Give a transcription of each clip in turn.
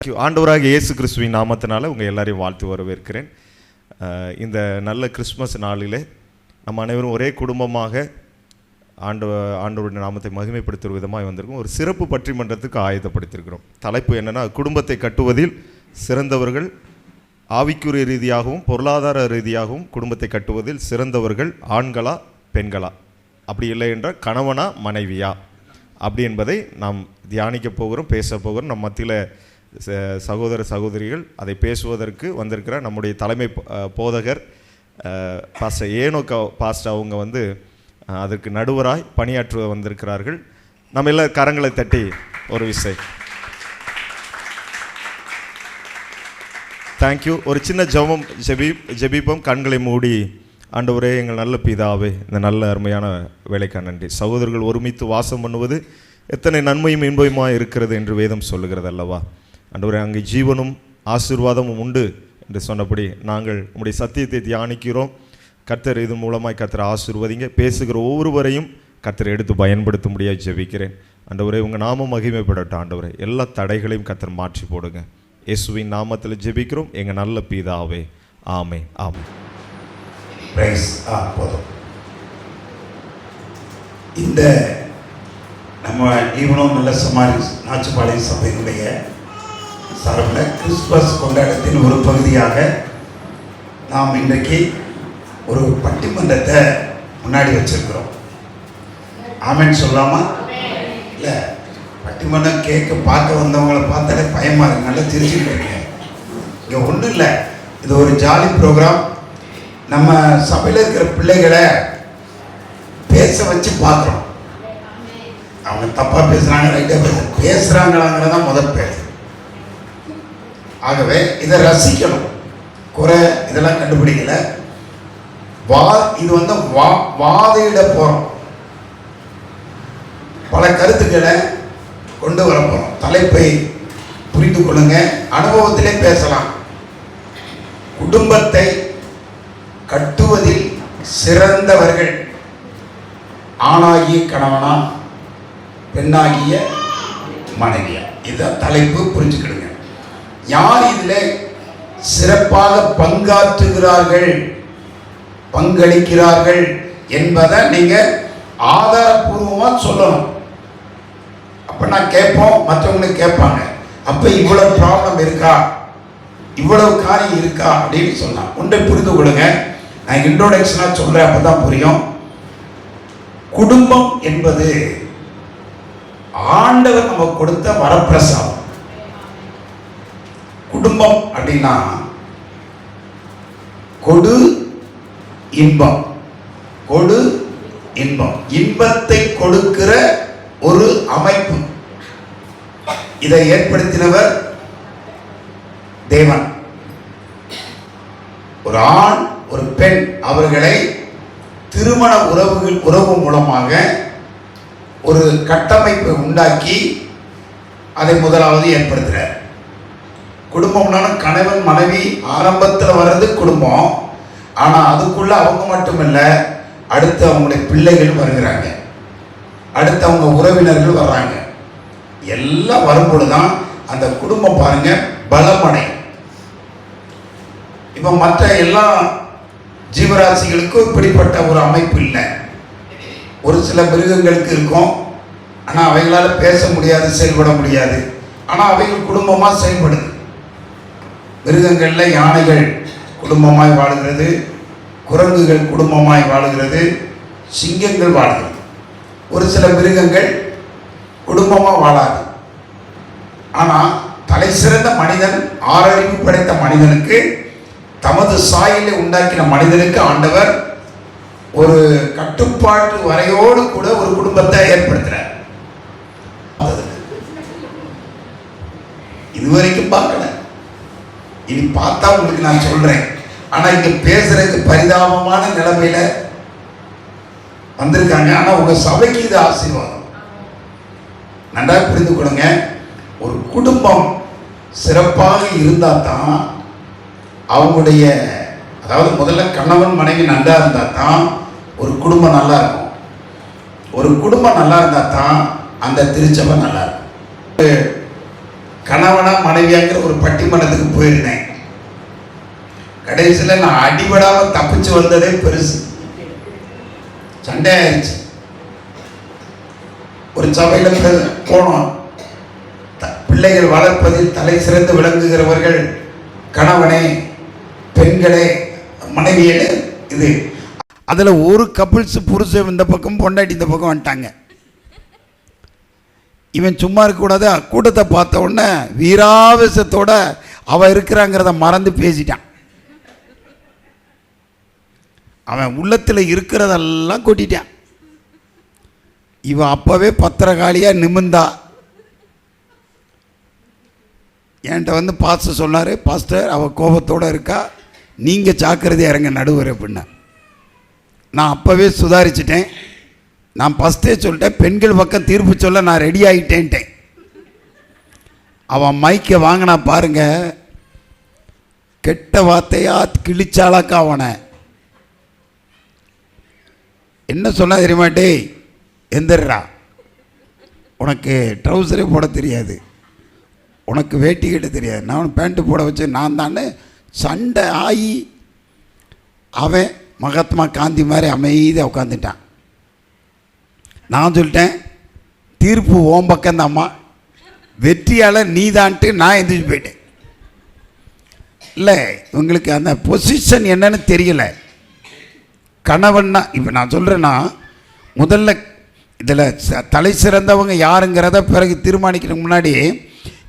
ஆண்டவராக இயேசு கிறிஸ்துவின் நாமத்தினால உங்கள் எல்லாரையும் வாழ்த்து வரவேற்கிறேன். இந்த நல்ல கிறிஸ்மஸ் நாளிலே நம்ம அனைவரும் ஒரே குடும்பமாக ஆண்டவருடைய நாமத்தை மகிமைப்படுத்துகிற விதமாக வந்திருக்கோம். ஒரு சிறப்பு பட்டிமன்றத்துக்கு ஆயத்தப்படுத்தியிருக்கிறோம். தலைப்பு என்னென்னா, குடும்பத்தை கட்டுவதில் சிறந்தவர்கள், ஆவிக்குரிய ரீதியாகவும் பொருளாதார ரீதியாகவும் குடும்பத்தை கட்டுவதில் சிறந்தவர்கள் ஆண்களா பெண்களா, அப்படி இல்லை என்றால் கணவனா மனைவியா, அப்படி என்பதை நாம் தியானிக்க போகிறோம், பேச போகிறோம். நம் மத்தியில் சகோதர சகோதரிகள் அதை பேசுவதற்கு வந்திருக்கிற நம்முடைய தலைமை போதகர் பாஸ்டர் ஏனோக் பாஸ்டர் அவங்க அதற்கு நடுவராய் பணியாற்ற வந்திருக்கிறார்கள். நம்ம எல்லாம் கரங்களை தட்டி ஒரு விசை தேங்க்யூ. ஒரு சின்ன ஜெபிப்போம். கண்களை மூடி. ஆண்டவரே, எங்கள் நல்ல பிதாவே, இந்த நல்ல அருமையான வேலைக்கான நன்றி. சகோதரர்கள் ஒருமித்து வாசம் பண்ணுவது எத்தனை நன்மையும் இன்பயுமாக இருக்கிறது என்று வேதம் சொல்லுகிறது அல்லவா? ஆண்டவரே, அங்கே ஜீவனும் ஆசீர்வாதமும் உண்டு என்று சொன்னபடி நாங்கள் உங்களுடைய சத்தியத்தை தியானிக்கிறோம். கர்த்தர் இது மூலமாய் கர்த்தர் ஆசீர்வதிங்க. பேசுகிற ஒவ்வொருவரையும் கர்த்தர் எடுத்து பயன்படுத்த முடியாது ஜெபிக்கிறேன். ஆண்டவரே, உங்கள் நாமம் மகிமைப்படட்டும். ஆண்டவரே, எல்லா தடைகளையும் கர்த்தர் மாற்றி போடுங்க. இயேசுவின் நாமத்தில் ஜெபிக்கிறோம் எங்கள் நல்ல பிதாவே, ஆமென். ஆமென். போதும். இந்த நம்ம ஈவனும் நல்ல சமாரி நாச்சுப்பாளையம் சபையினுடைய சார்பில் கிறிஸ்துமஸ் கொண்டாட்டத்தின் ஒரு பகுதியாக நாம் இன்றைக்கு ஒரு பட்டிமன்றத்தை முன்னாடி வச்சிருக்கிறோம். ஆமென் சொல்லாமா? இல்லை, பட்டிமன்றம் கேட்க பார்க்க வந்தவங்களை பார்த்தாலே பயமாக இருக்கு. நல்லா சிரிச்சுட்டு இருக்கேன். இங்கே ஒன்றும் இல்லை, இது ஒரு ஜாலி ப்ரோக்ராம். நம்ம சபையில் இருக்கிற பிள்ளைகளை பேச வச்சு பார்க்குறோம். அவங்க தப்பாக பேசுகிறாங்க, ரைட்டாக பேசுகிறாங்களாங்கிறதான் முதல் பேசு. ஆகவே இதை ரசிக்கணும். குறை இதெல்லாம் கண்டுபிடிக்கல. இது வாதையிட போகிறோம். பல கருத்துக்களை கொண்டு வர போகிறோம். தலைப்பை புரிந்து கொள்ளுங்க. அனுபவத்திலே பேசலாம். குடும்பத்தை கட்டுவதில் சிறந்தவர்கள் ஆணாகிய கணவனா பெண்ணாகிய மனைவியா, இதுதான் தலைப்பு. புரிஞ்சுக்கிடுங்க. யார் இதில் சிறப்பாக பங்காற்றுகிறார்கள், பங்களிக்கிறார்கள் என்பதை நீங்கள் ஆதாரபூர்வமாக சொல்லணும். அப்போ நான் கேட்போம், மற்றவங்களுக்கு கேட்பாங்க. அப்போ இவ்வளவு ப்ராப்ளம் இருக்கா, இவ்வளவு காரியம் இருக்கா அப்படின்னு சொன்னான். ஒன்றை புரிந்து கொள்ளுங்க. நான் இன்ட்ரோடக்ஷனாக சொல்கிறேன், அப்போ தான் புரியும். குடும்பம் என்பது ஆண்டவர் நமக்கு கொடுத்த வரப்பிரசாதம். குடும்பம் அப்படின்னா கொடு இன்பம், கொடு இன்பம், இன்பத்தை கொடுக்கிற ஒரு அமைப்பு. இதை ஏற்படுத்தினவர் தேவன். ஒரு ஆண் ஒரு பெண் அவர்களை திருமண உறவு மூலமாக ஒரு கட்டமைப்பை உண்டாக்கி அதை முதலாவது ஏற்படுத்துகிறார். குடும்பம்னாலும் கணவன் மனைவி ஆரம்பத்தில் வர்றது குடும்பம். ஆனால் அதுக்குள்ள அவங்க மட்டுமில்ல, அடுத்து அவங்களுடைய பிள்ளைகள் வருகிறாங்க, அடுத்து அவங்க உறவினர்கள் வர்றாங்க. எல்லாம் வரும்பொழுதுதான் அந்த குடும்பம் பாருங்க பலமடையும். இப்போ மற்ற எல்லா ஜீவராசிகளுக்கும் இப்படிப்பட்ட ஒரு அமைப்பு இல்லை. ஒரு சில மிருகங்களுக்கு இருக்கும், ஆனால் அவைகளால் பேச முடியாது, செயல்பட முடியாது. ஆனால் அவைகள் குடும்பமாக செயல்படுது. மிருகங்களில் யானைகள் குடும்பமாய் வாழுகிறது, குரங்குகள் குடும்பமாய் வாழுகிறது, சிங்கங்கள் வாழுகிறது. ஒரு சில மிருகங்கள் குடும்பமாக வாழாது. ஆனால் தலை சிறந்த மனிதன், ஆறறிவு படைத்த மனிதனுக்கு, தமது சாயலை உண்டாக்கின மனிதனுக்கு ஆண்டவர் ஒரு கட்டுப்பாட்டு வரையோடு கூட ஒரு குடும்பத்தை ஏற்படுத்துறார். இதுவரைக்கும் பார்க்கல, இனி பார்த்தா உங்களுக்கு நான் சொல்றேன். ஆனா இங்க பேசுறதுக்கு பரிதாபமான நிலைமையில வந்திருக்காங்க. ஆனா உங்க சபைக்கு இது ஆசீர்வாதம். நன்றாக புரிந்து கொள்ளுங்க. ஒரு குடும்பம் சிறப்பாக இருந்தா தான் அவங்களுடைய, அதாவது முதல்ல கணவன் மனைவி நல்லா இருந்தா தான் ஒரு குடும்பம் நல்லா இருக்கும். ஒரு குடும்பம் நல்லா இருந்தா தான் அந்த திருச்சபை நல்லா இருக்கும். கணவனா மனைவியாங்கிற ஒரு பட்டிமன்றத்துக்கு போயிருந்தேன். கடைசியில் நான் அடிபடாம தப்பிச்சு வந்ததே பெருசு. சண்டை ஆயிடுச்சு. ஒரு சபையில் போனோம். பிள்ளைகள் வளர்ப்பதில் தலை சிறந்து விளங்குகிறவர்கள் கணவனே, பெண்களே, மனைவியே. இது அதில் ஒரு கப்பிள்ஸ் புருஷன் இந்த பக்கம், பொண்டாட்டி இந்த பக்கம் வந்துட்டாங்க. இவன் சும்மா இருக்கக்கூடாது. கூட்டத்தை பார்த்த உடனே வீராவேசத்தோட அவன் இருக்கிறாங்கிறத மறந்து பேசிட்டான். அவன் உள்ளத்தில் இருக்கிறதெல்லாம் கொட்டிட்டான். இவன் அப்போவே பத்திரகாளியாக நிமிர்ந்தா. என்கிட்ட வந்து பாஸ்டர் சொன்னார், பாஸ்டர் அவள் கோபத்தோடு இருக்கா, நீங்கள் ஜாக்கிரதையாக இறங்க நடுவர் அப்படின்னா. நான் அப்போவே சுதாரிச்சிட்டேன். நான் ஃபஸ்ட்டே சொல்லிட்டேன், பெண்கள் பக்கம் தீர்ப்பு சொல்ல நான் ரெடி ஆகிட்டேன்ட்டேன். அவன் மைக்கை வாங்கினா பாருங்க, கெட்ட வார்த்தையா கிழிச்சாலாக்கா அவனை. என்ன சொன்னா தெரியுமா? டேய் எந்திரா, உனக்கு ட்ரௌசரே போட தெரியாது, உனக்கு வேட்டி கட்ட தெரியாது, நான் பேண்ட்டு போட வச்சு நான் தானே சண்டை ஆகி அவன் மகாத்மா காந்தி மாதிரி அமைதியாக உட்காந்துட்டான். நான் சொல்லிட்டேன், தீர்ப்பு ஓம் பக்கம்தாம்மா, வெற்றியாளர் நீதான்ட்டு நான் எந்திரிச்சு போயிட்டேன். இல்லை, இவங்களுக்கு அந்த பொசிஷன் என்னன்னு தெரியல. கணவன்னா இப்போ நான் சொல்கிறேன்னா, முதல்ல இதில் தலை சிறந்தவங்க யாருங்கிறத பிறகு தீர்மானிக்கிறதுக்கு முன்னாடி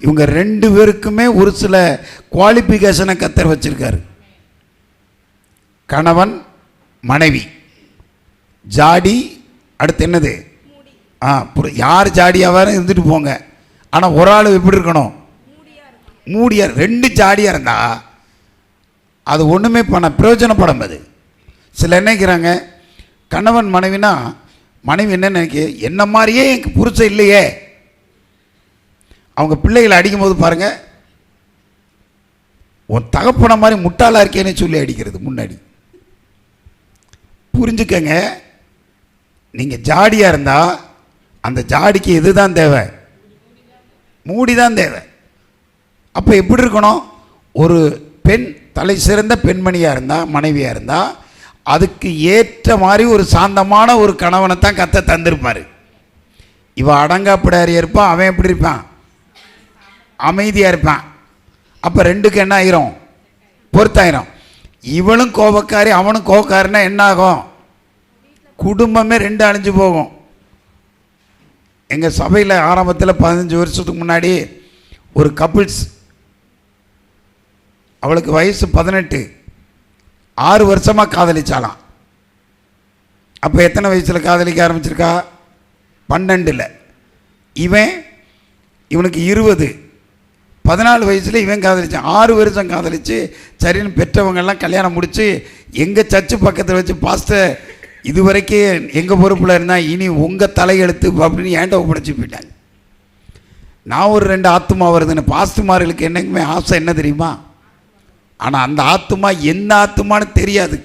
இவங்க ரெண்டு பேருக்குமே ஒரு சில குவாலிஃபிகேஷனை கத்தர் வச்சுருக்காரு. கணவன் மனைவி, ஜாடி, அடுத்து என்னது, யார் ஜாடியாவாரும் இருந்துட்டு போங்க, ஆனால் ஒரு ஆள் எப்படி இருக்கணும், மூடியார். ரெண்டு ஜாடியாக இருந்தா அது ஒன்றுமே பண்ண பிரயோஜனப்படும். அது சில நினைக்கிறாங்க கணவன் மனைவினா, மனைவி என்ன நினைக்க, என்ன மாதிரியே எனக்கு புருஷன் இல்லையே. அவங்க பிள்ளைகளை அடிக்கும்போது பாருங்க, உன் தகப்பன மாதிரி முட்டாளா இருக்கேன்னு சொல்லி அடிக்கிறது முன்னாடி. புரிஞ்சுக்கங்க, நீங்கள் ஜாடியாக இருந்தால் அந்த ஜாடிக்கு எது தான் தேவை, மூடி தான் தேவை. அப்போ எப்படி இருக்கணும், ஒரு பெண் தலை சிறந்த பெண்மணியாக இருந்தால், மனைவியாக இருந்தால், அதுக்கு ஏற்ற மாதிரி ஒரு சாந்தமான ஒரு கணவனை தான் கத்த தந்திருப்பார். இவன் அடங்காப்பிடாரியாக இருப்பான், அவன் எப்படி இருப்பான், அமைதியாக இருப்பான். அப்போ ரெண்டுக்கு என்ன ஆயிரும், பொறுத்தாயிரும். இவளும் கோபக்காரி அவனும் கோபக்காரனா என்ன ஆகும், குடும்பமே ரெண்டு அழிஞ்சு போகும். எங்கள் சபையில் ஆரம்பத்தில் 15 வருஷத்துக்கு முன்னாடி ஒரு கப்பிள்ஸ், அவளுக்கு வயசு 18, 6 வருஷமாக காதலிச்சாலாம். அப்போ எத்தனை வயசில் காதலிக்க ஆரம்பிச்சிருக்கா, 12. இவனுக்கு 20, 14 வயசில் இவன் காதலிச்சான். 6 வருஷம் காதலிச்சு சரின்னு பெற்றவங்கெல்லாம் கல்யாணம் முடித்து எங்கள் சர்ச்சு பக்கத்தில் வச்சு, பாஸ்டர் இது வரைக்கும் எங்கள் பொறுப்பில் இருந்தால் இனி உங்கள் தலையெழுத்து அப்படின்னு ஏன்ட்ட ஒப்படைச்சி போயிட்டாங்க. நான் ஒரு 2 ஆத்துமா வருதுன்னு. பாஸ்துமார்களுக்கு என்னைக்குமே ஆசை என்ன தெரியுமா, ஆனால் அந்த ஆத்துமா எந்த ஆத்துமான்னு தெரியாது,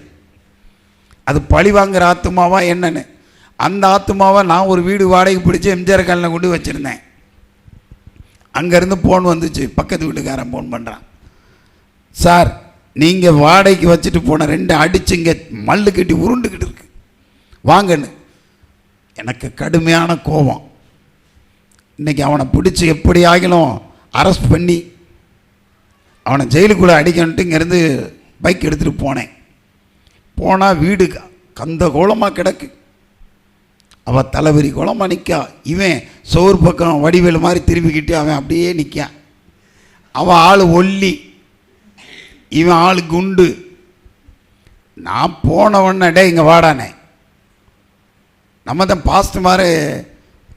அது பழி வாங்குகிற ஆத்துமாவா என்னன்னு. அந்த ஆத்துமாவை நான் ஒரு வீடு வாடகை பிடிச்சி எம்ஜிஆர் காலில் கொண்டு வச்சுருந்தேன். அங்கேருந்து ஃபோன் வந்துச்சு, பக்கத்து வீட்டுக்காரன் ஃபோன் பண்ணுறான், சார் நீங்கள் வாடகைக்கு வச்சுட்டு போன 2 அடிச்சு இங்கே மல்லு கட்டி உருண்டுக்கிட்டு இருக்கு, வாங்கன்னு. எனக்கு கடுமையான கோபம். இன்றைக்கி அவனை பிடிச்சி எப்படி ஆகிலும் அரெஸ்ட் பண்ணி அவனை ஜெயிலுக்குள்ளே அடிக்கணுன்ட்டு இங்கேருந்து பைக் எடுத்துகிட்டு போனேன். போனால் வீடு கந்த கோலமாக கிடக்கு, அவள் தலைவரி கோலமாக நிற்கா, இவன் சோறு பக்கம் வடிவேலு மாதிரி திரும்பிக்கிட்டு அவன் அப்படியே நிற்கான். அவள் ஆள் ஒல்லி, இவன் ஆள் குண்டு. நான் போனவொன்னே டே இங்கே வாடானே, நம்ம தான் பாஸ்ட் மாதிரி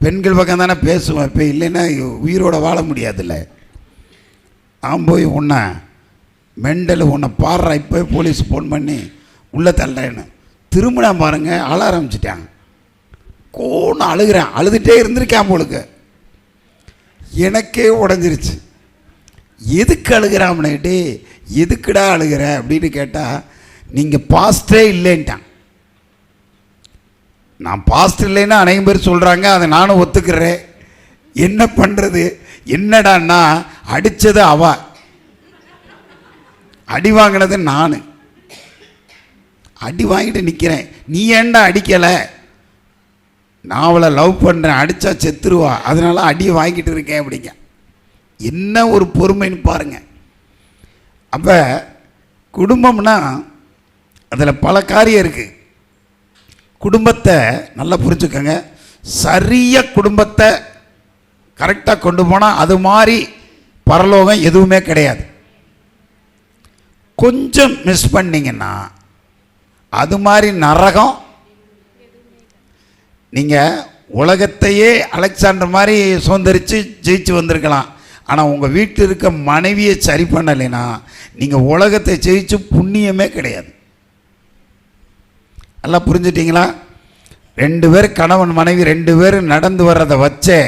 பெண்கள் பக்கம் தானே பேசுவோம், இப்போ இல்லைன்னா உயிரோட வாழ முடியாதுல்ல. நான் போய் உன்னை மெண்டல் உன்னை பாடுறா, இப்போ போலீஸ் ஃபோன் பண்ணி உள்ளே தள்ளுறேன்னு. திரும்பினா பாருங்க அழ ஆரம்பிச்சிட்டாங்க. கோன்னு அழுகிறேன், அழுதுகிட்டே இருந்திருக்கேன் போலுக்கு. எனக்கே உடஞ்சிருச்சு. எதுக்கு அழுகிறாம்னே, டே எதுக்குடா அழுகிற அப்படின்னு கேட்டால், நீங்கள் பாஸ்டே இல்லைன்ட்டான். நான் பாஸ்ட் இல்லைன்னா அனைவரும் பேர் சொல்கிறாங்க, அதை நானும் ஒத்துக்கிறேன். என்ன பண்ணுறது, என்னடான்னா அடித்தது அவ, அடி வாங்கினது நான். அடி வாங்கிட்டு நிற்கிறேன். நீ ஏன்டா அடிக்கலை? நான் அவளை லவ் பண்ணுறேன், அடித்தா செத்துருவா, அதனால அடியை வாங்கிட்டு இருக்கேன் அப்படிங்க. என்ன ஒரு பொறுமைன்னு பாருங்க. அப்போ குடும்பம்னா அதில் பல காரியம் இருக்குது. குடும்பத்தை நல்லா புரிஞ்சுக்கோங்க. சரியாக குடும்பத்தை கரெக்டாக கொண்டு போனால் அது மாதிரி பரலோகம் எதுவுமே கிடையாது. கொஞ்சம் மிஸ் பண்ணிங்கன்னா அது மாதிரி நரகம். நீங்கள் உலகத்தையே அலெக்சாண்டர் மாதிரி சுதந்திரித்து ஜெயிச்சு வந்திருக்கலாம். ஆனால் உங்கள் வீட்டில் இருக்க மனைவியை சரி பண்ணலைன்னா நீங்கள் உலகத்தை ஜெயிச்சு புண்ணியமே கிடையாது. நல்லா புரிஞ்சுட்டிங்களா? 2 பேர் கணவன் மனைவி 2 பேர் நடந்து வர்றதை வச்சே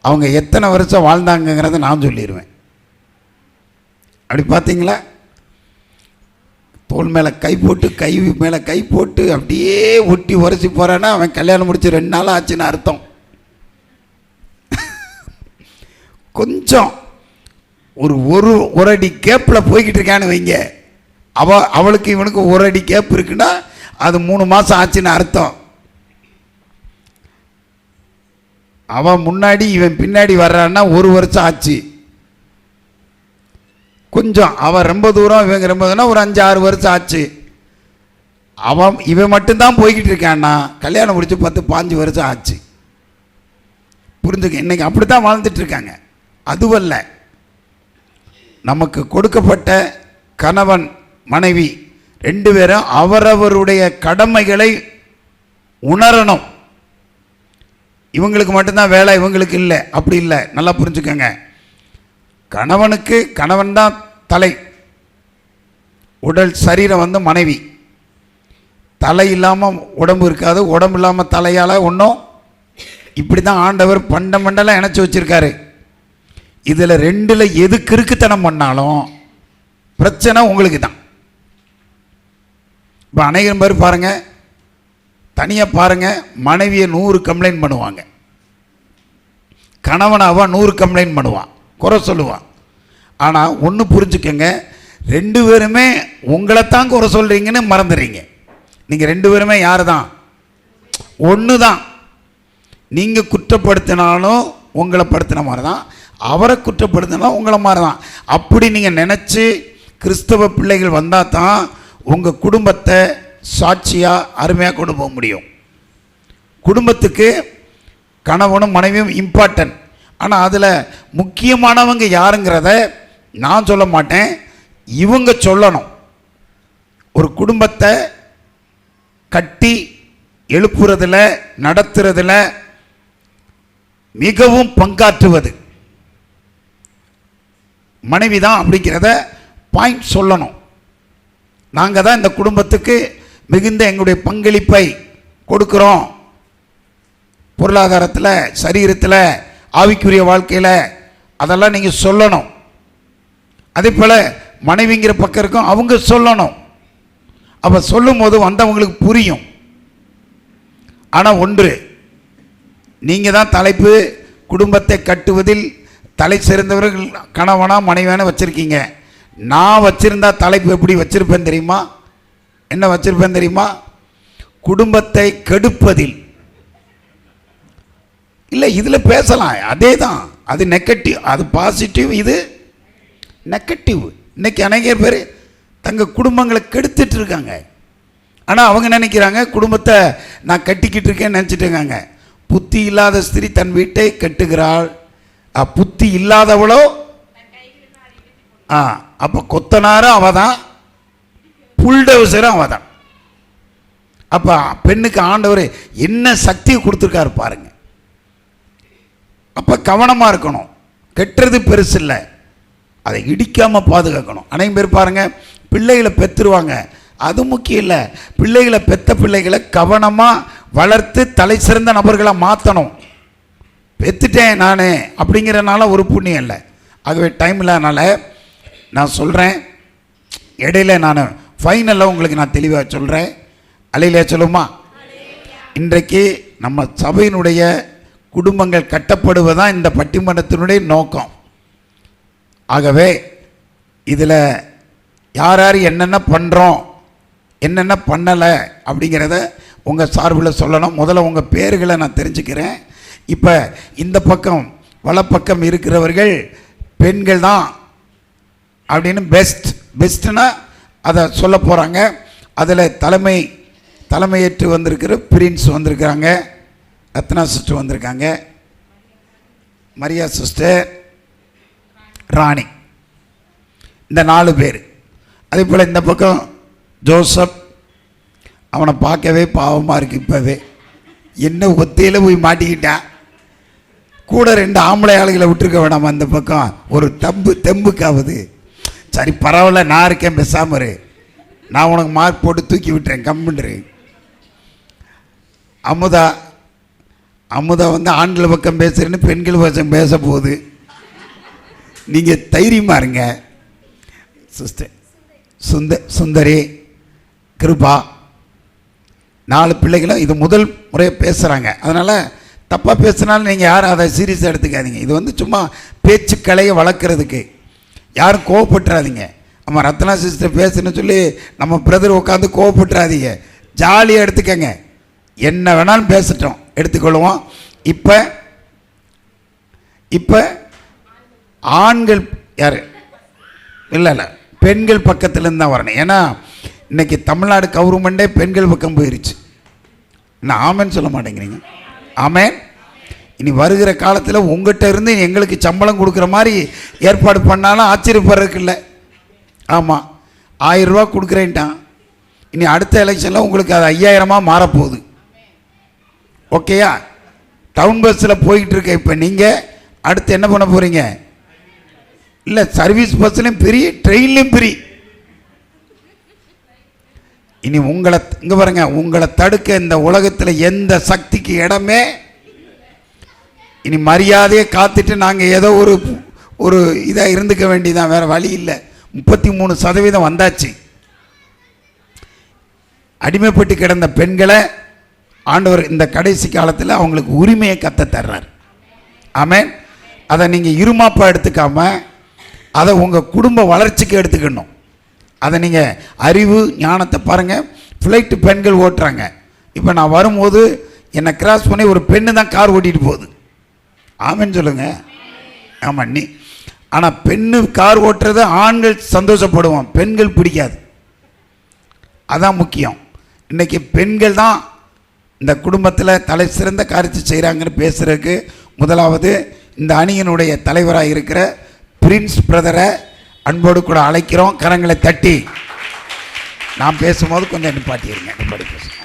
அவங்க எத்தனை வருஷம் வாழ்ந்தாங்கங்கிறத நான் சொல்லிடுவேன். அப்படி பார்த்தீங்களா? தோல் மேலே கை போட்டு கை மேலே கை போட்டு அப்படியே ஒட்டி உரைச்சி போகிறான்னா அவன் கல்யாணம் முடிச்சு 2 நாள் ஆச்சுன்னு அர்த்தம். கொஞ்சம் ஒரு அடி கேப்பில் போய்கிட்டு இருக்கான்னு வைங்க, அவளுக்கு இவனுக்கு 1 அடி கேப் இருக்குன்னா அது 3 மாதம் ஆச்சுன்னு அர்த்தம். அவன் முன்னாடி இவன் பின்னாடி வர்றான்னா 1 வருஷம் ஆச்சு. கொஞ்சம் அவன் ரொம்ப தூரம் இவங்க ரொம்ப தூரம் ஒரு 5-6 வருஷம் ஆச்சு. இவன் மட்டும்தான் போய்கிட்டு இருக்கான்னா கல்யாணம் முடிச்சு 10-15 வருஷம் ஆச்சு. புரிஞ்சுக்க, இன்னைக்கு அப்படி தான் வாழ்ந்துட்டு இருக்காங்க. அதுவல்ல, நமக்கு கொடுக்கப்பட்ட கணவன் மனைவி 2 பேரும் அவரவருடைய கடமைகளை உணரணும். இவங்களுக்கு மட்டும்தான் வேலை, இவங்களுக்கு இல்லை, அப்படி இல்லை. நல்லா புரிஞ்சுக்கோங்க. கணவனுக்கு கணவன் தான் தலை, உடல் சரீரம் வந்து மனைவி. தலை இல்லாமல் உடம்பு இருக்காது, உடம்பு இல்லாமல் தலையால் ஒன்றும். இப்படி தான் ஆண்டவர் பண்டமண்டலாம் இணைச்சி வச்சுருக்காரு. இதில் 2ல் எது கிறுக்குத்தனம் பண்ணாலும் பிரச்சனை உங்களுக்கு தான். இப்போ அநேகம் பேர் பாருங்கள், தனியாக பாருங்கள், மனைவியை 100 கம்ப்ளைண்ட் பண்ணுவாங்க, கணவனை அவன் 100 கம்ப்ளைண்ட் பண்ணுவான், குறை சொல்லுவான். ஆனால் ஒன்று புரிஞ்சுக்கங்க, 2 பேருமே உங்களைத்தான் குறை சொல்கிறீங்கன்னு மறந்துடுறீங்க. நீங்கள் 2 பேருமே யார் தான்? ஒன்று தான். நீங்கள் குற்றப்படுத்தினாலும் உங்களை படுத்தின மாதிரி தான், அவரை குற்றப்படுத்தினாலும் உங்களை மாதிரி தான். அப்படி நீங்கள் நினச்சி கிறிஸ்தவ பிள்ளைகள் வந்தால் தான் உங்கள் குடும்பத்தை சாட்சியாக அருமையாக கொண்டு போக முடியும். குடும்பத்துக்கு கணவனும் மனைவியும் இம்பார்ட்டன்ட். ஆனால் அதில் முக்கியமானவங்க யாருங்கிறத நான் சொல்ல மாட்டேன், இவங்க சொல்லணும். ஒரு குடும்பத்தை கட்டி எழுப்புறதில் நடத்துறதில் மிகவும் பங்காற்றுவது மனைவி தான் அப்படிங்கிறத பாயிண்ட் சொல்லணும். நாங்கள் தான் இந்த குடும்பத்துக்கு மிகுந்த எங்களுடைய பங்களிப்பை கொடுக்குறோம். பொருளாதாரத்தில், சரீரத்தில், ஆவிக்குரிய வாழ்க்கையில் அதெல்லாம் நீங்கள் சொல்லணும். அதே போல் மனைவிங்கிற பக்கம் இருக்கும், அவங்க சொல்லணும். அப்போ சொல்லும் போது வந்தவங்களுக்கு புரியும். ஆனால் ஒன்று, நீங்கள் தான் தலைப்பு, குடும்பத்தை கட்டுவதில் தலை சிறந்தவர்கள் கணவனா மனைவியான வச்சுருக்கீங்க. நான் வச்சுருந்தா தலைப்பு எப்படி வச்சுருப்பேன் தெரியுமா? என்ன வச்சுருப்பேன் தெரியுமா? குடும்பத்தை கெடுப்பதில். இல்லை, இதில் பேசலாம், அதே தான். அது நெகட்டிவ், அது பாசிட்டிவ், இது நெகட்டிவ். இன்றைக்கி அநேக பேர் தங்கள் குடும்பங்களை கெடுத்துட்டு இருக்காங்க. ஆனால் அவங்க நினைக்கிறாங்க குடும்பத்தை நான் கட்டிக்கிட்டு இருக்கேன்னு நினச்சிட்டு இருக்காங்க. புத்தி இல்லாத ஸ்திரீ தன் வீட்டை கட்டுகிறாள், புத்தி இல்லாதவளோ அப்போ கொத்தனாரும் அவ தான், புல்டவுசரும் அவ தான். அப்போ பெண்ணுக்கு ஆண்டவர் என்ன சக்தியை கொடுத்துருக்காரு பாருங்க. அப்போ கவனமாக இருக்கணும். கெட்டுறது பெருசு இல்லை, அதை இடிக்காமல் பாதுகாக்கணும். அனைவரும் பேர் பாருங்கள், பிள்ளைகளை பெற்றுருவாங்க, அது முக்கியம் இல்லை. பிள்ளைகளை பெற்ற பிள்ளைகளை கவனமாக வளர்த்து தலை சிறந்த நபர்களை மாற்றணும். பெற்றுட்டேன் நான் அப்படிங்கிறனால ஒரு புண்ணியம் இல்லை. ஆகவே டைம் இல்லாதனால நான் சொல்கிறேன், இடையில நான் ஃபைனலில் உங்களுக்கு நான் தெளிவாக சொல்கிறேன். அலையிலே சொல்லுமா? இன்றைக்கு நம்ம சபையினுடைய குடும்பங்கள் கட்டப்படுவதுதான் இந்த பட்டிமன்றத்தினுடைய நோக்கம். ஆகவே இதில் யார் யார் என்னென்ன பண்ணுறோம் என்னென்ன பண்ணலை அப்படிங்கிறத உங்கள் சார்பில் சொல்லணும். முதல்ல உங்கள் பேர்களை நான் தெரிஞ்சுக்கிறேன். இப்போ இந்த பக்கம் வலப்பக்கம் இருக்கிறவர்கள் பெண்கள் தான் அப்படின்னு பெஸ்ட்னா அதை சொல்ல போகிறாங்க. அதில் தலைமையேற்று வந்திருக்கிற பிரின்ஸ் வந்திருக்கிறாங்க, ரத்னா சிஸ்டர் வந்திருக்காங்க, மரியா சிஸ்டர், ராணி, இந்த 4 பேர். அதே போல் இந்த பக்கம் ஜோசப், அவனை பார்க்கவே பாவமாக இருக்குது. இப்போவே என்ன ஒத்தையில் போய் மாட்டிக்கிட்டான். கூட 2 ஆம்பளை ஆளுகளை விட்டுருக்க வேணாமா? அந்த பக்கம் ஒரு தெம்புக்காவது. சரி பரவாயில்ல, நான் இருக்கேன், பேசாம இரு, நான் உனக்கு மார்க் போட்டு தூக்கி விட்டுறேன், கம்முன்று. அமுதா வந்து ஆண்கள் பக்கம் பேசுறேன்னு பெண்கள் பக்கம் பேச போகுது. நீங்கள் தைரியமாக இருங்க. சிஸ்டர் சுந்தரி, கிருபா, 4 பிள்ளைகளும் இது முதல் முறையாக பேசுகிறாங்க. அதனால் தப்பாக பேசுனாலும் நீங்கள் யாரும் அதை சீரியஸாக எடுத்துக்காதீங்க. இது வந்து சும்மா பேச்சுக்கலையை வளர்க்குறதுக்கு. யாரும் கோவப்பட்டுறாதீங்க. நம்ம ரத்னா சிஸ்டர் பேசுன்னு சொல்லி நம்ம பிரதர் உட்காந்து கோவப்பட்டுறாதீங்க. ஜாலியாக எடுத்துக்கங்க. என்ன வேணாலும் பேசட்டும், எடுத்துக்கொள்வோம். இப்போ ஆண்கள் யார் இல்லை பெண்கள் பக்கத்துலேருந்து தான் வரணும். ஏன்னா இன்றைக்கி தமிழ்நாடு கவர்மெண்ட்டே பெண்கள் பக்கம் போயிருச்சு. நான் ஆமேன்னு சொல்ல மாட்டேங்கிறீங்க. ஆமேன். இனி வருகிற காலத்தில் உங்கள்கிட்ட இருந்து எங்களுக்கு சம்பளம் கொடுக்குற மாதிரி ஏற்பாடு பண்ணாலும் ஆச்சரியப்படுறதுக்கு இல்லை. ஆமாம், 1000 ரூபா கொடுக்குறேன்ட்டான். இனி அடுத்த எலெக்ஷனில் உங்களுக்கு அது 5000 மாறப்போகுது. ஓகேயா? டவுன் பஸ்ஸில் போய்கிட்டு இருக்க இப்போ நீங்கள் அடுத்து என்ன பண்ண போகிறீங்க? இல்லை, சர்வீஸ் பஸ்லையும் ஃப்ரீ, ட்ரெயின்லையும் ஃப்ரீ. இனி இங்கே பாருங்க, உங்களை தடுக்க இந்த உலகத்தில் எந்த சக்திக்கு இடமே. இனி மரியாதையை காத்துட்டு நாங்கள் ஏதோ ஒரு இதாக இருந்துக்க வேண்டியதான், வேறு வழி இல்லை. 33% வந்தாச்சு. அடிமைப்பட்டு கிடந்த பெண்களை ஆண்டவர் இந்த கடைசி காலத்தில் அவங்களுக்கு உரிமையை கத்த தர்றார். ஆமென். அதை நீங்கள் இருமாப்பாக எடுத்துக்காம அதை உங்கள் குடும்ப வளர்ச்சிக்கு எடுத்துக்கணும். அதை நீங்கள் அறிவு ஞானத்தை பாருங்கள். ஃப்ளைட்டு பெண்கள் ஓட்டுறாங்க. இப்போ நான் வரும்போது என்னை கிராஸ் பண்ணி ஒரு பெண்ணு தான் கார் ஓட்டிகிட்டு போகுது. ஆமென்னு சொல்லுங்க. ஆமாம். ஆனால் பெண்ணு கார் ஓட்டுறதை ஆண்கள் சந்தோஷப்படுவோம், பெண்கள் பிடிக்காது. அதான் முக்கியம். இன்றைக்கி பெண்கள் தான் இந்த குடும்பத்தில் தலை சிறந்த காரியத்தை செய்கிறாங்கன்னு பேசுகிறதுக்கு முதலாவது இந்த அணியினுடைய தலைவராக இருக்கிற பிரின்ஸ் பிரதரை அன்போடு கூட அழைக்கிறோம். கரங்களை தட்டி நான் பேசும்போது கொஞ்சம் நிப்பாட்டிடுங்க. நிப்பாட்டி பேசுங்க.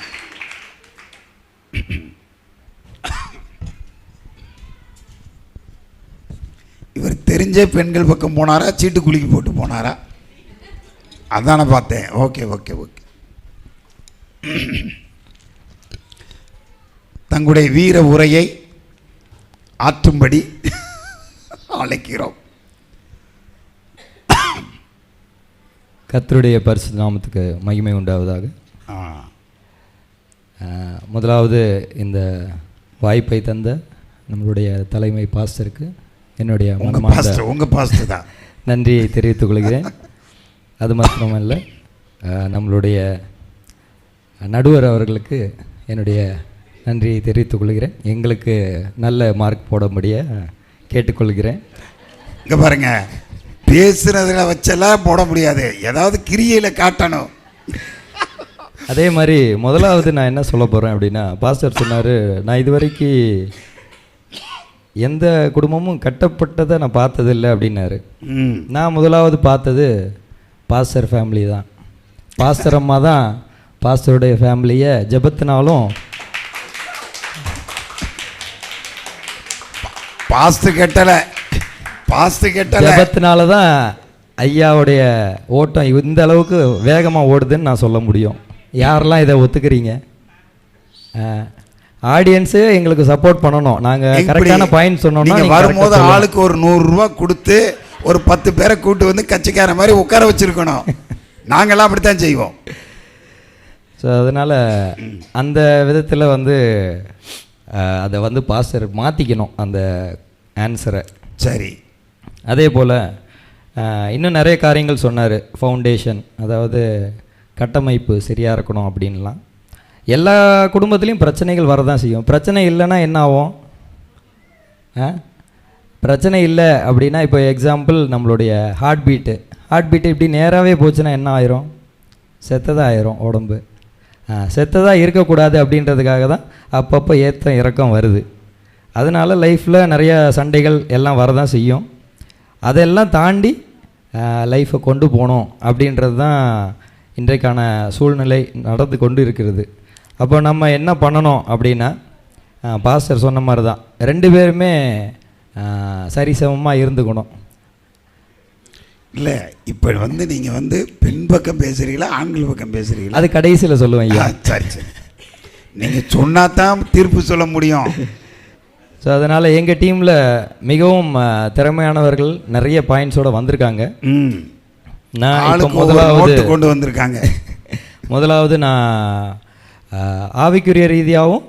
இவர் தெரிஞ்ச பெண்கள் பக்கம் போனாரா, சீட்டு குலுக்கி போட்டு போனாரா? அதான பார்த்தேன். Okay okay okay. தங்களுடைய வீர உரையை ஆற்றும்படி அழைக்கிறோம். கர்த்தருடைய பரிசுத்த நாமத்துக்கு மகிமை உண்டாவதாக. முதலாவது இந்த வாய்ப்பை தந்த நம்மளுடைய தலைமை பாஸ்டருக்கு என்னுடைய பாஸ்டர் தான் நன்றியை தெரிவித்துக் கொள்கிறேன். அது மாத்திரமல்ல, நம்மளுடைய நடுவர் அவர்களுக்கு என்னுடைய நன்றியை தெரிவித்துக் கொள்கிறேன். எங்களுக்கு நல்ல மார்க் போடும்படிய கேட்டுக்கொள்கிறேன். இங்கே பாருங்க, பேசுறதுல வச்செல்லாம் போட முடியாது, ஏதாவது கிரியையில் காட்டணும். அதே மாதிரி முதலாவது நான் என்ன சொல்ல போகிறேன் அப்படின்னா, பாஸ்டர் சொன்னார், நான் இதுவரைக்கு எந்த குடும்பமும் கட்டப்பட்டதை நான் பார்த்ததில்லை அப்படின்னாரு. நான் முதலாவது பார்த்தது பாஸ்டர் ஃபேமிலி தான். பாஸ்டர் அம்மா தான் பாஸ்டருடைய ஃபேமிலியை ஜெபத்தினாலும் ஜெபத்தினால தான் ஐயாவுடைய ஓட்டம் இந்த அளவுக்கு வேகமாக ஓடுதுன்னு நான் சொல்ல முடியும். யாரெல்லாம் இதை ஒத்துக்கிறீங்க? ஆடியன்ஸு எங்களுக்கு சப்போர்ட் பண்ணணும். நாங்கள் கரெக்டான பாயிண்ட் சொன்னோம்னா வரும்போது ஆளுக்கு ஒரு 100 ரூபா கொடுத்து ஒரு 10 பேரை கூட்டு வந்து கட்சிக்கார மாதிரி உட்கார வச்சுருக்கணும். நாங்கள்லாம் அப்படித்தான் செய்வோம். ஸோ அதனால் அந்த விதத்தில் வந்து அதை வந்து பாஸ்டர் மாற்றிக்கணும் அந்த ஆன்சரை. சரி. அதே போல் இன்னும் நிறைய காரியங்கள் சொன்னார். ஃபவுண்டேஷன், அதாவது கட்டமைப்பு சரியாக இருக்கணும் அப்படின்லாம். எல்லா குடும்பத்துலேயும் பிரச்சனைகள் வரதான் செய்யும். பிரச்சனை இல்லைன்னா என்ன ஆகும்? பிரச்சனை இல்லை அப்படின்னா, இப்போ எக்ஸாம்பிள் நம்மளுடைய ஹார்ட் பீட்டு இப்படி நேராகவே போச்சுன்னா என்ன ஆயிரும்? செத்ததாக ஆயிரும் உடம்பு. செத்ததாக இருக்கக்கூடாது அப்படின்றதுக்காக தான் அப்பப்போ ஏற்றம் இறக்கம் வருது. அதனால் லைஃப்பில் நிறைய சண்டைகள் எல்லாம் வரதான் செய்யும். அதெல்லாம் தாண்டி லைஃப்பை கொண்டு போகணும் அப்படின்றது தான் இன்றைக்கான சூழ்நிலை நடந்து கொண்டு இருக்கிறது. அப்போ நம்ம என்ன பண்ணணும் அப்படின்னா, பாஸ்டர் சொன்ன மாதிரி தான் 2 பேருமே சரிசமமாக இருந்துக்கணும். இல்லை, இப்போ நீங்கள் பெண் பக்கம் பேசுகிறீங்களா, ஆண்கள் பக்கம் பேசுகிறீங்களா? அது கடைசியில் சொல்லுவேன் ஐயா. சரி சரி, நீங்கள் சொன்னால் தான் தீர்ப்பு சொல்ல முடியும். ஸோ அதனால் எங்கள் டீமில் மிகவும் திறமையானவர்கள் நிறைய பாயிண்ட்ஸோடு வந்திருக்காங்க. நான் இப்போ முதலாவது கொண்டு வந்திருக்காங்க. முதலாவது நான் ஆவிக்குரிய ரீதியாகவும்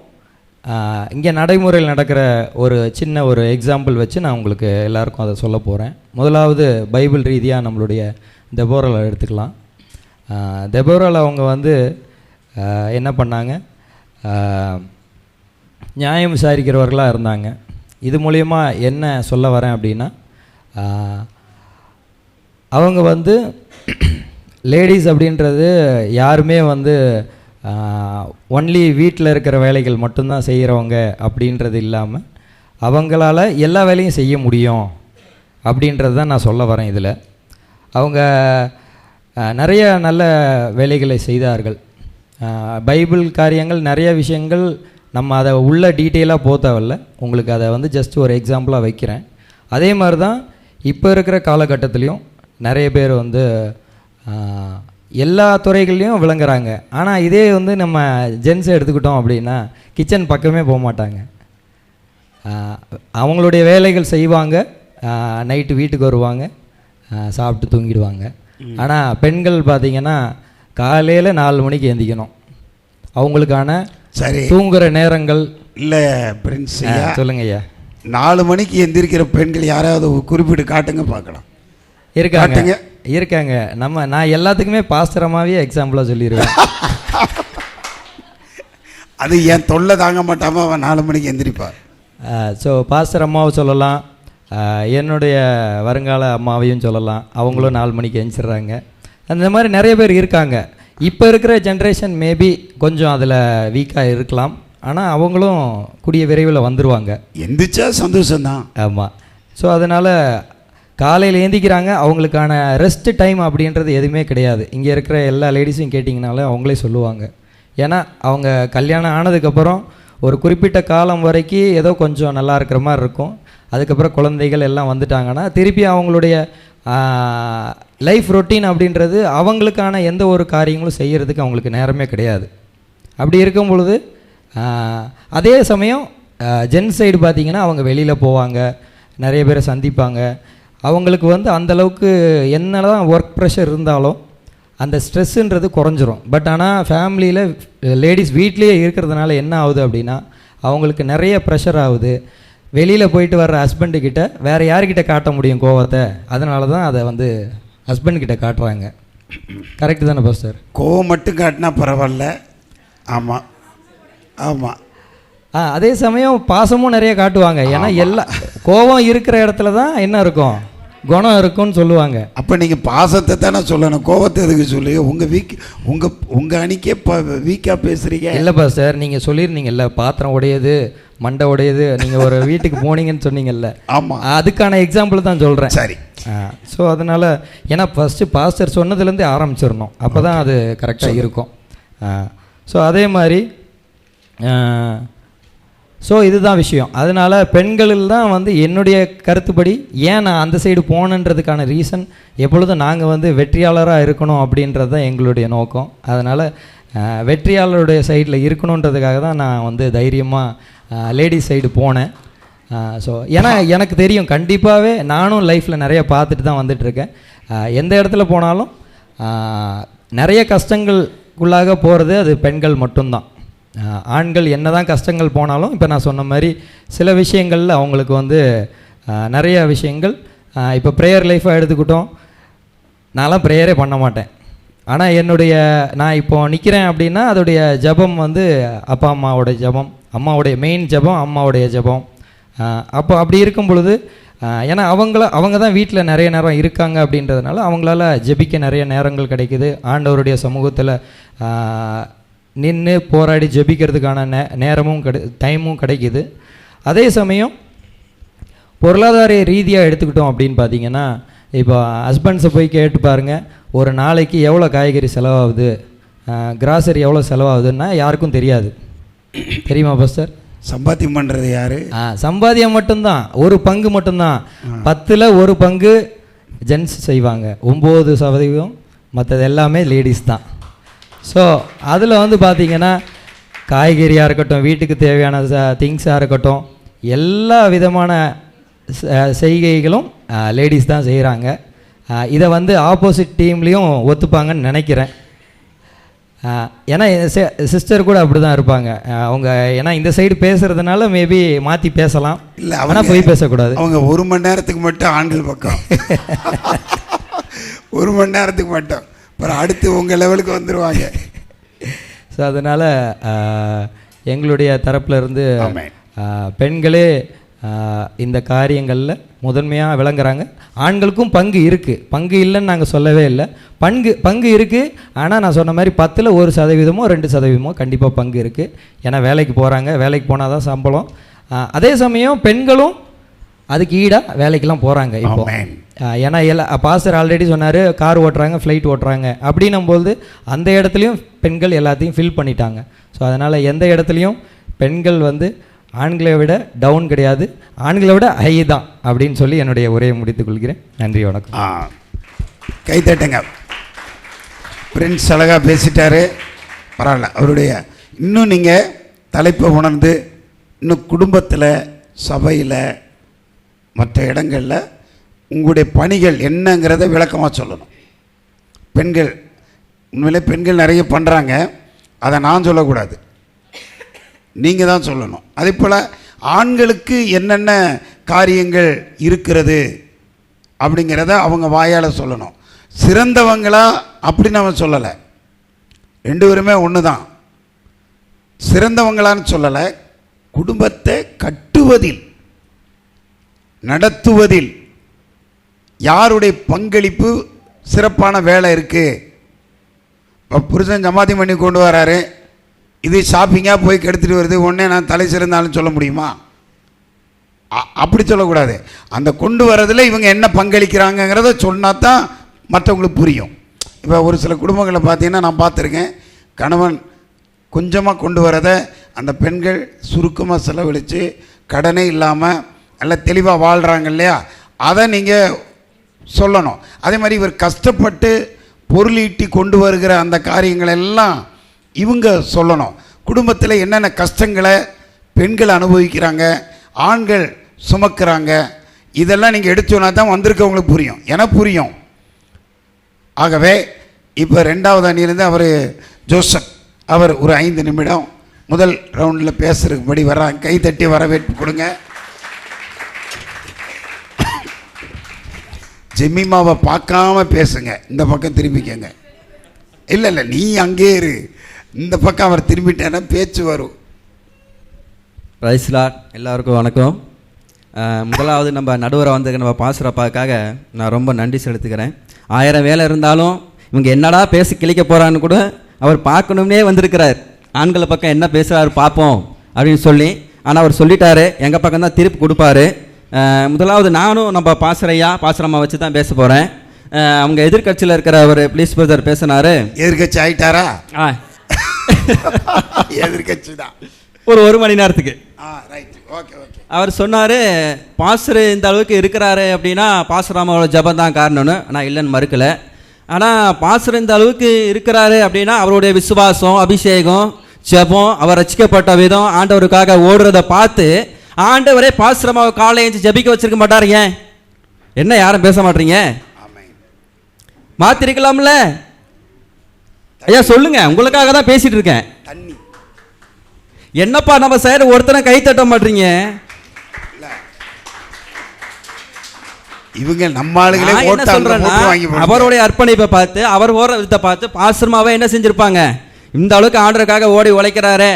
இங்கே நடைமுறையில் நடக்கிற ஒரு சின்ன ஒரு எக்ஸாம்பிள் வச்சு நான் உங்களுக்கு எல்லாருக்கும் அதை சொல்ல போகிறேன். முதலாவது பைபிள் ரீதியாக நம்மளுடைய தெபோரால் எடுத்துக்கலாம். தெபோரால் அவங்க என்ன பண்ணாங்க, நியாயம் விசாரிக்கிறவர்களாக இருந்தாங்க. இது மூலயமா என்ன சொல்ல வரேன் அப்படின்னா, அவங்க லேடிஸ் அப்படின்றது யாருமே ஒன்லி வீட்டில் இருக்கிற வேலைகள் மட்டும்தான் செய்கிறவங்க அப்படின்றது இல்லாமல் அவங்களால எல்லா வேலையும் செய்ய முடியும் அப்படின்றது தான் நான் சொல்ல வரேன். இதில் அவங்க நிறைய நல்ல வேலைகளை செய்தார்கள். பைபிள் காரியங்கள் நிறைய விஷயங்கள் நம்ம அதை உள்ள டீட்டெயிலாக போக தேவையில்ல. உங்களுக்கு அதை ஜஸ்ட் ஒரு எக்ஸாம்பிளாக வைக்கிறேன். அதே மாதிரி தான் இப்போ இருக்கிற காலகட்டத்துலேயும் நிறைய பேர் எல்லா துறைகள்லையும் விளங்குறாங்க. ஆனால் இதே நம்ம ஜென்ஸை எடுத்துக்கிட்டோம் அப்படின்னா கிச்சன் பக்கமே போக மாட்டாங்க. அவங்களுடைய வேலைகள் செய்வாங்க, நைட்டு வீட்டுக்கு வருவாங்க, சாப்பிட்டு தூங்கிடுவாங்க. ஆனால் பெண்கள் பார்த்திங்கன்னா காலையில் 4 மணிக்கு எந்திக்கணும். அவங்களுக்கான சரி தூங்குகிற நேரங்கள் இல்லை பிரின்ஸ். சொல்லுங்க ஐயா. 4 மணிக்கு எந்திரிக்கிற பெண்கள் யாராவது குறிப்பிட்டு காட்டுங்க பார்க்கலாம். இருக்காங்க. நான் எல்லாத்துக்குமே பாஸ்தரமாகவே எக்ஸாம்பிளாக சொல்லிடுவேன். அது என் தொல்லை தாங்க மாட்டாமல் அவன் 4 மணிக்கு எந்திரிப்பார். ஸோ பாஸ்தர் அம்மாவை சொல்லலாம், என்னுடைய வருங்கால அம்மாவையும் சொல்லலாம். அவங்களும் 4 மணிக்கு எந்திரிச்சிட்றாங்க. அந்த மாதிரி நிறைய பேர் இருக்காங்க. இப்போ இருக்கிற ஜென்ரேஷன் மேபி கொஞ்சம் அதில் வீக்காக இருக்கலாம். ஆனால் அவங்களும் கூடிய விரைவில் வந்துடுவாங்க. எந்திரிச்சா சந்தோஷம்தான். ஆமாம். ஸோ அதனால் காலையில் ஏந்திக்கிறாங்க. அவங்களுக்கான ரெஸ்ட் டைம் அப்படின்றது எதுவுமே கிடையாது. இங்கே இருக்கிற எல்லா லேடிஸையும் கேட்டிங்கனாலே அவங்களே சொல்லுவாங்க. ஏன்னா அவங்க கல்யாணம் ஆனதுக்கப்புறம் ஒரு குறிப்பிட்ட காலம் வரைக்கும் ஏதோ கொஞ்சம் நல்லா இருக்கிற மாதிரி இருக்கும். அதுக்கப்புறம் குழந்தைகள் எல்லாம் வந்துட்டாங்கன்னா திருப்பி அவங்களுடைய லைஃப் ரொட்டீன் அப்படின்றது அவங்களுக்கான எந்த ஒரு காரியங்களும் செய்கிறதுக்கு அவங்களுக்கு நேரமே கிடையாது. அப்படி இருக்கும் பொழுது அதே சமயம் ஜென் சைடு பார்த்திங்கன்னா அவங்க வெளியில் போவாங்க, நிறைய பேரை சந்திப்பாங்க. அவங்களுக்கு அந்தளவுக்கு என்ன தான் ஒர்க் ப்ரெஷர் இருந்தாலும் அந்த ஸ்ட்ரெஸ்ஸுன்றது குறைஞ்சிரும். பட் ஆனால் ஃபேமிலியில் லேடிஸ் வீட்லேயே இருக்கிறதுனால என்ன ஆகுது அப்படின்னா அவங்களுக்கு நிறைய ப்ரெஷர் ஆகுது. வெளியில் போயிட்டு வர்ற ஹஸ்பண்டுக்கிட்ட வேறு யார்கிட்ட காட்ட முடியும் கோவத்தை? அதனால தான் அதை ஹஸ்பண்ட்கிட்ட காட்டுறாங்க. கரெக்டு தானே பாஸ்டர்? கோவம் மட்டும் காட்டினா பரவாயில்ல. ஆமாம் ஆமாம். அதே சமயம் பாசமும் நிறைய காட்டுவாங்க. ஏன்னா எல்லா கோபம் இருக்கிற இடத்துல தான் என்ன இருக்கும், குணம் இருக்கும்னு சொல்லுவாங்க. அப்போ நீங்கள் பாசத்தை தானே சொல்லணும், கோபத்தை எதுக்கு சொல்லுங்க? உங்கள் அணிக்கே வீக்காக பேசுகிறீங்க. இல்லைப்பா சார், நீங்கள் சொல்லியிருந்தீங்கல்ல பாத்திரம் உடையது மண்டை உடையது, நீங்கள் ஒரு வீட்டுக்கு போனீங்கன்னு சொன்னீங்கல்ல. ஆமாம், அதுக்கான எக்ஸாம்பிள் தான் சொல்கிறேன். சரி. ஸோ அதனால் ஏன்னா ஃபஸ்ட்டு பாஸ்டர் சொன்னதுலேருந்தே ஆரம்பிச்சிடணும், அப்போ தான் அது கரெக்டாக இருக்கும். ஸோ அதே மாதிரி ஸோ இதுதான் விஷயம். அதனால் பெண்களில் தான் என்னுடைய கருத்துப்படி ஏன் நான் அந்த சைடு போனன்றதுக்கான ரீசன் எப்பொழுதும் நாங்கள் வெற்றியாளராக இருக்கணும் அப்படின்றது தான் எங்களுடைய நோக்கம். அதனால் வெற்றியாளருடைய சைடில் இருக்கணுன்றதுக்காக தான் நான் தைரியமாக லேடிஸ் சைடு போனேன். ஸோ ஏன்னா எனக்கு தெரியும் கண்டிப்பாகவே நானும் லைஃப்பில் நிறைய பார்த்துட்டு தான் வந்துட்டுருக்கேன். எந்த இடத்துல போனாலும் நிறைய கஷ்டங்களுக்குள்ளாக போகிறது அது பெண்கள் மட்டும்தான். ஆண்கள் என்ன தான் கஷ்டங்கள் போனாலும் இப்போ நான் சொன்ன மாதிரி சில விஷயங்களில் அவங்களுக்கு நிறைய விஷயங்கள் இப்போ ப்ரேயர் லைஃபாக எடுத்துக்கிட்டோம், நான்லாம் ப்ரேயரே பண்ண மாட்டேன். ஆனால் நான் இப்போ நிற்கிறேன் அப்படின்னா அதோடைய ஜெபம் வந்து அப்பா அம்மாவோடைய ஜெபம், அம்மாவுடைய மெயின் ஜெபம், அம்மாவுடைய ஜெபம். அப்போ அப்படி இருக்கும் பொழுது ஏன்னா அவங்க தான் வீட்டில் நிறைய நேரம் இருக்காங்க அப்படின்றதுனால அவங்களால ஜெபிக்க நிறைய நேரங்கள் கிடைக்குது. ஆண்டவருடைய சமூகத்தில் நின்று போராடி ஜெபிக்கிறதுக்கான நேரமும் டைமும் கிடைக்குது. அதே சமயம் பொருளாதார ரீதியாக எடுத்துக்கிட்டோம் அப்படின்னு பார்த்தீங்கன்னா, இப்போ ஹஸ்பண்ட்ஸை போய் கேட்டு பாருங்கள், ஒரு நாளைக்கு எவ்வளோ காய்கறி செலவாகுது, கிராசரி எவ்வளோ செலவாகுதுன்னா யாருக்கும் தெரியாது. தெரியுமா பாஸ்டர்? சம்பாத்தியம் பண்ணுறது யார்? சம்பாத்தியம் மட்டும்தான், ஒரு பங்கு மட்டும்தான். 10ல் ஒரு பங்கு ஜென்ஸ் செய்வாங்க, 9% மற்றது எல்லாமே லேடிஸ் தான். ஸோ அதில் வந்து பார்த்திங்கன்னா காய்கறியாக இருக்கட்டும், வீட்டுக்கு தேவையான திங்ஸாக இருக்கட்டும், எல்லா விதமான செய்கைகளும் லேடிஸ் தான் செய்கிறாங்க. இதை வந்து ஆப்போசிட் டீம்லேயும் ஒத்துப்பாங்கன்னு நினைக்கிறேன். ஏன்னா சிஸ்டர் கூட அப்படி தான் இருப்பாங்க அவங்க. ஏன்னா இந்த சைடு பேசுகிறதுனால மேபி மாற்றி பேசலாம், இல்லை ஆனால் போய் பேசக்கூடாது. அவங்க 1 மணி நேரத்துக்கு மட்டும் ஆண்கள் பக்கம் 1 மணி நேரத்துக்கு மட்டும், அப்புறம் அடுத்து உங்கள் லெவலுக்கு வந்துடுவாங்க. ஸோ அதனால் எங்களுடைய தரப்பில் இருந்து பெண்களே இந்த காரியங்களில் முதன்மையாக விளங்குறாங்க. ஆண்களுக்கும் பங்கு இருக்குது, பங்கு இல்லைன்னு நாங்கள் சொல்லவே இல்லை. பங்கு இருக்குது. ஆனால் நான் சொன்ன மாதிரி 10ல் 1%, 2% கண்டிப்பாக பங்கு இருக்குது. ஏன்னா வேலைக்கு போகிறாங்க, வேலைக்கு போனால் தான் சம்பளம். அதே சமயம் பெண்களும் அதுக்கு ஈடாக வேலைக்கெல்லாம் போகிறாங்க இப்போ. ஏன்னா பாஸ்டர் ஆல்ரெடி சொன்னார், கார் ஓட்டுறாங்க, ஃப்ளைட் ஓட்டுறாங்க. அப்படின்னும்போது அந்த இடத்துலையும் பெண்கள் எல்லாத்தையும் ஃபில் பண்ணிட்டாங்க. ஸோ அதனால் எந்த இடத்துலையும் பெண்கள் வந்து ஆண்களை விட டவுன் கிடையாது, ஆண்களை விட ஹை தான் அப்படின்னு சொல்லி என்னுடைய உரையை முடித்துக் கொள்கிறேன். நன்றி, வணக்கம். கைத்தட்டுங்க. பிரின்ஸ் அழகாக பேசிட்டாரு, பரவாயில்ல. அவருடைய இன்னும் நீங்கள் தலைப்பை உணர்ந்து இன்னும் குடும்பத்தில், சபையில், மற்ற இடங்களில் உங்களுடைய பணிகள் என்னங்கிறத விளக்கமாக சொல்லணும். பெண்கள் உண்மையிலே பெண்கள் நிறைய பண்ணுறாங்க, அதை நான் சொல்லக்கூடாது, நீங்கள் தான் சொல்லணும். அதே போல் ஆண்களுக்கு என்னென்ன காரியங்கள் இருக்கிறது அப்படிங்கிறத அவங்க வாயால் சொல்லணும். சிறந்தவங்களா அப்படி நம்ம சொல்லலை, 2 பேருமே ஒன்று தான். சிறந்தவங்களான்னு சொல்லலை, குடும்பத்தை கட்டுவதில், நடத்துவதில் யாருடைய பங்களிப்பு சிறப்பான வேலை இருக்குது. இப்போ புருஷன் சமாதி பண்ணி கொண்டு வராரு, இது ஷாப்பிங்காக போய் கெடுத்துட்டு வருது, உடனே நான் தலை சிறந்தாலும் சொல்ல முடியுமா? அப்படி சொல்லக்கூடாது. அந்த கொண்டு வரதில் இவங்க என்ன பங்களிக்கிறாங்கங்கிறத சொன்னால் தான் மற்றவங்களுக்கு புரியும். இப்போ ஒரு சில குடும்பங்களை பார்த்தீங்கன்னா நான் பார்த்துருக்கேன், கணவன் கொஞ்சமாக கொண்டு வரதை அந்த பெண்கள் சுருக்கமாக செலவழித்து கடனே இல்லாமல் நல்லா தெளிவாக வாழ்கிறாங்க இல்லையா, அதை நீங்கள் சொல்லணும். அதே மாதிரி இவர் கஷ்டப்பட்டு பொருளீட்டி கொண்டு வருகிற அந்த காரியங்களெல்லாம் இவங்க சொல்லணும். குடும்பத்தில் என்னென்ன கஷ்டங்களை பெண்கள் அனுபவிக்கிறாங்க, ஆண்கள் சுமக்கிறாங்க, இதெல்லாம் நீங்கள் எடுத்தோன்னா தான் வந்திருக்கவங்களுக்கு புரியும், எனக்கு புரியும். ஆகவே இப்போ 2வது அணியிலேருந்து அவர் ஜோசப், அவர் ஒரு 5 நிமிடம் முதல் ரவுண்டில் பேசுகிறதுபடி வர்றாங்க. கை தட்டி வரவேற்பு கொடுங்க. ஜெமிமாவை பார்க்காம பேசுங்க, இந்த பக்கம் திரும்பிக்கங்க. இல்லை இல்லை, நீ அங்கே இரு, இந்த பக்கம் அவர் திரும்பிட்டேன்னா பேச்சு வரும். ரைஸ்லாட், எல்லாருக்கும் வணக்கம். முதலாவது நம்ம நடுவரை வந்ததுக்கு நம்ம பாசுரப்பாக்காக நான் ரொம்ப நன்றி செலுத்துக்கிறேன். 1000 வேலை இருந்தாலும் இவங்க என்னடா பேசி கிழிக்க போகிறான்னு கூட அவர் பார்க்கணும்னே வந்திருக்கிறார். ஆண்களை பக்கம் என்ன பேசுகிறாரு பார்ப்போம் அப்படின்னு சொல்லி. ஆனால் அவர் சொல்லிட்டாரு, எங்கள் பக்கம் தான் திருப்பி கொடுப்பாரு. முதலாவது நானும் நம்ம பாசுரம்மா வச்சு தான் பேச போகிறேன். அவங்க எதிர்கட்சியில் இருக்கிற ஒரு ப்ளீஸ் பிரதர் பேசினார். எதிர்கட்சி ஆயிட்டாரா? எதிர்கட்சி தான், ஒரு 1 மணி நேரத்துக்கு. Okay okay. அவர் சொன்னார், பாஸ்டர் இந்த அளவுக்கு இருக்கிறாரு அப்படின்னா பாசுராமாவோட ஜபம் தான் காரணம்னு. நான் இல்லைன்னு மறுக்கலை. ஆனால் பாஸ்டர் இந்த அளவுக்கு இருக்கிறாரு அப்படின்னா அவருடைய விசுவாசம், அபிஷேகம், ஜபம், அவர் ரசிக்கப்பட்ட விதம், ஆண்டவருக்காக ஓடுறதை பார்த்து ஆண்டவரே பாசுரமாவை காலை எழுந்து ஜபிக்க வச்சிருக்க மாட்டார். ஏன் என்ன யாரும் பேச மாட்டீங்க? மாத்திருக்கலாம்ல ஐயா, சொல்லுங்க. உங்களுக்காக தான் பேசிட்டு இருக்கேன். என்னப்பா நம்ம சைடு ஒருத்தனை கை தட்ட மாட்டீங்க? இவங்க நம்ம ஆளுகளே நான் என்ன ஓட்டு சொல்றேன்னா, வாங்கி போடுங்க. அவருடைய அர்ப்பணிப்பை பார்த்து அவர் ஓடுற விதத்தை பார்த்து பாஸ்டர்மாவே என்ன செஞ்சிருப்பாங்க, இந்த அளவுக்கு ஆண்டருக்காக ஓடி உழைக்கிறாரே,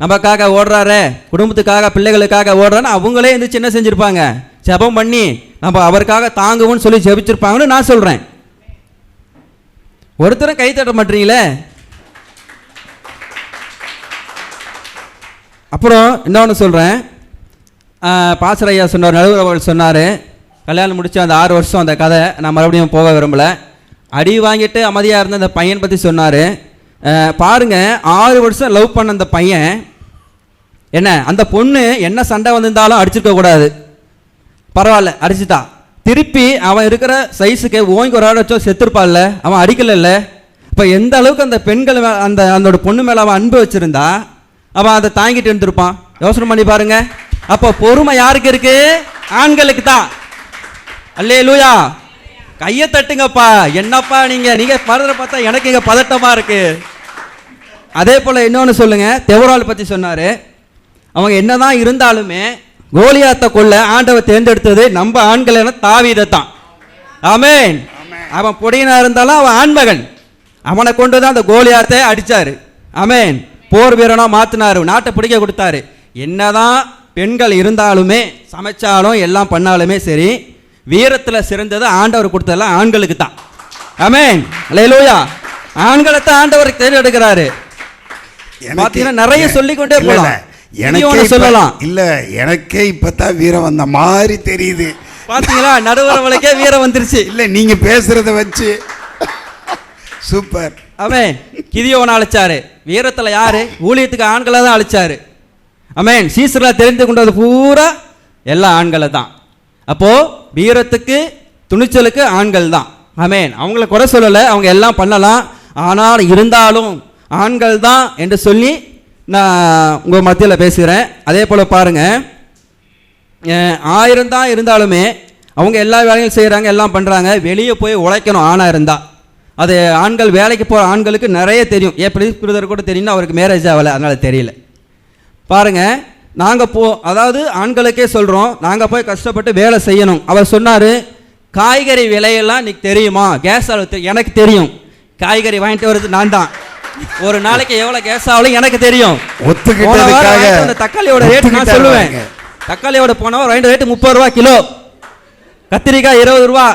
நமக்காக ஓடுறாரு, குடும்பத்துக்காக பிள்ளைகளுக்காக ஓடுறான்னு அவங்களே வந்து என்ன செஞ்சிருப்பாங்க, ஜெபம் பண்ணி நம்ம அவருக்காக தாங்குவோம்னு சொல்லி ஜெபிச்சிருப்பாங்கன்னு நான் சொல்றேன். ஒருத்தரும் கை தட்ட மாட்டீங்களே. அப்புறம் இன்னொன்று சொல்கிறேன், பாஸ்டர் ஐயா சொன்னார், நடுவர் அவர்கள் சொன்னார், கல்யாணம் முடிச்சு அந்த 6 வருஷம் அந்த கதை நான் மறுபடியும் போக விரும்பலை. அடி வாங்கிட்டு அமைதியாக இருந்த அந்த பையன் பற்றி சொன்னார். பாருங்க, 6 வருஷம் லவ் பண்ண அந்த பையன் என்ன, அந்த பொண்ணு என்ன சண்டை வந்திருந்தாலும் அடிச்சிருக்க கூடாது, பரவாயில்ல அடிச்சுட்டா, திருப்பி அவன் இருக்கிற சைஸுக்கு ஓங்கி ஒரு ஆட வச்சோ செத்துருப்பாள்ல, அவன் அடிக்கலைல்ல. இப்போ எந்த அளவுக்கு அந்த பெண்கள் அந்த அந்த பொண்ணு மேலே அவன் அன்பு வச்சிருந்தா அவன் அதை தாங்கிட்டு இருந்திருப்பான். யோசனை பண்ணி பாருங்க. அப்போ பொறுமை யாருக்கு இருக்கு? ஆண்களுக்கு தான். அல்லேலூயா. கையை தட்டுங்கப்பா. என்னப்பா நீங்க பதற பார்த்தா எனக்கு இங்க பதட்டமா இருக்கு. அதே போல இன்னொன்று சொல்லுங்க, தெவரால் பத்தி சொன்னாரு. அவங்க என்னதான் இருந்தாலுமே கோலியாத்தை கொள்ள ஆண்டவர் தேர்ந்தெடுத்தது நம்ம ஆண்கள் என தாவீதை தான். ஆமென். அவன் பொடியனா இருந்தாலும் அவன் ஆண்மகன். அவனை கொண்டு தான் அந்த கோலியாத்தை அடிச்சாரு. ஆமென். போர் வீரனா மாத்தினாரு, நாட்டை பிடிக்க கொடுத்தாரு. என்னதான் பெண்கள் இருந்தாலுமே, சமைச்சாலும் எல்லாம் பண்ணாலுமே சரி, வீரத்தில் சிறந்தது ஆண்டவர் கொடுத்ததெல்லாம் ஆண்களுக்கு தான். ஆமென். அல்லேலூயா. ஆண்களை தான் ஆண்டவர் தேர்ந்தெடுக்கிறாரு. பாத்தீங்கன்னா நிறைய சொல்லிக்கொண்டே போலாம். எனக்கே சொல்லலாம் இல்ல, எனக்கே இப்பதான் வீரம் வந்த மாதிரி தெரியுது. பாத்தீங்களா, நடுவரவளுக்கே வீரம் வந்துருச்சு. இல்ல நீங்க பேசுறத வச்சு சூப்பர். ஆமென். கிதியோனை அழைச்சாரு. வீரத்துல யாரு? ஊழியத்துக்கு ஆண்களை தான் அழைச்சாரு. ஆமென். சீசர்களை தெரிந்து கொண்டது பூரா எல்லா ஆண்களை தான். அப்போ வீரத்துக்கு துணிச்சலுக்கு ஆண்கள் தான். ஆமென். அவங்கள குறை சொல்லலை, அவங்க எல்லாம் பண்ணலாம். ஆனால் இருந்தாலும் ஆண்கள் தான் என்று சொல்லி நான் உங்கள் மத்தியில் பேசுகிறேன். அதே போல் பாருங்கள், 1000 தான் இருந்தாலுமே அவங்க எல்லா வேலையும் செய்கிறாங்க, எல்லாம் பண்ணுறாங்க. வெளியே போய் உழைக்கணும் ஆணாக இருந்தால். அது ஆண்கள் வேலைக்கு போகிற ஆண்களுக்கு நிறைய தெரியும். பிரதர் கூட தெரியும்னா அவருக்கு மேரேஜ் ஆகலை, அதனால் தெரியல. பாருங்கள், நாங்கள் அதாவது ஆண்களுக்கே சொல்கிறோம், நாங்கள் போய் கஷ்டப்பட்டு வேலை செய்யணும். அவர் சொன்னார், காய்கறி விலையெல்லாம் இன்னைக்கு தெரியுமா? கேஸ் அளவு எனக்கு தெரியும். காய்கறி வாங்கிட்டு வர்றது நான் தான். ஒரு நாளைக்கு எவ்வளவு கேஸ் ஆகலும் எனக்கு தெரியும். அந்த தக்காளியோட ரேட் நான் சொல்லுவேன். தக்காளியோட போன வாரம் ரேட் 30 ரூபா கிலோ, கத்திரிக்காய் 20 ரூபா,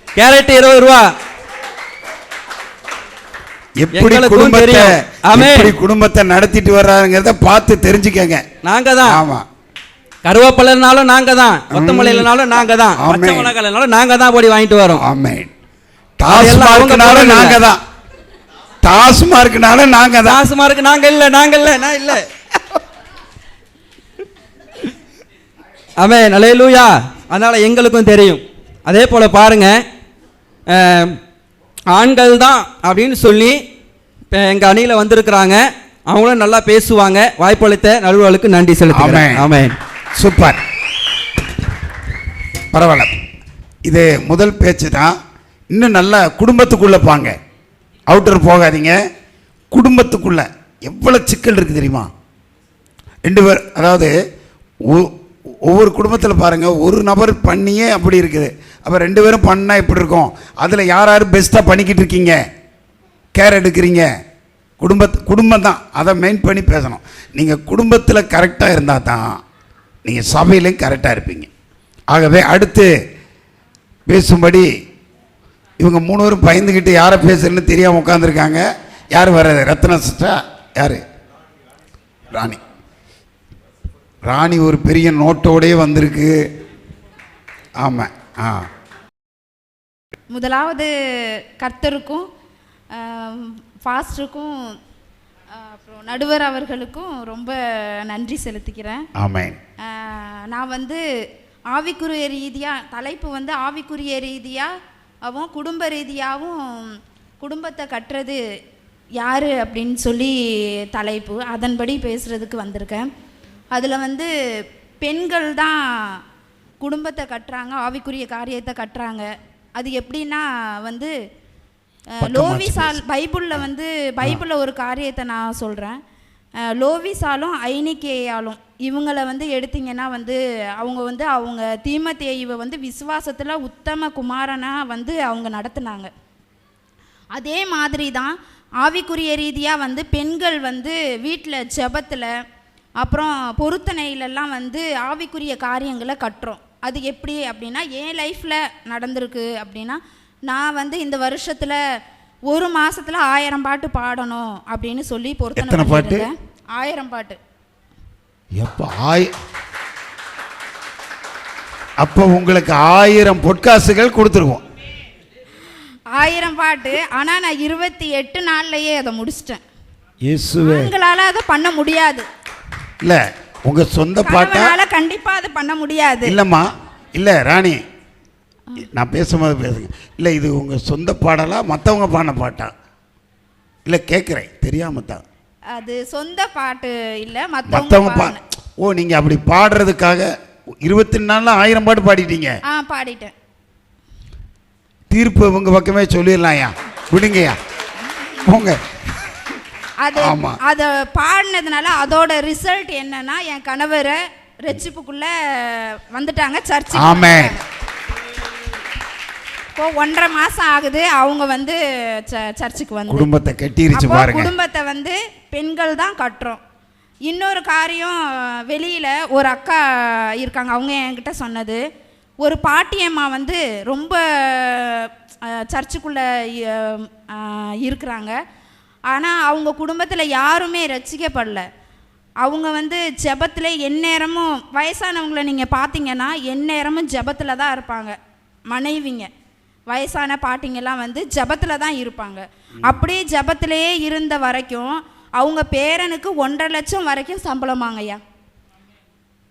கேரட் 20 ரூபா. எப்படி குடும்பத்தை நடத்திட்டு வர்றாங்கிறத பார்த்து தெரிஞ்சுக்கங்க. நாங்க தான். ஆமா. கருவேப்பிலைனாலும் நாங்க தான், கொத்தமல்லினாலும் நாங்க தான், பச்சை மிளகாய்னாலும் நாங்க தான் போய் வாங்கிட்டு வரோம். ஆமென். டாஸ்மார்க்னாலும் நாங்க தான். டாஸ்மார்க்னால நாங்க தான். டாஸ்மார்க் நாங்க இல்ல, நாங்க இல்ல, நான் இல்ல. ஆமென். அல்லேலூயா. அதனால எங்களுக்கும் தெரியும். அதே போல பாருங்க, ஆண்கள் தான் அப்படின்னு சொல்லி எங்க அணியில வந்திருக்கிறாங்க. அவங்களும் நல்லா பேசுவாங்க. வாய்ப்பளித்த நடுவர்களுக்கு நன்றி செலுத்துகிறேன். ஆமென். சூப்பர். பரவாயில்ல, இது முதல் பேச்சு தான். இன்னும் நல்லா குடும்பத்துக்குள்ள பாங்க, அவுட்டர் போகாதீங்க. குடும்பத்துக்குள்ள எவ்வளவு சிக்கல் இருக்கு தெரியுமா? 2 பேர், அதாவது ஒவ்வொரு குடும்பத்தில் பாருங்க, ஒரு நபர் பண்ணியே அப்படி இருக்குது. அப்போ 2 பேரும் பண்ணா எப்படி இருக்கும்? அதில் யார் யார் பெஸ்ட்டாக பண்ணிக்கிட்டு இருக்கீங்க, கேர் எடுக்கிறீங்க? குடும்பம் தான், அதை மெயின் பண்ணி பேசணும். நீங்கள் குடும்பத்தில் கரெக்டாக இருந்தால் தான் நீங்கள் சபையிலையும் கரெக்டாக இருப்பீங்க. ஆகவே அடுத்து பேசும்படி இவங்க 3 பேரும் பயந்துக்கிட்டு யாரை பேசுறதுன்னு தெரியாமல் உட்காந்துருக்காங்க. யார் வர்றது? ரத்னா சிஸ்டா? யார்? ராணி. ராணி ஒரு பெரிய நோட்டோடே வந்திருக்கு. ஆமாம். முதலாவது கர்த்தருக்கும் ஃபாஸ்டருக்கும் அப்புறம் நடுவர் அவர்களுக்கும் ரொம்ப நன்றி செலுத்திக்கிறேன். ஆமென். நான் ஆவிக்குரிய ரீதியாக, தலைப்பு ஆவிக்குரிய ரீதியாகவும் குடும்ப ரீதியாகவும் குடும்பத்தை கட்டுறது யார் அப்படின்னு சொல்லி தலைப்பு, அதன்படி பேசுகிறதுக்கு வந்திருக்கேன். அதில் பெண்கள் தான் குடும்பத்தை கட்டுறாங்க, ஆவிக்குரிய காரியத்தை கட்டுறாங்க. அது எப்படின்னா லோவிசால் பைபிளில் ஒரு காரியத்தை நான் சொல்கிறேன். லோவிசாலும் ஐனிக்கேயாலும் இவங்களை வந்து எடுத்திங்கன்னா வந்து அவங்க தீமோத்தேயுவை வந்து விசுவாசத்தில் உத்தம குமாரனாக வந்து அவங்க நடத்துனாங்க. அதே மாதிரி தான் ஆவிக்குரிய ரீதியாக வந்து பெண்கள் வந்து வீட்டில் ஜெபத்தில் அப்புறம் பொருத்தனையிலெல்லாம் வந்து ஆவிக்குரிய காரியங்களை கட்டுறோம். அது எப்படி அப்படின்னா என் லைஃப்பில் நடந்திருக்கு அப்படின்னா, நான் வந்து இந்த வருஷத்தில் ஒரு மாதத்தில் 1000 பாட்டு பாடணும் அப்படின்னு சொல்லி பொருத்தனை பண்ணியிருந்தேன். 1000 பாட்டு. எப்போ அப்போ உங்களுக்கு 1000 பொற்காசுகள் கொடுத்துருவோம். 1000 பாட்டு. ஆனால் நான் 28 நாள்லையே அதை முடிச்சிட்டேன். இயேசுவே, உங்களால் அதை பண்ண முடியாது. இல்லை உங்க சொந்த பாட்டால கண்டிப்பாக அதை பண்ண முடியாது. இல்லைம்மா, இல்லை ராணி, நான் பேசும்போது பேசுங்க. இல்லை இது உங்க சொந்த பாடலா மற்றவங்க பாடின பாட்டா? இல்லை கேட்குறேன், தெரியாம தான். அது சொந்த பாட்டு இல்லை, மற்றவங்க ஓ, நீங்கள் அப்படி பாடுறதுக்காக 24 நாளில் 1000 பாட்டு பாடிட்டீங்க. பாடிட்டேன். தீர்ப்பு உங்க பக்கமே சொல்லிடலாம்யா, விடுங்கய்யா போங்க. அதை பாடினதுனால அதோட ரிசல்ட் என்னன்னா, என் கணவரை ரட்சிப்புக்குள்ள வந்துட்டாங்க, சர்ச்சுக்கு. ஆமென். இப்போ 1.5 மாசம் ஆகுது அவங்க வந்து சர்ச்சுக்கு வந்து. குடும்பத்தை கட்டிருச்சு பாருங்க. குடும்பத்தை வந்து பெண்கள் தான் கட்டுறோம். இன்னொரு காரியம், வெளியில ஒரு அக்கா இருக்காங்க, அவங்க என்கிட்ட சொன்னது, ஒரு பாட்டியம்மா வந்து ரொம்ப சர்ச்சுக்குள்ள இருக்கிறாங்க. ஆனால் அவங்க குடும்பத்தில் யாருமே ரட்சிக்கப்படல. அவங்க வந்து ஜெபத்தில் எந்நேரமும், வயசானவங்களை நீங்கள் பார்த்தீங்கன்னா எந்நேரமும் ஜெபத்தில் தான் இருப்பாங்க. மனைவிங்க வயசான பாட்டிங்கெல்லாம் வந்து ஜெபத்தில் தான் இருப்பாங்க. அப்படியே ஜெபத்திலேயே இருந்த வரைக்கும் அவங்க பேரனுக்கு 1.5 லட்சம் வரைக்கும் சம்பளமாங்கய்யா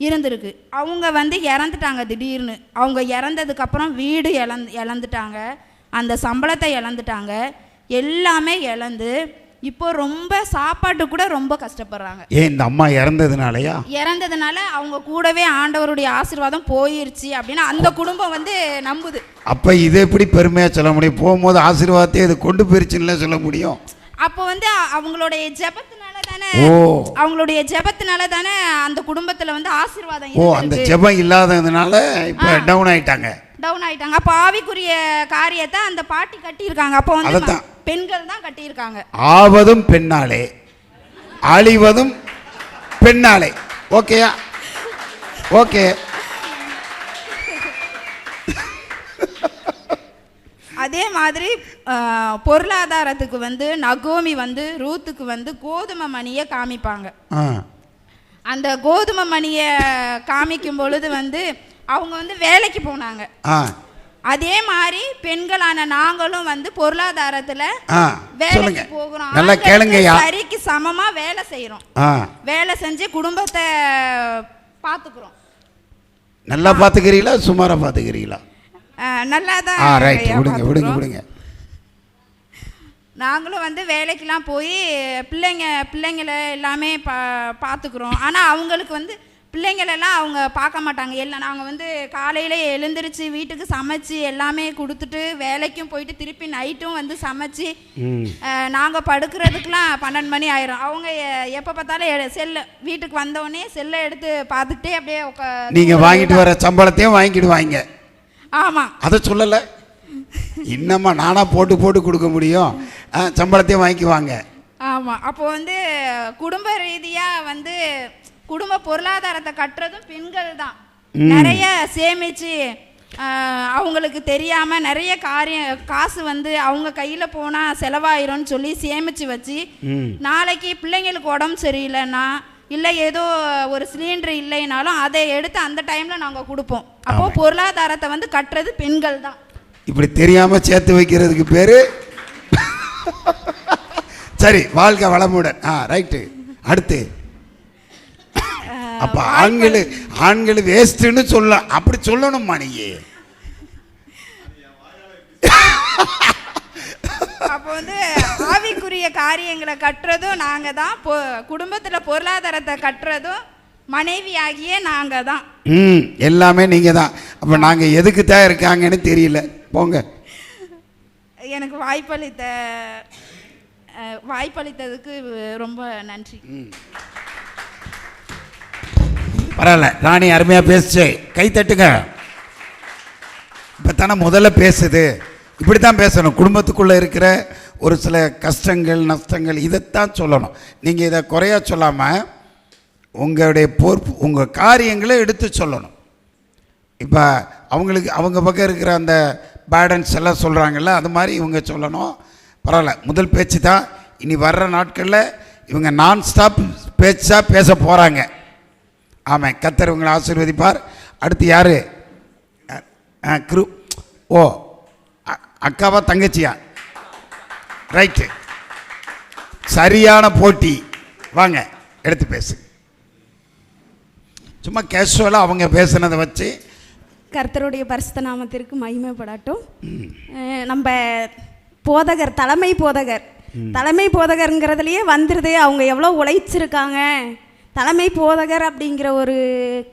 இருந்திருக்கு. அவங்க வந்து இறந்துட்டாங்க திடீர்னு. அவங்க இறந்ததுக்கப்புறம் வீடு இழந்துட்டாங்க, அந்த சம்பளத்தை இழந்துட்டாங்க, எல்லாமே இழந்து இப்போ ரொம்ப சாப்பாட்டு கூட ரொம்ப கஷ்டப்படுறாங்க. இந்த அம்மா இறந்ததுனாலயா? இறந்ததுனால அவங்க கூடவே ஆண்டவருடைய ஆசீர்வாதம் போயிருச்சு அப்படின்னு அந்த குடும்பம் வந்து நம்புது. அப்ப இது எப்படி பெருமையா சொல்ல முடியும்? போகும்போது ஆசீர்வாதத்தை இது கொண்டு போயிருச்சுன்னு சொல்ல முடியும்? அப்போ வந்து அவங்களுடைய ஜெபத்தினால தானே அந்த குடும்பத்துல வந்து ஆசீர்வாதம். அந்த ஜெபம் இல்லாததுனால இப்ப டவுன் ஆயிட்டாங்க. அப்ப ஆவிக்குரிய காரியத்தை அந்த பாட்டி கட்டி இருக்காங்க. அப்போ வந்து பெண்கள் தான் கட்டி இருக்காங்க. ஆவதும் பெண்ணாலே, அழிவதும் பெண்ணாலே. ஓகேயா? ஓகே. அதே மாதிரி பொருளாதாரத்துக்கு வந்து நகோமி வந்து ரூத்துக்கு வந்து கோதுமை மணியை காமிப்பாங்க. அந்த கோதுமை மணியை காமிக்கும் பொழுது வந்து அவங்க வந்து வேலைக்கு போனாங்க. அதே மாதிரி பெண்களான நாங்களும் வந்து பொருளாதாரத்துல வேலைக்கு போகிறோம். நல்லா கேளுங்கய்யா. சரிக்கு சமமா வேலை செய்யறோம். வேலை செஞ்சு குடும்பத்தை பாத்துக்கிறோம். நல்லா பாத்துக்கிறீங்களா சுமாரா பாத்துக்கிறீங்களா? நல்லா தான். விடுங்க. நாங்களும் வந்து வேலைக்கெல்லாம் போய் பிள்ளைங்களை எல்லாமே பார்த்துக்குறோம். ஆனால் அவங்களுக்கு வந்து பிள்ளைங்களெல்லாம் அவங்க பார்க்க மாட்டாங்க. எல்லாம் நாங்கள் வந்து காலையில் எழுந்திரிச்சு வீட்டுக்கு சமைச்சு எல்லாமே கொடுத்துட்டு வேலைக்கும் போயிட்டு திருப்பி நைட்டும் வந்து சமைச்சு நாங்கள் படுக்கிறதுக்கெலாம் 12 மணி ஆயிரும். அவங்க எப்போ பார்த்தாலும் செல்லை வீட்டுக்கு வந்தோடனே செல்லை எடுத்து பார்த்துக்கிட்டே அப்படியே நீங்கள் வாங்கிட்டு வர சம்பளத்தையும் வாங்கிடுவாங்க. ஆமாம், அதை சொல்லலை. இன்னமா நானா போட்டு கொடுக்க முடியும்? சம்பளத்தையும் வாங்கிக்குவாங்க. ஆமாம். அப்போ வந்து குடும்ப ரீதியாக வந்து குடும்ப பொருளாதாரத்தை கட்டுறதும் பெண்கள் தான். நிறைய சேமிச்சு அவங்களுக்கு தெரியாமல் நிறைய காசு வந்து அவங்க கையில் போனால் செலவாயிரும்னு சொல்லி சேமித்து வச்சு நாளைக்கு பிள்ளைங்களுக்கு உடம்பு சரியில்லைன்னா இல்லை ஏதோ ஒரு சிலிண்டர் இல்லைனாலும் அதை எடுத்து அந்த டைமில் நாங்கள் கொடுப்போம். அப்போது பொருளாதாரத்தை வந்து கட்டுறது பெண்கள் தான். இப்படி தெரியாமல் சேர்த்து வைக்கிறதுக்கு பேர் சரி, வாழ்க்கை வளமுடன். ரைட்டு. அடுத்து அப்ப ஆண்கள் வேஸ்ட்னு சொல்ல, அப்படி சொல்லணும்மா நீங்க. அப்போ வந்து ஆவிக்குரிய காரியங்களை கட்டுறதும் நாங்கள் தான், குடும்பத்தில் பொருளாதாரத்தை கட்டுறதும் மனைவி ஆகிய நாங்கள் தான். எல்லாமே நீங்கள் தான். அப்போ நாங்கள் எதுக்கு தான் இருக்காங்கன்னு தெரியல. போங்க. எனக்கு வாய்ப்பளித்த வாய்ப்பளித்ததுக்கு ரொம்ப நன்றி. பரவாயில்ல, ராணி அருமையாக பேசுச்சு, கை தட்டுங்க. இப்போ தானே முதல்ல பேசுது, இப்படி தான் பேசணும். குடும்பத்துக்குள்ளே இருக்கிற ஒரு சில கஷ்டங்கள் நஷ்டங்கள் இதைத்தான் சொல்லணும். நீங்கள் இதை குறையா சொல்லாமல் உங்களுடைய பொறுப்பு, உங்கள் காரியங்களை எடுத்து சொல்லணும். இப்போ அவங்களுக்கு அவங்க பக்கம் இருக்கிற அந்த பேடன்ஸ் எல்லாம் சொல்கிறாங்கல்ல, அது மாதிரி இவங்க சொல்லணும். பரவாயில்ல, முதல் பேச்சு தான். இனி வர்ற நாட்களில் இவங்க நான் ஸ்டாப் பேச்சாக பேச போகிறாங்க. ஆமாம், கர்த்தர் உங்களை ஆசீர்வதிப்பார். அடுத்து யார்? ஓ, அக்காவா தங்கச்சியா? ரைட்டு, சரியான போட்டி. வாங்க, எடுத்து பேசு. சும்மா கேஷுவலாக அவங்க பேசுனதை வச்சு. கர்த்தருடைய பரிசுத்த நாமத்திற்கு மகிமைப்படட்டும். நம்ம போதகர், தலைமை போதகருங்கிறதுலையே வந்துடுது அவங்க எவ்வளோ உழைச்சிருக்காங்க. தலைமை போதகர் அப்படிங்கிற ஒரு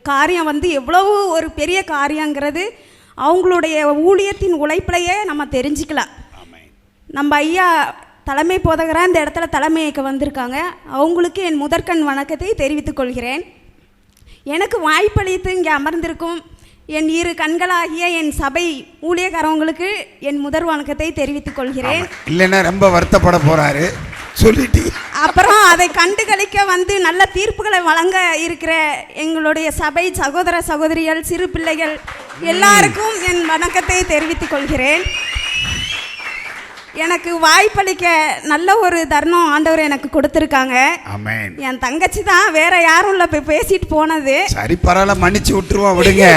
காரியம் வந்து எவ்வளவு ஒரு பெரிய காரியங்கிறது அவங்களுடைய ஊழியத்தின் உழைப்பிலையே நம்ம தெரிஞ்சுக்கலாம். நம்ம ஐயா தலைமை போதகராக இந்த இடத்துல தலைமையேற்க வந்திருக்காங்க. அவங்களுக்கு என் முதற்கண் வணக்கத்தை தெரிவித்துக் கொள்கிறேன். எனக்கு வாய்ப்பளித்து இங்கே அமர்ந்திருக்கும் என் இரு கண்களாகிய என் சபை ஊழியக்காரவங்களுக்கு என் முதல் வணக்கத்தை தெரிவித்துக் கொள்கிறேன். இல்லைன்னா ரொம்ப வருத்தப்பட போறாரு சொல்லிட்டு. அப்புறம் அதை கண்டுகளிக்க வந்து நல்ல தீர்ப்புகளை வழங்க இருக்கிற எங்களுடைய சபை சகோதர சகோதரிகள், சிறு பிள்ளைகள் எல்லாருக்கும் என் வணக்கத்தை தெரிவித்துக் கொள்கிறேன். எனக்கு வாய்ப்பளிக்க நல்ல ஒரு தருணம் ஆண்டவர் எனக்கு கொடுத்துருக்காங்க. என் தங்கச்சி தான், வேற யாரும் இல்லை, போய் பேசிட்டு போனது. சரி, பரவாயில்ல, மன்னிச்சு விட்டுருவோம், விடுங்க.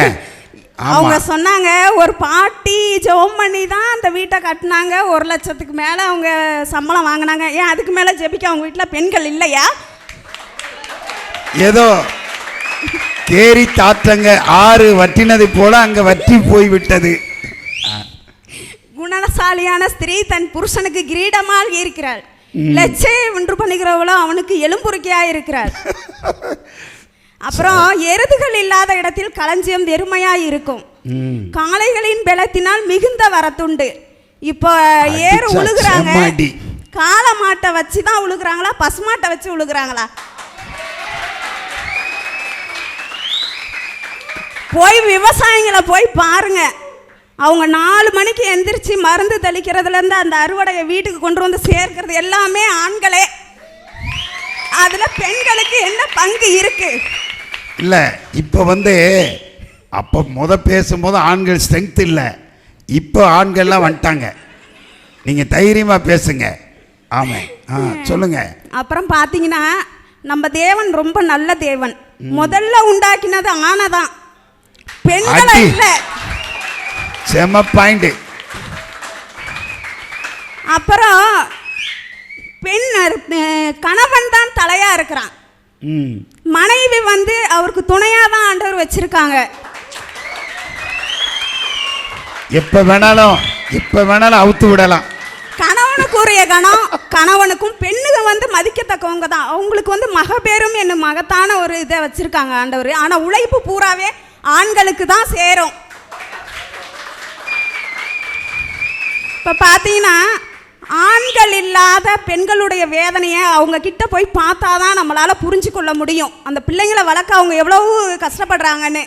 அவங்க சொன்னாங்க ஒரு பாட்டி ஜெபம் பண்ணி தான் அந்த வீட்டை கட்டினாங்க, 1 லட்சத்துக்கு மேலே அவங்க சம்பளம் வாங்கினாங்க. ஏன் அதுக்கு மேலே ஜெபிக்க அவங்க வீட்டில் பெண்கள் இல்லையா? ஏதோ கேரி தாத்தங்க ஆறு வட்டினது போல அங்க வட்டி போய்விட்டது. குணசாலியான ஸ்திரீ தன் புருஷனுக்கு கிரீடமாக இருக்கிறாள், லட்சையை ஒன்று பண்ணுகிறவளோ அவனுக்கு எலும்புருக்கியா இருக்கிறாள். அப்புறம் எருதுகள் இல்லாத இடத்தில் களஞ்சியம் வெறுமையாய் இருக்கும், காளைகளின் பலத்தினால் மிகுந்த வரத்துண்டு. இப்போ ஏறு உழுகுறாங்க, காளை மாட்டை வச்சு தான் உழுகுறாங்களா, பசுமாட்டை வச்சு உழுகுறாங்களா? போய் விவசாயிகளை போய் பாருங்க, அவங்க 4 மணிக்கு எந்திரிச்சு மருந்து தெளிக்கிறதுலேருந்து அந்த அறுவடையை வீட்டுக்கு கொண்டு வந்து சேர்க்கிறது எல்லாமே ஆண்களே. அதில் பெண்களுக்கு என்ன பங்கு இருக்கு? இல்லை, இப்போ வந்து அப்போ பேசும்போது ஆண்கள் ஸ்ட்ரென்த் இல்லை, இப்போ ஆண்கள்லாம் வந்துட்டாங்க. நீங்கள் தைரியமாக பேசுங்க. ஆமாம், சொல்லுங்க. அப்புறம் பார்த்தீங்கன்னா நம்ம தேவன் ரொம்ப நல்ல தேவன். முதல்ல உண்டாக்கினது ஆணைதான், பெண்களை இல்லை. செம பாயிண்ட். அப்புறம் பெண் கணவன் தான் தலையா இருக்கிறான், மனைவி வந்து அவருக்கு துணையா தான் ஆண்டவர் வச்சிருக்காங்க. எப்ப வேணாலும் அவுத்து விடலாம். கணவனுக்குரிய கணம் கணவனுக்கும், பெண்ணுங்க வந்து மதிக்கத்தக்கவங்க தான். அவங்களுக்கு வந்து மகப்பேரும் என்னும் மகத்தான ஒரு இதை வச்சிருக்காங்க ஆண்டவர். ஆனா உழைப்பு பூராவே ஆண்களுக்கு தான் சேரும். இப்போ பார்த்தீங்கன்னா ஆண்கள் இல்லாத பெண்களுடைய வேதனையை அவங்க கிட்ட போய் பார்த்தா தான் நம்மளால் புரிஞ்சு கொள்ள முடியும், அந்த பிள்ளைங்களை வளர்க்க அவங்க எவ்வளவு கஷ்டப்படுறாங்கன்னு.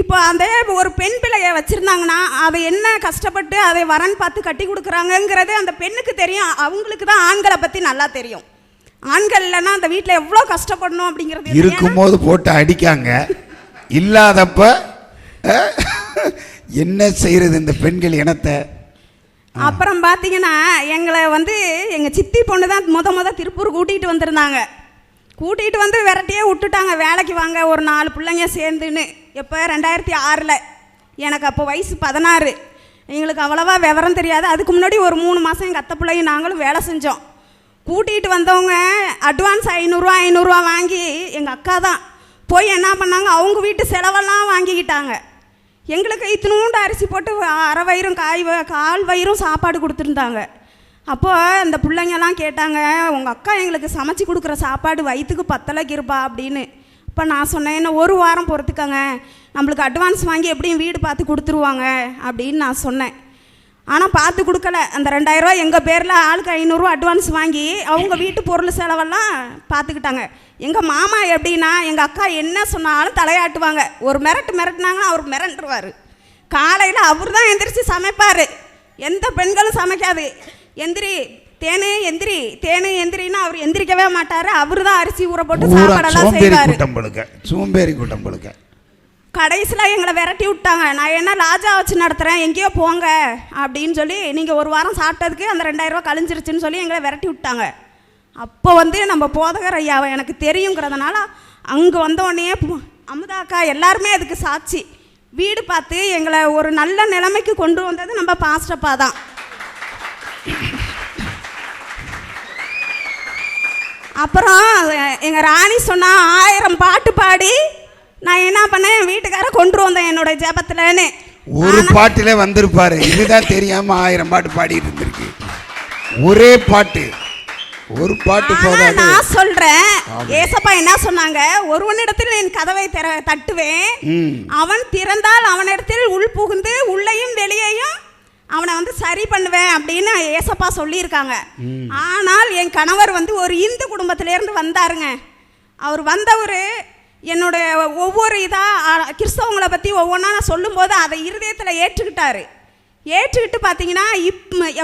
இப்போ அந்த ஒரு பெண் பிள்ளையை வச்சுருந்தாங்கன்னா அதை என்ன கஷ்டப்பட்டு அதை வரன் பார்த்து கட்டி கொடுக்குறாங்கங்கிறது அந்த பெண்ணுக்கு தெரியும். அவங்களுக்கு தான் ஆண்களை பற்றி நல்லா தெரியும். ஆண்கள் இல்லைன்னா அந்த வீட்டில் எவ்வளோ கஷ்டப்படணும் அப்படிங்கிறது இருக்கும்போது போட்டு அடிக்காங்க, இல்லாதப்ப என்ன செய்யறது இந்த பெண்கள் இனத்தை. அப்புறம் பார்த்தீங்கன்னா எங்களை வந்து எங்கள் சித்தி பொண்ணு தான் முத திருப்பூர் கூட்டிகிட்டு வந்திருந்தாங்க. கூட்டிகிட்டு வந்து விரட்டியே விட்டுட்டாங்க, வேலைக்கு வாங்க ஒரு 4 பிள்ளைங்க சேர்ந்துன்னு. எப்போ 2006. எனக்கு அப்போ வயசு 16. எங்களுக்கு அவ்வளோவா விவரம் தெரியாது. அதுக்கு முன்னாடி ஒரு 3 மாதம் எங்கள் அத்தை பிள்ளைங்க நாங்களும் வேலை செஞ்சோம். கூட்டிகிட்டு வந்தவங்க அட்வான்ஸ் 500 வாங்கி எங்கள் அக்கா தான் போய் என்ன பண்ணாங்க, அவங்க வீட்டு செலவெல்லாம் வாங்கிக்கிட்டாங்க. எங்களுக்கு இத்தினூண்டு அரிசி போட்டு அரை வயிறும் கால் வயிறும் சாப்பாடு கொடுத்துருந்தாங்க. அப்போது அந்த பிள்ளைங்கெல்லாம் கேட்டாங்க, உங்கள் அக்கா எங்களுக்கு சமைச்சி கொடுக்குற சாப்பாடு வயிற்றுக்கு பத்தலைக்கு இருப்பா அப்படின்னு. இப்போ நான் சொன்னேன், என்ன 1 வாரம் பொறுத்துக்கங்க, நம்மளுக்கு அட்வான்ஸ் வாங்கி எப்படியும் வீடு பார்த்து கொடுத்துருவாங்க அப்படின்னு நான் சொன்னேன். ஆனால் பார்த்து கொடுக்கல. அந்த 2000 ரூபா எங்கள் பேரில் ஆளுக்கு 500 ரூபா அட்வான்ஸ் வாங்கி அவங்க வீட்டு பொருள் செலவெல்லாம் பார்த்துக்கிட்டாங்க. எங்கள் மாமா எப்படின்னா எங்கள் அக்கா என்ன சொன்னாலும் தலையாட்டுவாங்க. ஒரு மிரட்டுனாங்கன்னா அவர் மிரண்டுருவார். காலையில் அவர் தான் எந்திரிச்சு சமைப்பார். எந்த பெண்களும் சமைக்காது. எந்திரி தேனு எந்திரி தேனு எந்திரின்னா அவர் எந்திரிக்கவே மாட்டார். அவர் தான் அரிசி ஊற போட்டு சாப்பாடெல்லாம் செய்வார். சோம்பேறி கூட்டம் பழுக்க. கடைசியில் எங்களை விரட்டி விட்டாங்க. நான் என்ன லாஜா வச்சு நடத்துகிறேன், எங்கேயோ போங்க அப்படின்னு சொல்லி, நீங்கள் ஒரு வாரம் சாப்பிட்டதுக்கு அந்த 2000 ரூபா கழிஞ்சிருச்சுன்னு சொல்லி எங்களை விரட்டி விட்டாங்க. அப்போ வந்து நம்ம போதகர் ஐயாவை எனக்கு தெரியுங்கிறதுனால அங்கே வந்தோடனே அமுதாக்கா எல்லாருமே அதுக்கு சாட்சி. வீடு பார்த்து எங்களை ஒரு நல்ல நிலைமைக்கு கொண்டு வந்தது நம்ம பாஸ்டப்பா தான். அப்புறம் எங்கள் ராணி சொன்னால் 1000 பாட்டு பாடி நான் என்ன பண்ணேன், என் வீட்டுக்கார கொண்டு வந்தேன் என்னோட ஜெபத்துலன்னு. ஒரு பாட்டிலே வந்திருப்பாரு. இதுதான் தெரியாம 1000 பாட்டு பாடிட்டு இருந்திருக்கு. ஒரே பாட்டு, ஒரு பாட்டு போதாது. நான் சொல்றேன், ஏசப்பா என்ன சொன்னாங்க, ஒருவனிடத்தில் என் கதவை தட்டுவேன், அவன் திறந்தால் அவனிடத்தில் உள் புகுந்து உள்ளேயும் வெளியேயும் அவனை வந்து சரி பண்ணுவேன் அப்படின்னு ஏசப்பா சொல்லியிருக்காங்க. ஆனால் என் கணவர் வந்து ஒரு இந்து குடும்பத்திலேருந்து வந்தாருங்க. அவர் வந்தவர் என்னுடைய ஒவ்வொரு இதாக கிறிஸ்தவங்களை பற்றி ஒவ்வொன்றா நான் சொல்லும்போது அதை இருதயத்தில் ஏற்றுக்கிட்டு பார்த்தீங்கன்னா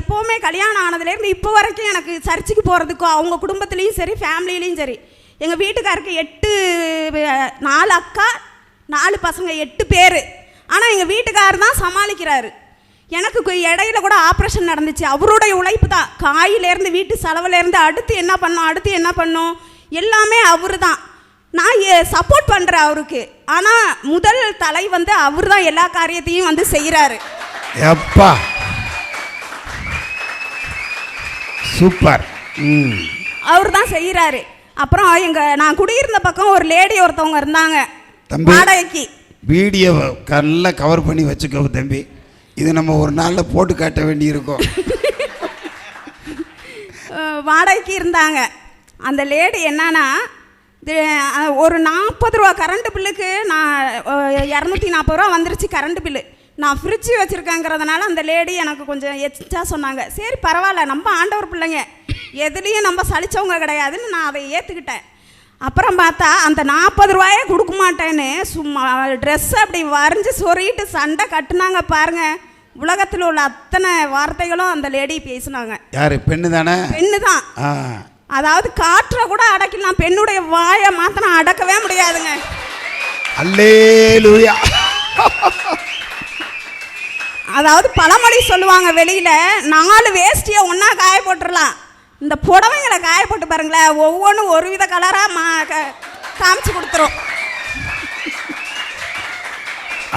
எப்போவுமே கல்யாணம் ஆனதுலேருந்து இப்போ வரைக்கும் எனக்கு சர்ச்சுக்கு போகிறதுக்கோ அவங்க குடும்பத்துலேயும் சரி ஃபேமிலியிலையும் சரி. எங்கள் வீட்டுக்காருக்கு 4 அக்கா 4 பசங்க 8 பேர். ஆனால் எங்கள் வீட்டுக்காரர் தான் சமாளிக்கிறாரு. எனக்கு இடையில கூட ஆப்ரேஷன் நடந்துச்சு. அவருடைய உழைப்பு தான். காயிலேருந்து வீட்டு செலவுலேருந்து அடுத்து என்ன பண்ணோம் எல்லாமே அவர் தான். நான் சப்போர்ட் பண்ணுறேன் அவருக்கு. ஆனால் முதல் தலை வந்து அவர் தான் எல்லா காரியத்தையும் வந்து செய்கிறாரு. எப்பா சூப்பர். அவர் தான் செய்கிறாரு. அப்புறம் நான் குடியிருந்த பக்கம் ஒரு லேடி ஒருத்தவங்க இருந்தாங்க வாடகைக்கு. வீடியோ நல்லா கவர் பண்ணி வச்சுக்கோ தம்பி. இது நம்ம ஒரு நாளில் போட்டு காட்ட வேண்டியிருக்கோம். வாடகைக்கு இருந்தாங்க. அந்த லேடி என்னன்னா ஒரு 40 ரூபா கரண்ட் பில்லுக்கு நான் 240 ரூபா வந்துருச்சு கரண்ட் பில்லு. நான் ஃப்ரிட்ஜு வச்சுருக்கேங்கிறதுனால அந்த லேடி எனக்கு கொஞ்சம் எச்சா சொன்னாங்க. சரி பரவாயில்ல, நம்ம ஆண்டவர் பிள்ளைங்க, எதுலேயும் நம்ம சலிச்சவங்க கிடையாதுன்னு நான் அதை ஏற்றுக்கிட்டேன். அப்புறம் பார்த்தா அந்த 40 ரூபாயே கொடுக்க மாட்டேன்னு சும்மா ட்ரெஸ் அப்படி வரைஞ்சி சொறிட்டு சண்டை கட்டுனாங்க பாருங்க. உலகத்தில் உள்ள அத்தனை வார்த்தைகளும் அந்த லேடி பேசினாங்க. யாரு? பெண்ணு தானே? பெண்ணு தான். அதாவது காற்றை கூட அடக்கலாம், பெண்ணுடைய வாயை மாத்திரம் அடக்கவே முடியாதுங்க. அல்லேலூயா. அதாவது பழமொழி சொல்லுவாங்க, வெளியில 4 வேஷ்டியை ஒன்றா காய போட்டுடலாம், இந்த புடவைங்களை காய போட்டு பாருங்களேன், ஒவ்வொன்றும் ஒரு வித கலராக காமிச்சு கொடுத்துரும்.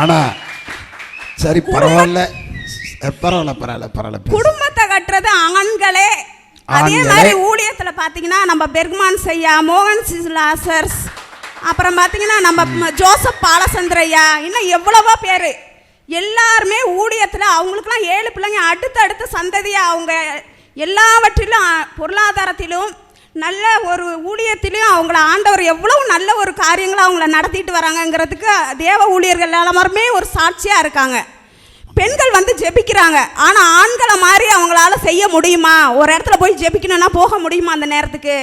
ஆனா சரி பரவாயில்ல. குடும்பத்தை கட்டுறது ஆண்களே. அதே மாதிரி ஊழியத்தில் பார்த்தீங்கன்னா நம்ம பெர்க்மான் ஐயா, மோகன் லாசர்ஸ், அப்புறம் பார்த்தீங்கன்னா நம்ம ஜோசப் பாலசந்திரையா, இன்னும் எவ்வளவோ பேர் எல்லாருமே ஊழியத்தில் அவங்களுக்குலாம் 7 பிள்ளைங்க, அடுத்த சந்ததியாக அவங்க எல்லாவற்றிலும் பொருளாதாரத்திலும் நல்ல ஒரு ஊழியத்திலும் அவங்கள ஆண்டவர் எவ்வளவு நல்ல ஒரு காரியங்களை அவங்கள நடத்திட்டு வராங்கங்கிறதுக்கு தேவ ஊழியர்கள் எல்லாருமே ஒரு சாட்சியாக இருக்காங்க. பெண்கள் வந்து ஜெபிக்கிறாங்க, ஆனால் ஆண்களை மாதிரி அவங்களால செய்ய முடியுமா? ஒரு இடத்துல போய் ஜெபிக்கணும்னா போக முடியுமா அந்த நேரத்துக்கு?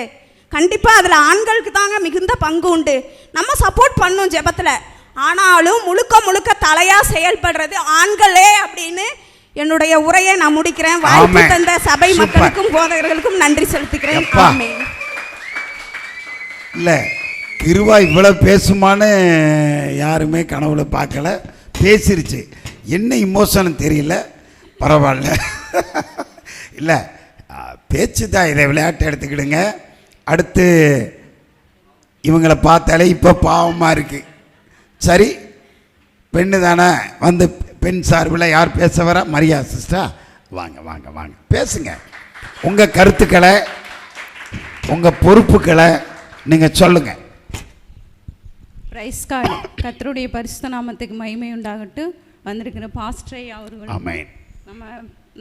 கண்டிப்பாக அதில் ஆண்களுக்கு தாங்க மிகுந்த பங்கு உண்டு. நம்ம சப்போர்ட் பண்ணும் ஜெபத்தில், ஆனாலும் முழுக்க தலையாக செயல்படுறது ஆண்களே அப்படின்னு என்னுடைய உரையை நான் முடிக்கிறேன். வாய்ப்பு தந்த சபை மக்களுக்கும் போதகர்களுக்கும் நன்றி செலுத்துகிறேன். இல்லை கிருபா இவ்வளோ பேசுமான்னு யாருமே கனவுல பார்க்கல. பேசிருச்சு, என்ன இமோஷன் தெரியல, பரவாயில்ல. இல்லை பேச்சு தான், இதை விளையாட்டு எடுத்துக்கிடுங்க. அடுத்து இவங்களை பார்த்தாலே இப்போ பாவமாக இருக்குது. சரி பெண்ணு தானே, வந்து பெண் சார்பில் யார் பேச வர? மரியா சிஸ்டா, வாங்க பேசுங்க. உங்கள் கருத்துக்களை உங்கள் பொறுப்புகளை நீங்கள் சொல்லுங்கள். Praise God. கர்த்தருடைய பரிசுத்த நாமத்துக்கு மகிமை உண்டாகட்டும். வந்திருக்கிற பாஸ்டர் ஐயா அவர்கள்,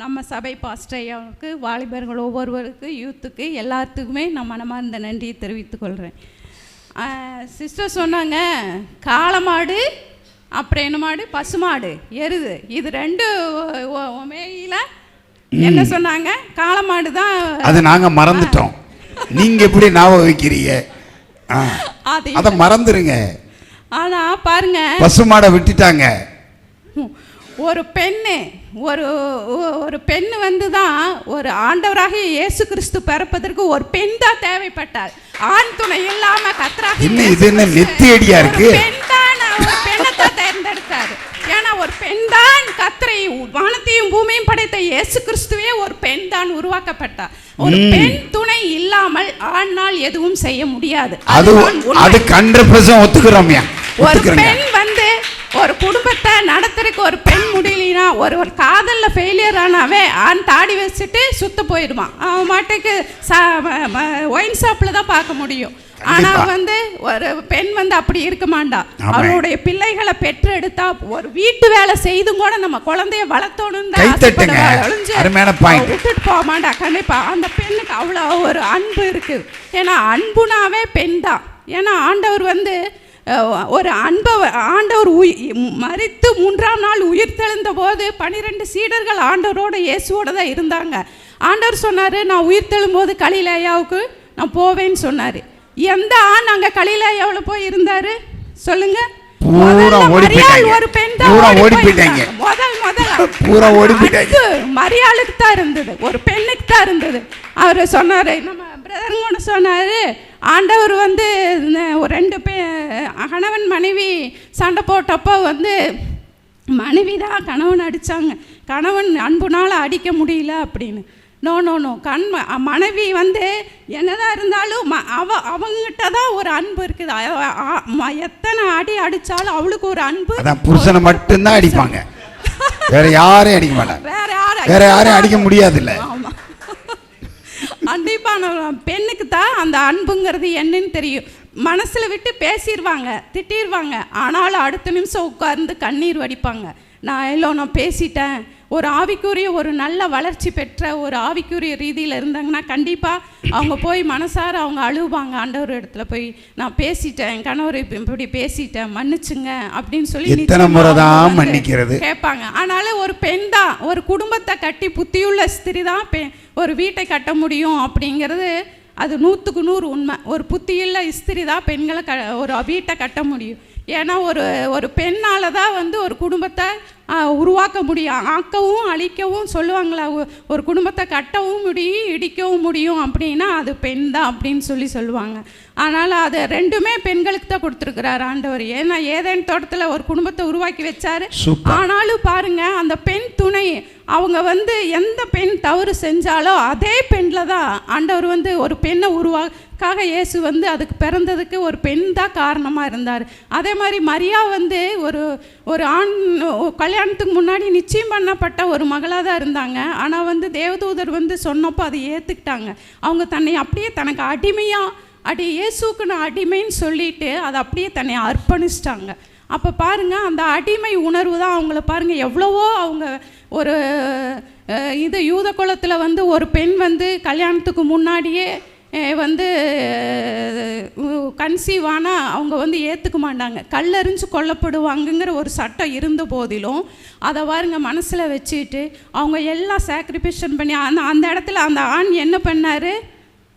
நம்ம சபை பாஸ்டர் ஐயாவுக்கு, வாலிபர்கள் ஒவ்வொருவருக்கு, யூத்துக்கு எல்லாத்துக்குமே நான் மனமார்ந்த நன்றியை தெரிவித்துக் கொள்கிறேன். சிஸ்டர் சொன்னாங்க, காளமாடு அப்புறம் என்ன மாடு? பசுமாடு, எருது. இது 2 மேயில என்ன சொன்னாங்க? காளமாடு தான். அது நாங்க மறந்துட்டோம். நீங்க எப்படி ஞாபகம் வைக்கிறீங்க? அத மறந்துருங்க. ஆனா பாருங்க, பசுமாடை விட்டுட்டாங்க. ஒரு பெண்ணு வந்து தான் ஒரு ஆண்டவராகிய இயேசு கிறிஸ்து பிறப்பதற்கு ஒரு பெண் தான் தேவைப்பட்டார். ஆண் துணை இல்லாம கர்த்தராகிய இது என்ன நெத்தி அடியா இருக்கு? பெண் தான் ஒரு பெண்ணை தான் தேர்ந்தெடுத்தார். ஏன்னா ஒரு பெண் தான் கர்த்தரை வானத்தையும் பூமியும் படைத்த இயேசு கிறிஸ்துவே ஒரு பெண் தான் உருவாக்கப்பட்டார். ஒரு பெண் துணை இல்லாமல் ஆணால் எதுவும் செய்ய முடியாது. அது 100% ஒத்துக்கிறோம்யா. ஒரு பெண் வந்து ஒரு குடும்பத்தை நடத்துறதுக்கு ஒரு பெண் முடியலனா, ஒரு காதல்ல ஃபெயிலியர் ஆனாவே ஆண் தாடி வச்சுட்டு சுத்த போயிடுவான். அவன் மாட்டுக்கு ஒயின் ஷாப்ல தான் பார்க்க முடியும். ஆனா வந்து ஒரு பெண் வந்து அப்படி இருக்க மாட்டா. அவளுடைய பிள்ளைகளை பெற்று எடுத்தா ஒரு வீட்டு வேலை செய்தும் கூட நம்ம குழந்தைய வளர்த்தோணும் தான் விட்டுட்டு போக மாட்டா. கண்டிப்பா அந்த பெண்ணுக்கு அவ்வளோ ஒரு அன்பு இருக்குது. ஏன்னா அன்புனாவே பெண் தான். ஏன்னா ஆண்டவர் வந்து ஒரு ஆண்டவர் மரித்து 3ஆம் நாள் உயிர் தெழுந்த போது 12 சீடர்கள் ஆண்டவரோட இயேசுவோட தான் இருந்தாங்க. ஆண்டவர் சொன்னார், நான் உயிர் தெழும்போது கலிலேயாவுக்கு நான் போவேன்னு சொன்னார். எந்த ஆண் அங்கே கலிலேயாவில் போய் இருந்தார் சொல்லுங்க? ஒரு பெண் தான். மரியாளுக்கு தான் இருந்தது, ஒரு பெண்ணுக்கு தான் இருந்தது. அவர் சொன்னார், நம்ம பிரதருங்க சொன்னார், ஆண்டவர் வந்து 2 கணவன் மனைவி சண்டை போட்டப்போ வந்து மனைவி தான் கணவன் அடித்தாங்க. கணவன் அன்புனால் அடிக்க முடியல அப்படின்னு. நோ மனைவி வந்து என்னதான் இருந்தாலும் அவங்ககிட்ட தான் ஒரு அன்பு இருக்குது. எத்தனை அடி அடித்தாலும் அவளுக்கு ஒரு அன்பு. புருஷனை மட்டும்தான் அடிப்பாங்க, வேற யாரையும் அடிக்க மாட்டாங்க. வேற யாரையும் அடிக்க முடியாது. இல்லை, கண்டிப்பான பெண்ணுக்கு தான் அந்த அன்புங்கிறது என்னன்னு தெரியும். மனசில் விட்டு பேசிடுவாங்க, திட்டிடுவாங்க, ஆனாலும் அடுத்த நிமிஷம் உட்கார்ந்து கண்ணீர் வடிப்பாங்க. நான் பேசிட்டேன். ஒரு ஆவிக்குரிய ஒரு நல்ல வளர்ச்சி பெற்ற ஒரு ஆவிக்குரிய ரீதியில் இருந்தாங்கன்னா கண்டிப்பாக அவங்க போய் மனசார அவங்க அழுவாங்க. ஆண்டவர் இடத்துல போய் நான் பேசிட்டேன், கணவர் இப்படி பேசிட்டேன், மன்னிச்சுங்க அப்படின்னு சொல்லி கேட்பாங்க. ஆனாலும் ஒரு பெண் தான் ஒரு குடும்பத்தை கட்டி புத்தியுள்ள ஸ்திரி தான் ஒரு வீட்டை கட்ட முடியும் அப்படிங்கிறது அது 100க்கு 100 உண்மை. ஒரு புத்தியுள்ள ஸ்திரி தான் பெண்களை ஒரு வீட்டை கட்ட முடியும். ஏன்னா ஒரு பெண்ணால் தான் வந்து ஒரு குடும்பத்தை உருவாக்க முடியும். ஆக்கவும் அழிக்கவும் சொல்லுவாங்களா, ஒரு குடும்பத்தை கட்டவும் முடியும் இடிக்கவும் முடியும் அப்படின்னா அது பெண் தான் அப்படின்னு சொல்லுவாங்க. ஆனால் அது 2மே பெண்களுக்கு தான் கொடுத்துருக்கிறார் ஆண்டவர். ஏன்னா ஏதேன் தோட்டத்தில் ஒரு குடும்பத்தை உருவாக்கி வச்சாரு. ஆனாலும் பாருங்க, அந்த பெண் துணை அவங்க வந்து எந்த பெண் தவறு செஞ்சாலோ அதே பெண்ணில் தான் ஆண்டவர் வந்து ஒரு பெண்ணை உருவாக்காக இயேசு வந்து அதுக்கு பிறந்ததுக்கு ஒரு பெண் தான் காரணமாக இருந்தார். அதே மாதிரி மரியா வந்து ஒரு ஆண் கல்யாணத்துக்கு முன்னாடி நிச்சயம் பண்ணப்பட்ட ஒரு மகளாக தான் இருந்தாங்க. ஆனால் வந்து தேவதூதர் வந்து சொன்னப்போ அதை ஏற்றுக்கிட்டாங்க. அவங்க தன்னை அப்படியே தனக்கு அடிமையாக இயேசுக்கு நான் அடிமைன்னு சொல்லிட்டு அதை அப்படியே தன்னை அர்ப்பணிச்சிட்டாங்க. அப்போ பாருங்கள், அந்த அடிமை உணர்வு தான் அவங்கள பாருங்கள் எவ்வளவோ அவங்க ஒரு யூத குலத்தில் வந்து ஒரு பெண் வந்து கல்யாணத்துக்கு முன்னாடியே வந்து கன்சீவ் ஆனால் அவங்க வந்து ஏற்றுக்க மாட்டாங்க, கல்லெறிஞ்சு கொல்லப்படுவாங்கங்கிற ஒரு சட்டம் இருந்த போதிலும் அதை பாருங்க மனசில் வச்சுட்டு அவங்க எல்லாம் சாக்ரிஃபிகேஷன் பண்ணி அந்த இடத்துல அந்த ஆண் என்ன பண்ணார்,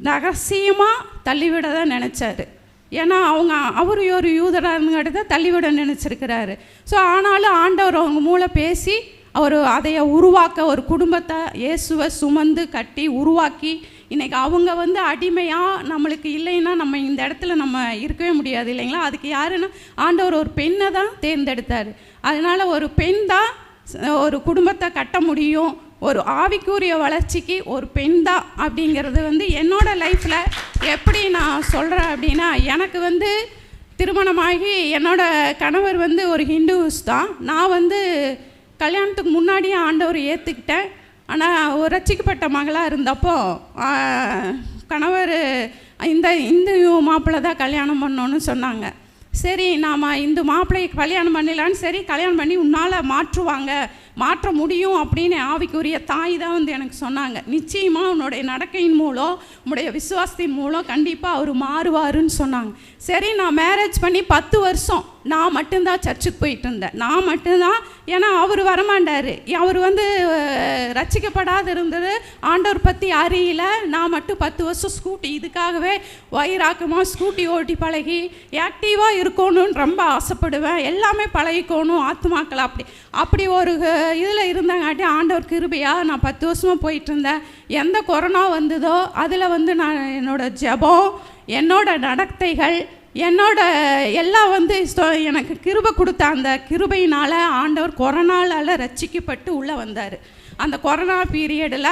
ரகசியமாக தள்ளிவிட தான் நினச்சாரு. ஏன்னா அவர் ஒரு யூதராக தான் தள்ளிவிட நினச்சிருக்கிறாரு. ஸோ ஆனாலும் ஆண்டவர் அவங்க மூளை பேசி அதைய உருவாக்க ஒரு குடும்பத்தை இயேசுவை சுமந்து கட்டி உருவாக்கி இன்றைக்கி அவங்க வந்து அடிமையாக நம்மளுக்கு இல்லைன்னா நம்ம இந்த இடத்துல நம்ம இருக்கவே முடியாது இல்லைங்களா. அதுக்கு யாருன்னா ஆண்டவர் ஒரு பெண்ணை தான் தேர்ந்தெடுத்தார். அதனால் ஒரு பெண் தான் ஒரு குடும்பத்தை கட்ட முடியும். ஒரு ஆவிக்குரிய வளர்ச்சிக்கு ஒரு பெண் தான் அப்படிங்கிறது வந்து என்னோடய லைஃப்பில் எப்படி நான் சொல்கிறேன் அப்படின்னா, எனக்கு வந்து திருமணமாகி என்னோடய கணவர் வந்து ஒரு ஹிந்துஸ் தான். நான் வந்து கல்யாணத்துக்கு முன்னாடியே ஆண்டவர் ஏற்றுக்கிட்டேன். ஆனால் ஒரு ரட்சிக்கப்பட்ட மகளாக இருந்தப்போ கணவர் இந்து மாப்பிள்ளை தான் கல்யாணம் பண்ணோன்னு சொன்னாங்க. சரி, நாம் இந்து மாப்பிள்ளையை கல்யாணம் பண்ணிடலான்னு சரி கல்யாணம் பண்ணி உன்னால் மாற்ற முடியும் அப்படின்னு ஆவிக்குரிய தாய் தான் வந்து எனக்கு சொன்னாங்க. நிச்சயமாக உன்னுடைய நடக்கையின் மூலம் உன்னுடைய விசுவாசத்தின் மூலம் கண்டிப்பாக அவர் மாறுவாருன்னு சொன்னாங்க. சரி, நான் மேரேஜ் பண்ணி 10 வருஷம் நான் மட்டும்தான் சர்ச்சுக்கு போயிட்டு இருந்தேன். நான் மட்டும்தான். ஏன்னா அவர் வரமாட்டார். அவர் வந்து ரட்சிக்கப்படாத இருந்தது, ஆண்டவர் பற்றி அறியல. நான் மட்டும் 10 வருஷம் ஸ்கூட்டி, இதுக்காகவே வயிறாக்கமாக ஸ்கூட்டி ஓட்டி பழகி ஆக்டிவாக இருக்கணும்னு ரொம்ப ஆசைப்படுவேன். எல்லாமே பழகிக்கணும் ஆத்துமாக்கள். அப்படி ஒரு இதில் இருந்தாங்காட்டி ஆண்டவர் கிருபையாக நான் 10 வருஷமாக போயிட்டு இருந்தேன். எந்த கொரோனா வந்ததோ அதில் வந்து நான் என்னோட ஜெபம், என்னோட நடத்தைகள், என்னோட எல்லாம் வந்து எனக்கு கிருபை கொடுத்த அந்த கிருபையினால் ஆண்டவர் கொரோனாவில் ரட்சிக்கப்பட்டு உள்ளே வந்தார். அந்த கொரோனா பீரியடில்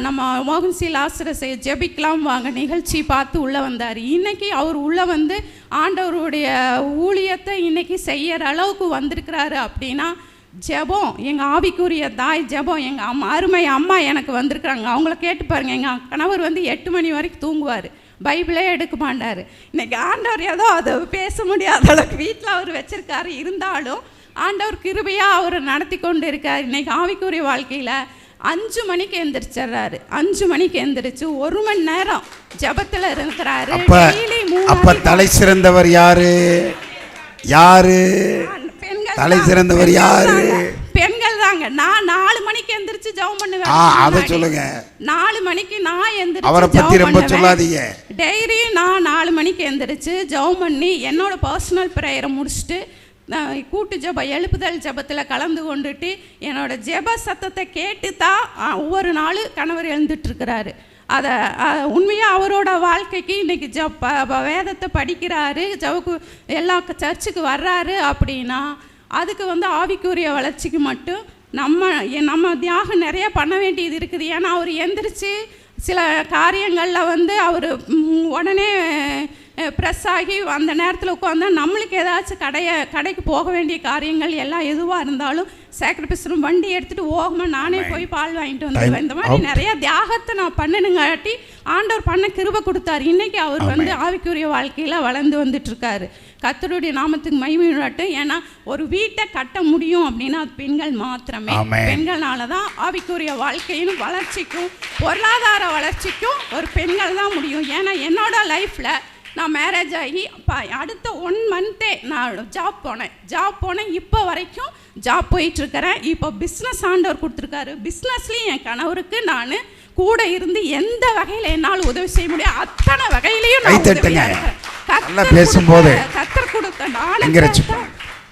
நம்ம மோகன்சி லாசரஸை ஜெபிக்கலாம் வாங்க நிகழ்ச்சி பார்த்து உள்ளே வந்தார். இன்றைக்கி அவர் உள்ளே வந்து ஆண்டவருடைய ஊழியத்தை இன்றைக்கி செய்கிற அளவுக்கு வந்திருக்கிறாரு. அப்படின்னா ஜெபம், எங்கள் ஆவிக்குரிய தாய் ஜெபம். எங்கள் அருமை அம்மா எனக்கு வந்திருக்கிறாங்க. அவங்கள கேட்டு பாருங்கள். எங்கள் கணவர் வந்து 8 மணி வரைக்கும் தூங்குவார், பைபிளே எடுக்க மாட்டார். இன்றைக்கி ஆண்டவர் ஏதோ அதை பேச முடியாத அளவுக்கு வீட்டில் அவர் வச்சுருக்காரு. இருந்தாலும் ஆண்டவர் கிருபையாக அவரை நடத்தி கொண்டு இருக்கார். இன்றைக்கி ஆவிக்குரிய வாழ்க்கையில் 5 மணிக்கு எந்திரிச்சிட்றாரு. 5 மணிக்கு எந்திரிச்சு 1 மணி நேரம் ஜெபத்தில் இருக்கிறாரு. அப்ப தலை சிறந்தவர் யாரு? யாரு தலை சிறந்தவர்? யாரு? பெண்கள் தாங்க. நான் 4 மணிக்கு எந்திரிச்சு ஜெபம் பண்ணுவேன். அதை சொல்லுங்க. 4 மணிக்கு நான் எந்திரிச்சு அவரை பத்தி ரொம்ப சொல்லாதீங்க. டெய்லி நான் 4 மணிக்கு எந்திரிச்சு ஜெபம் பண்ணி என்னோட பர்சனல் ப்ரேயரை முடிச்சுட்டு கூட்டு ஜெபம், எழுப்புதல் ஜெபத்தில் கலந்து கொண்டுட்டு என்னோட ஜெப சத்தத்தை கேட்டு தான் ஒவ்வொரு நாளும் கணவர் எழுந்துட்டுருக்கிறாரு. அதை உண்மையாக அவரோட வாழ்க்கைக்கு இன்றைக்கி வேதத்தை படிக்கிறாரு, எல்லா சர்ச்சுக்கு வர்றாரு. அப்படின்னா அதுக்கு வந்து ஆவிக்குரிய வளர்ச்சிக்கு மட்டும் நம்ம தியாகம் நிறைய பண்ண வேண்டியது இருக்குது. ஏன்னா அவர் எந்திரிச்சு சில காரியங்களில் வந்து அவர் உடனே ப்ரெஸ் ஆகி அந்த நேரத்தில் உட்காந்தா நம்மளுக்கு ஏதாச்சும் கடைக்கு போக வேண்டிய காரியங்கள் எல்லாம் எதுவாக இருந்தாலும் சாக்ரிஃபைஸ் வண்டி எடுத்துகிட்டு ஓகமாக நானே போய் பால் வாங்கிட்டு வந்துடுவேன். இந்த மாதிரி நிறையா தியாகத்தை நான் பண்ணணுங்காட்டி ஆண்டவர் பண்ண கிருபை கொடுத்தாரு. இன்றைக்கி அவர் வந்து ஆவிக்குரிய வாழ்க்கையில் வளர்ந்து வந்துட்டுருக்காரு. கர்த்தருடைய நாமத்துக்கு மகிமையாட்டும். ஏன்னா ஒரு வீட்டை கட்ட முடியும் அப்படின்னா அது பெண்கள் மாத்திரமே. பெண்கள்னால தான் ஆவிக்குரிய வாழ்க்கையும் வளர்ச்சிக்கும் பொருளாதார வளர்ச்சிக்கும் ஒரு பெண்கள் தான் முடியும். ஏன்னா என்னோட லைஃப்பில் நான் மேரேஜ் ஆகி அடுத்த 1 மந்த்தே நான் ஜாப் போனேன். இப்போ வரைக்கும் ஜாப் போயிட்டுருக்கிறேன். இப்போ பிஸ்னஸ் ஆண்டவர் கொடுத்துருக்காரு. பிஸ்னஸ்லேயும் என் கணவருக்கு நான் கூட இருந்து எந்த வகையில் என்னால் உதவி செய்ய முடியும் அத்தனை வகையிலையும் பேசும்போது கர்த்தர் கொடுத்த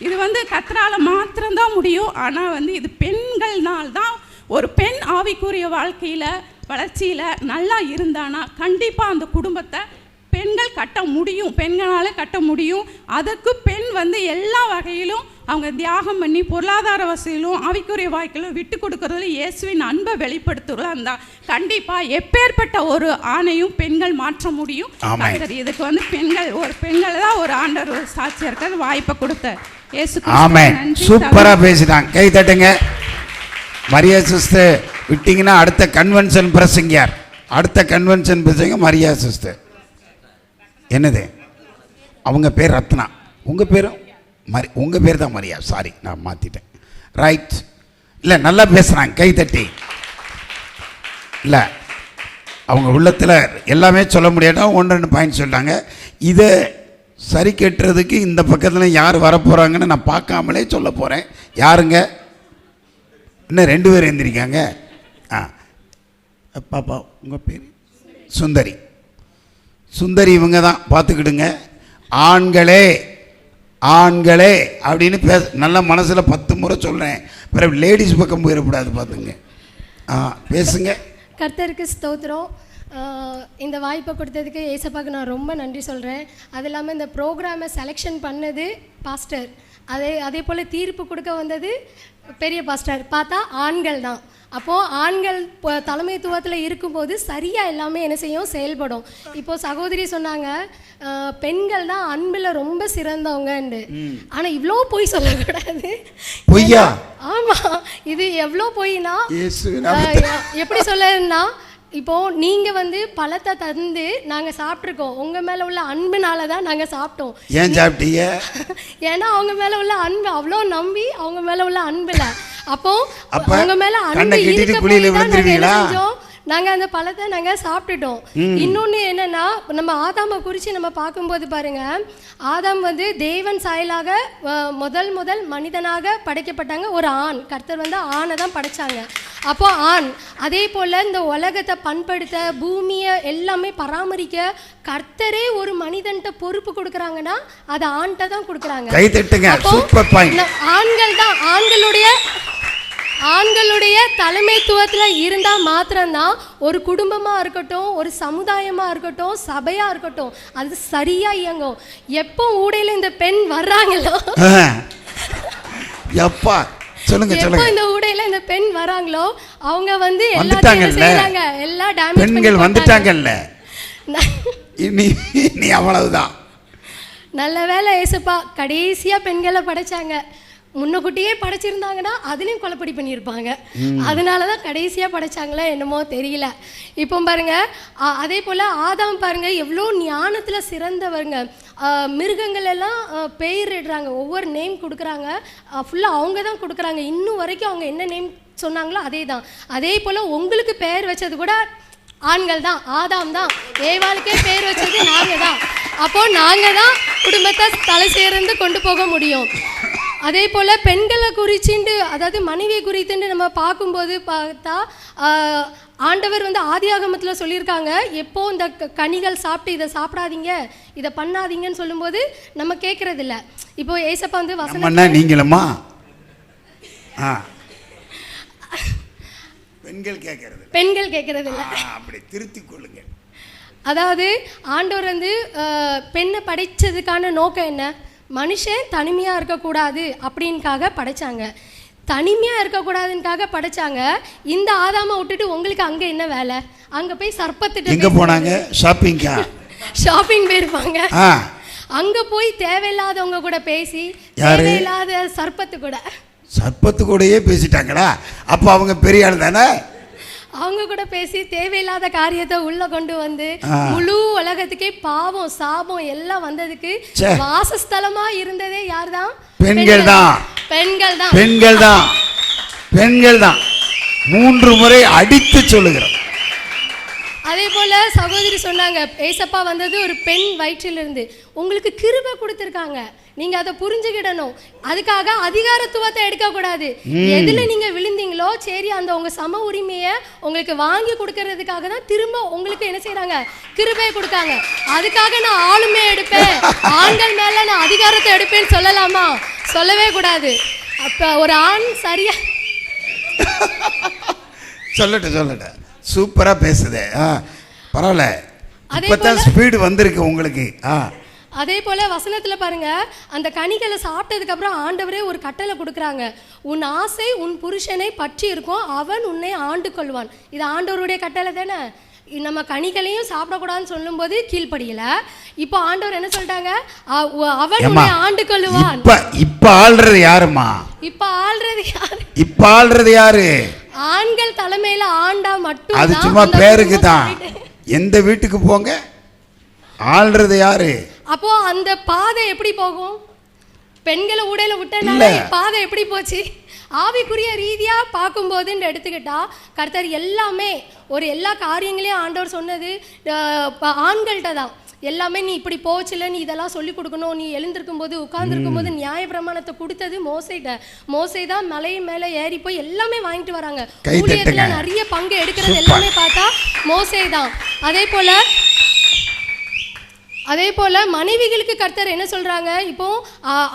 இது வந்து கர்த்தரால மாத்திரம்தான் முடியும். ஆனால் வந்து இது பெண்கள்னால் தான். ஒரு பெண் ஆவிக்குரிய வாழ்க்கையில் வளர்ச்சியில் நல்லா இருந்தானா கண்டிப்பாக அந்த குடும்பத்தை பெண்கள் கட்ட முடியும், பெண்களால் கட்ட முடியும். அதுக்கு பெண் வந்து எல்லா வகையிலும் அவங்க தியாகம் பண்ணி பொருளாதார வசதியிலும் ஆவிக்குரிய வாழ்க்கையிலும் விட்டு கொடுக்கறதுல இயேசுவின் அன்பை வெளிப்படுத்துறதுல தான் கண்டிப்பாக எப்பேற்பட்ட ஒரு ஆணையும் பெண்கள் மாற்ற முடியும். இதுக்கு வந்து பெண்கள் தான் ஒரு ஆண்டவர் சாட்சியாக இருக்கிற வாய்ப்பை கொடுத்த இயேசு. சூப்பராக பேசிட்டாங்க, கை தட்டுங்க. மரியா சிஸ்டர் விட்டீங்கன்னா அடுத்த கன்வென்ஷன் பிரசங்கியார், அடுத்த கன்வென்ஷன் பிரசங்க மரியா சிஸ்டர். என்னது அவங்க பேர் ரத்னா, உங்கள் பேரும் உங்கள் பேர் தான் மரியா. சாரி நான் மாற்றிட்டேன். ரைட். இல்லை நல்லா பேசுகிறாங்க, கை தட்டி. இல்லை அவங்க உள்ளத்தில் எல்லாமே சொல்ல முடியாட்டா 1-2 பாயிண்ட் சொல்லிட்டாங்க. இதை சரி கட்டுறதுக்கு இந்த பக்கத்தில் யார் வரப்போகிறாங்கன்னு நான் பார்க்காமலே சொல்ல போகிறேன். யாருங்க? இன்னும் 2 பேர் எழுந்திரிக்காங்க. பாப்பா உங்கள் பேர் சுந்தரி. சுந்தரி இவங்க தான், பார்த்துக்கிடுங்க. ஆண்களே ஆண்களே அப்படின்னு நல்ல மனசில் 10 முறை சொல்கிறேன். பிறகு லேடிஸ் பக்கம் போயிடக்கூடாது, பார்த்துங்க. பேசுங்க. கர்த்தருக்கு ஸ்தோத்திரம். இந்த வாய்ப்பை கொடுத்ததுக்கு ஏசப்பாக்கு நான் ரொம்ப நன்றி சொல்கிறேன். அது இல்லாமல் இந்த ப்ரோக்ராமை செலெக்ஷன் பண்ணது பாஸ்டர், அதே போல் தீர்ப்பு கொடுக்க வந்தது பெரிய பாஸ்டர். பார்த்தா ஆண்கள் தான். அப்போது ஆண்கள் தலைமைத்துவத்தில் இருக்கும்போது சரியாக எல்லாமே என்ன செய்யும், செயல்படும். இப்போது சகோதரி சொன்னாங்க பெண்கள் தான் அன்பில் ரொம்ப சிறந்தவங்கண்டு. ஆனால் இவ்வளோ பொய் சொல்லக்கூடாது. பொய்யா? ஆமாம், இது எவ்வளோ பொய்னா எப்படி சொல்லணும்னா, இப்போது நீங்கள் வந்து பழத்தை தந்து நாங்கள் சாப்பிட்ருக்கோம். உங்கள் மேலே உள்ள அன்புனால தான் நாங்கள் சாப்பிட்டோம். ஏன் சாப்பிட்டீங்க? ஏன்னா அவங்க மேலே உள்ள அன்பு அவ்வளோ நம்பி அவங்க மேலே உள்ள அன்பில். அப்போ அவங்க மேலே அன்பு இருக்க நாங்கள் அந்த பழத்தை நாங்கள் சாப்பிட்டுட்டோம். இன்னொன்று என்னன்னா, நம்ம ஆதாமை குறித்து நம்ம பார்க்கும்போது பாருங்க, ஆதாம் வந்து தேவன் சாயலாக முதல் மனிதனாக படைக்கப்பட்டாங்க. ஒரு ஆண், கர்த்தர் வந்து ஆணை தான் படைச்சாங்க. அப்போ ஆண், அதே போல் இந்த உலகத்தை பண்படுத்த, பூமியை எல்லாமே பராமரிக்க கர்த்தரே ஒரு மனிதன்ட்ட பொறுப்பு கொடுக்குறாங்கன்னா அது ஆண்கிட்ட தான் கொடுக்குறாங்க. ஆண்கள் தான் ஆண்களுடைய தலைமைத்துவத்தில் இருந்தால் மாத்திரம்தான் ஒரு குடும்பமாக இருக்கட்டும், ஒரு சமுதாயமாக இருக்கட்டும், சபையாக இருக்கட்டும், அது சரியாக இயங்கும். எப்போ ஊடையில் இந்த பெண் வர்றாங்களோ, எப்போ இந்த ஊடையில் இந்த பெண் வராங்களோ அவங்க வந்து எல்லாத்தையும் செய்யறாங்க. எல்லா டேமேஜ் பெண்கள் வந்துட்டாங்கல்ல, நீ அவ்வளவுதான். நல்ல வேலை ஏசப்பா கடைசியாக பெண்களை படைச்சாங்க. முன்னக்கூட்டியே படைச்சிருந்தாங்கன்னா அதுலேயும் கொலைப்படி பண்ணியிருப்பாங்க. அதனால தான் கடைசியாக படைச்சாங்களோ என்னமோ தெரியல. இப்போ பாருங்க, அதே போல் ஆதாம் பாருங்க எவ்வளோ ஞானத்தில் சிறந்தவருங்க. மிருகங்கள் எல்லாம் பெயரிடுறாங்க, ஒவ்வொரு நேம் கொடுக்குறாங்க, ஃபுல்லாக அவங்க தான் கொடுக்குறாங்க. இன்னும் வரைக்கும் அவங்க என்ன நேம் சொன்னாங்களோ அதே தான். அதே போல் உங்களுக்கு பெயர் வச்சது கூட ஆண்கள் தான், ஆதாம் தான். ஏவாளுக்கே பெயர் வச்சது நாங்கள் தான். அப்போது நாங்கள் தான் குடும்பத்தை தலை சேர்ந்து கொண்டு போக முடியும். அதே போல் பெண்களை குறிச்சுண்டு, அதாவது மனைவியை குறித்துண்டு நம்ம பார்க்கும்போது பார்த்தா ஆண்டவர் வந்து ஆதியாகமத்தில் சொல்லியிருக்காங்க, எப்போ இந்த கனிகள் சாப்பிட்டு இதை சாப்பிடாதீங்க, இதை பண்ணாதீங்கன்னு சொல்லும்போது நம்ம கேட்கறதில்ல. இப்போ ஏசப்பா வந்து வசனம் நீங்களுமா பெண்கள் கேட்கறது இல்லை, அப்படி திருத்திக் கொள்ளுங்க. அதாவது ஆண்டவர் வந்து பெண்ணை படைச்சதுக்கான நோக்கம் என்ன? மனுஷன் தனிமையாக இருக்கக்கூடாது அப்படின்காக படைச்சாங்க. தனிமையாக இருக்கக்கூடாதுன்னுக்காக படைச்சாங்க. இந்த ஆதாமை விட்டுட்டு உங்களுக்கு அங்கே என்ன வேலை? அங்கே போய் சர்ப்பத்திட்ட எங்கே போனாங்க? ஷாப்பிங் போயிருப்பாங்க. அங்கே போய் தேவையில்லாதவங்க கூட பேசி, தேவையில்லாத சர்ப்பத்து கூடயே பேசிட்டாங்களா? அப்போ அவங்க பெரிய ஆள் தானே? அவங்க கூட பேசி தேவையில்லாத காரியத்தை உள்ள கொண்டு வந்து முழு உலகத்துக்கே பாவம் சாபம் எல்லாம் வந்ததுக்கு வாசஸ்தலமா இருந்ததே யார் தான்? பெண்கள் தான். பெண்கள் தான் 3 முறை அடித்து சொல்லுகிறோம். அதே போல சகோதரி சொன்னாங்க, ஏசப்பா வந்தது ஒரு பெண் வயிற்றிலிருந்து. உங்களுக்கு கிருபை கொடுத்துருக்காங்க, நீங்க அதை புரிஞ்சுக்கிடணும். அதுக்காக அதிகாரத்துவத்தை எடுக்கக்கூடாது. எதுல நீங்க விழுந்தீங்களோ சரி, அந்த உங்க சம உரிமையை உங்களுக்கு வாங்கி கொடுக்கறதுக்காக தான் திரும்ப உங்களுக்கு என்ன செய்யறாங்க? கிருபையை கொடுக்காங்க. அதுக்காக நான் ஆளுமே எடுப்பேன், ஆண்கள் மேல நான் அதிகாரத்தை எடுப்பேன்னு சொல்லலாமா? சொல்லவே கூடாது. அப்ப ஒரு ஆண் சரியா சொல்லட்ட சூப்பரா பேசுதே, பரவாயில்ல. இப்பதான் ஸ்பீடு வந்திருக்கு உங்களுக்கு. அதே போல வசனத்துல பாருங்க, அந்த கனிகளை சாப்பிட்டதுக்கு அப்புறம் ஆண்டவரே ஒரு கட்டளை கொடுக்குறாங்க, உன் ஆசை உன் புருஷனை பற்றி இருக்கும், அவன் உன்னை ஆண்டு கொள்வான். இது ஆண்டவருடைய கட்டளை தானே? நம்ம கனிகளையும் சாப்பிடக்கூடாதுன்னு சொல்லும் போது கீழ்படியல. இப்போ ஆண்டவர் என்ன சொல்லிட்டாங்க? அவன் உன்னை ஆண்டு கொள்வான். இப்ப ஆள்றது யாருமா? இப்ப ஆள்றது யாரு? ஆண்கள் தலைமையில ஆண்டா மட்டும். அது சும்மா பேருக்கு தான். எந்த வீட்டுக்கு போங்க, ஆள்றது யாரு? அப்போ அந்த பாதை எப்படி போகும்? பெண்களை உடையில விட்டனால பாதை எப்படி போச்சு? ஆவிக்குரிய ரீதியா பார்க்கும்போதுன்னு எடுத்துக்கிட்டா கர்த்தர் எல்லாமே எல்லா காரியங்களையும் ஆண்டவர் சொன்னது ஆண்கள்கிட்ட தான். எல்லாமே நீ இப்படி போச்சுல, நீ இதெல்லாம் சொல்லி கொடுக்கணும், நீ எழுந்திருக்கும் போது உட்கார்ந்துருக்கும் போது நியாய பிரமாணத்தை கொடுத்தது மோசே தான் மலை மேலே ஏறி போய் எல்லாமே வாங்கிட்டு வராங்க. ஊழியத்துல நிறைய பங்கு எடுக்கிறது எல்லாமே பார்த்தா மோசே தான். அதே போல மனைவிகளுக்கு கர்த்தர் என்ன சொல்றாங்க? இப்போ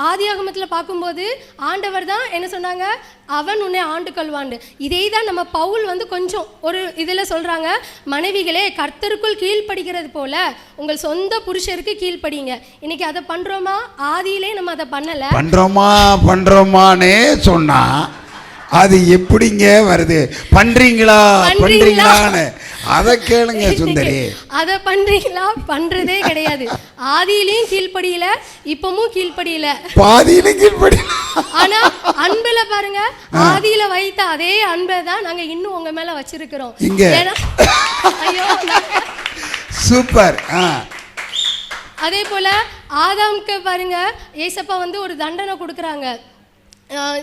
ஆதியாகமத்தில் பார்க்கும்போது ஆண்டவர் தான் என்ன சொன்னாங்க? அவன் உன்னை ஆண்டு கொள்வாண்டு. இதே தான் நம்ம பவுல் வந்து கொஞ்சம் ஒரு இதில் சொல்றாங்க, மனைவிகளே கர்த்தருக்குள் கீழ்ப்படுகிறது போல உங்கள் சொந்த புருஷருக்கு கீழ்ப்படிங்க. இன்னைக்கு அதை பண்றோமா? ஆதியிலே நம்ம அதை பண்றோமானே சொன்னா அது எப்படிங்க வருது? பண்றீங்களான்னு அதை கேளுங்க சுந்தரி. அதை பண்றீங்களா? பண்றதே கிடையாது. ஆதியிலையும் கீழ்ப்படியல, இப்பவும் கீழ்ப்படியல, பாதியிலும் கீழ்ப்படியல. ஆனா அன்புல பாருங்க, ஆதியில வைத்த அதே அன்பை தான் நாங்க இன்னும் உங்க மேல வச்சிருக்கிறோம். ஐயோ சூப்பர். அதே போல ஆதாமுக்கு பாருங்க, ஏசப்பா வந்து ஒரு தண்டனை கொடுக்குறாங்க.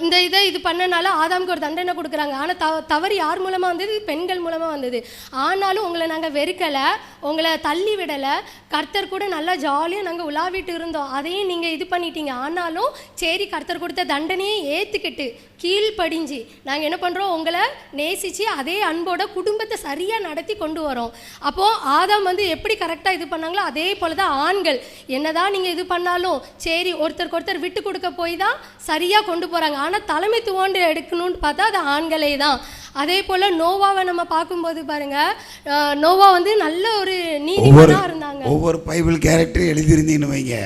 இந்த இது பண்ணனால ஆதாமுக்கு ஒரு தண்டனை கொடுக்குறாங்க. ஆனால் தவறு யார் மூலமாக வந்தது? பெண்கள் மூலமாக வந்தது. ஆனாலும் உங்களை நாங்கள் வெறுக்கலை, உங்களை தள்ளி விடலை. கர்த்தர் கூட நல்லா ஜாலியாக நாங்கள் உலாவிட்டு இருந்தோம். அதையும் நீங்கள் இது பண்ணிட்டீங்க. ஆனாலும் சரி, கர்த்தர் கொடுத்த தண்டனையை ஏற்றுக்கிட்டு கீழ்ப்படிஞ்சு நாங்கள் என்ன பண்ணுறோம்? உங்களை நேசித்து அதே அன்போட குடும்பத்தை சரியாக நடத்தி கொண்டு வரோம். அப்போது ஆதாம் எப்படி கரெக்டாக இது பண்ணாங்களோ அதே போல் தான் ஆண்கள் என்னதான் நீங்கள் இது பண்ணாலும் சரி ஒருத்தருக்கு ஒருத்தர் விட்டு கொடுக்க போய் தான் சரியாக கொண்டு போகிறாங்க. ஆனால் தலைமைத்துவம் எடுக்கணும்னு பார்த்தா அது ஆண்களே தான். அதே போல் நோவாவை நம்ம பார்க்கும்போது பாருங்க, நோவா நல்ல ஒரு நீதிமானாக இருந்தாங்க. ஒவ்வொரு பைபிள் கேரக்டர் எழுதியிருந்தீங்கன்னு வைங்க,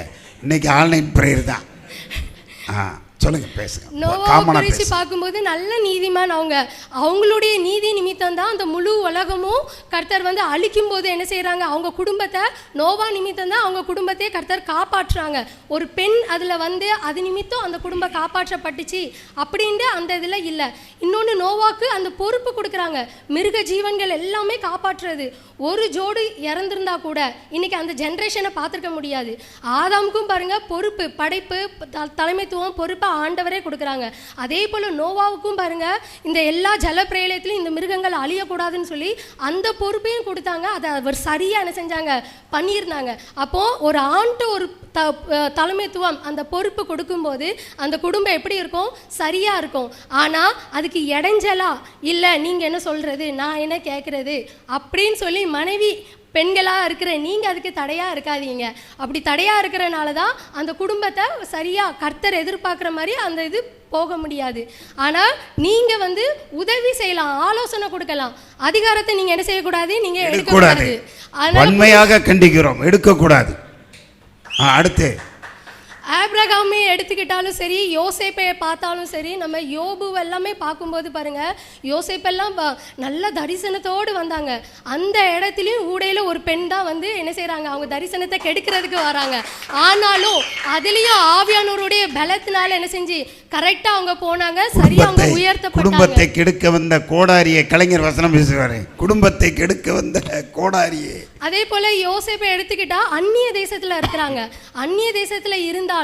இன்னைக்கு ஆன்லைன் ப்ரேயர் தான். சொல்லுங்க, பேசுங்க. நோவா குறித்து பார்க்கும்போது நல்ல நீதிமான். அவங்களுடைய நீதி நிமித்தம் தான் அந்த முழு உலகமும் கர்த்தர் அழிக்கும் போது என்ன செய்கிறாங்க? அவங்க குடும்பத்தை, நோவா நிமித்தம் தான் அவங்க குடும்பத்தையே கர்த்தர் காப்பாற்றுறாங்க. ஒரு பெண் அதில் அது நிமித்தம் அந்த குடும்பம் காப்பாற்றப்பட்டுச்சு அப்படின்ட்டு அந்த இதில் இல்லை. இன்னொன்று, நோவாக்கு அந்த பொறுப்பு கொடுக்குறாங்க, மிருக ஜீவன்கள் எல்லாமே காப்பாற்றுறது. ஒரு ஜோடு இறந்துருந்தா கூட இன்னைக்கு அந்த ஜென்ரேஷனை பார்த்துருக்க முடியாது. ஆதாமுக்கும் பாருங்க பொறுப்பு, படைப்பு, தலைமைத்துவம், பொறுப்பை ஆண்டவரே கொடுக்குறாங்க. அதே போல் நோவாவுக்கும் பாருங்க, இந்த எல்லா ஜல பிரளயத்திலும் இந்த மிருகங்கள் அழியக்கூடாதுன்னு சொல்லி அந்த பொறுப்பையும் கொடுத்தாங்க. அதை அவர் சரியாக என்ன செஞ்சாங்க? பண்ணியிருந்தாங்க. அப்போது ஒரு ஆண்ட ஒரு தலைமைத்துவம், அந்த பொறுப்பு கொடுக்கும்போது அந்த குடும்பம் எப்படி இருக்கும்? சரியாக இருக்கும். ஆனால் அதுக்கு இடைஞ்சலா இல்லை, நீங்கள் என்ன சொல்கிறது, நான் என்ன கேட்குறது அப்படின்னு சொல்லி மனைவி பெண்களாக இருக்கிற நீங்கள் அதுக்கு தடையாக இருக்காதீங்க. அப்படி தடையாக இருக்கிறனால தான் அந்த குடும்பத்தை சரியாக கர்த்தர் எதிர்பார்க்குற மாதிரி அந்த இது போக முடியாது. ஆனால் நீங்கள் உதவி செய்யலாம், ஆலோசனை கொடுக்கலாம். அதிகாரத்தை நீங்கள் என்ன செய்யக்கூடாது? நீங்கள் எடுக்கக்கூடாது. உண்மையாக கண்டிக்கிறோம், எடுக்கக்கூடாது. அடுத்து ஆபிரகாமே எடுத்துக்கிட்டாலும் சரி, யோசேப்பை பார்த்தாலும் சரி, நம்ம யோபு எல்லாமே பார்க்கும்போது பாருங்க, யோசேப்பெல்லாம் நல்ல தரிசனத்தோடு வந்தாங்க. அந்த இடத்துலையும் ஊடையில் ஒரு பெண் தான் என்ன செய்கிறாங்க? அவங்க தரிசனத்தை கெடுக்கிறதுக்கு வராங்க. ஆனாலும் அதுலேயும் ஆவியானவருடைய பலத்தினால என்ன செஞ்சு கரெக்டாக அவங்க போனாங்க, சரியாக அவங்க உயர்த்தப்பட்டாங்க. குடும்பத்தை கெடுக்க வந்த கோடாரியை கலைஞர் வசனம் பேசுவார், குடும்பத்தை கெடுக்க வந்த கோடாரியே. அதே போல் யோசேப்பை எடுத்துக்கிட்டா அந்நிய தேசத்தில் இருக்கிறாங்க. அந்நிய தேசத்தில் இருந்தாலும்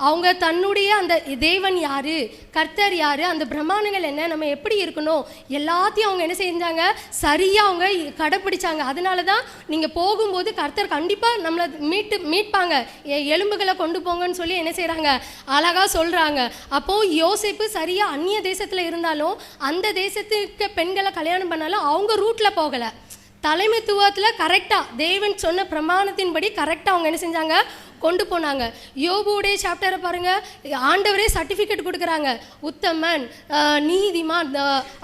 அவங்க தன்னுடைய அந்த தேவன் யாரு, கர்த்தர் யாரு, அந்த பிரமாணங்கள் என்ன, நம்ம எப்படி இருக்கணும், எல்லாத்தையும் அவங்க என்ன செஞ்சாங்க? சரியாக அவங்க கடைப்பிடிச்சாங்க. அதனால தான் நீங்கள் போகும்போது கர்த்தர் கண்டிப்பாக நம்மளை மீட்பாங்க, எலும்புகளை கொண்டு போங்கன்னு சொல்லி என்ன செய்கிறாங்க? அழகாக சொல்கிறாங்க. அப்போது யோசேப்பு சரியாக அந்நிய தேசத்தில் இருந்தாலும் அந்த தேசத்துக்கு பெண்களை கல்யாணம் பண்ணாலும் அவங்க ரூட்டில் போகலை. தலைமைத்துவத்தில் கரெக்டாக தேவன் சொன்ன பிரமாணத்தின்படி கரெக்டாக அவங்க என்ன செஞ்சாங்க? கொண்டு போனாங்க. யோபுடைய சாப்டரை பாருங்க, ஆண்டவரே சர்டிஃபிகேட் கொடுக்குறாங்க, உத்தமன், நீதிமான்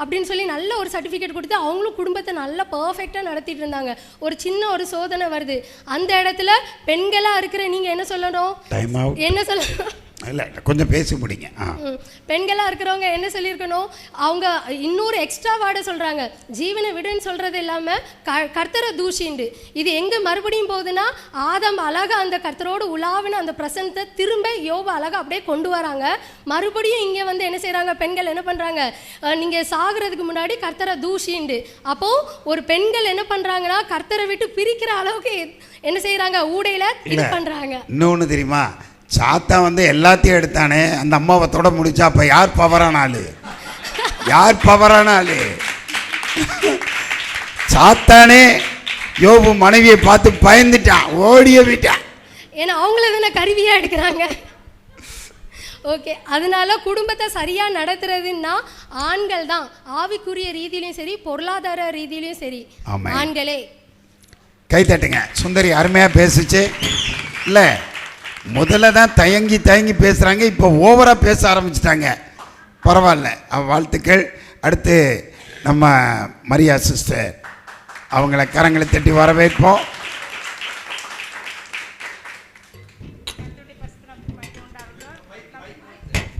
அப்படின்னு சொல்லி நல்ல ஒரு சர்டிஃபிகேட் கொடுத்து அவங்களும் குடும்பத்தை நல்லா பர்ஃபெக்டாக நடத்திட்டு இருந்தாங்க. ஒரு சின்ன ஒரு சோதனை வருது, அந்த இடத்துல பெண்களாக இருக்கிற நீங்கள் என்ன சொல்லணும்? என்ன சொல்லணும்? இல்லை, கொஞ்சம் பேசி முடிங்க. பெண்களாக இருக்கிறவங்க என்ன சொல்லியிருக்கணும்? அவங்க இன்னொரு எக்ஸ்ட்ரா வார்டை சொல்கிறாங்க, ஜீவனை விடுன்னு சொல்கிறது இல்லாமல் கர்த்தரை தூஷிண்டு. இது எங்கே மறுபடியும் போகுதுன்னா, ஆதாம் அழகாக அந்த கர்த்தரோடு உலாவின அந்த பிரசனத்தை திரும்ப யோபு அழகாக அப்படியே கொண்டு வராங்க. மறுபடியும் இங்கே என்ன செய்கிறாங்க? பெண்கள் என்ன பண்ணுறாங்க? நீங்கள் சாகிறதுக்கு முன்னாடி கர்த்தரை தூஷிண்டு. அப்போது ஒரு பெண்கள் என்ன பண்ணுறாங்கன்னா, கர்த்தரை விட்டு பிரிக்கிற அளவுக்கு என்ன செய்கிறாங்க? ஊடையில் இது பண்ணுறாங்க. இன்னொன்று தெரியுமா? சாத்தா எல்லாத்தையும் எடுத்தானே, அந்த அம்மாவை தொட முடிச்சா அப்ப யார் பவரான ஆளு? யார் பவரான ஆளு? சாத்தானே யோபு மனைவியை பார்த்து பயந்துட்டான், ஓடிய விட்டான். ஏன்னா அவங்கள தானே கருவியா எடுக்கிறாங்க. ஓகே, அதனால குடும்பத்தை சரியா நடத்துறதுன்னா ஆண்கள் தான். ஆவிக்குரிய ரீதியிலையும் சரி, பொருளாதார ரீதியிலையும் சரி, ஆண்களே. கை தட்டுங்க. சுந்தரி அருமையா பேசுச்சு இல்லை? முதல்ல தான் தயங்கி பேசுகிறாங்க, இப்போ ஓவராக பேச ஆரம்பிச்சிட்டாங்க. பரவாயில்ல, வாழ்த்துக்கள். அடுத்து நம்ம மரியா சிஸ்டர், அவங்கள கரங்களை தட்டி வரவேற்போம்.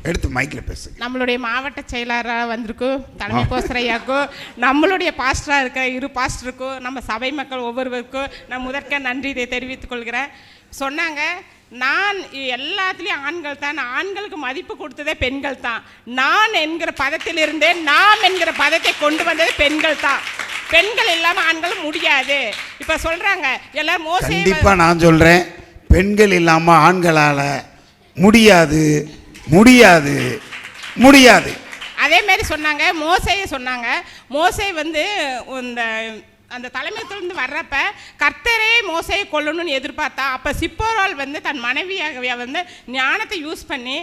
எடுத்து மைக்கில் பேசுங்க. நம்மளுடைய மாவட்ட செயலாளராக வந்திருக்கும் தலைமை கோசரையாக்கும், நம்மளுடைய பாஸ்டராக இருக்கிற இரு பாஸ்டருக்கும், நம்ம சபை மக்கள் ஒவ்வொருவருக்கும் நான் முதற்க நன்றி தெரிவித்துக் கொள்கிறேன். சொன்னாங்க, நான் எல்லாத்துலேயும் ஆண்கள் தான், ஆண்களுக்கு மதிப்பு கொடுத்ததே பெண்கள் தான். நான் என்கிற பதத்திலிருந்தே நாம் என்கிற பதத்தை கொண்டு வந்ததே பெண்கள் தான். பெண்கள் இல்லாமல் ஆண்கள் முடியாது. இப்போ சொல்கிறாங்க எல்லாரும் மோசே. கண்டிப்பாக நான் சொல்கிறேன், பெண்கள் இல்லாமல் ஆண்களால் முடியாது. முடியாது. அதே மாதிரி சொன்னாங்க, மோசேயை சொன்னாங்க. மோசே வந்து அந்த தலைமையிலிருந்து வர்றப்ப கர்த்தரே மோசையை கொல்லணும்னு எதிர்பார்த்தா, அப்போ சிப்போரால் வந்து தன் மனைவியாக வந்து ஞானத்தை யூஸ் பண்ணி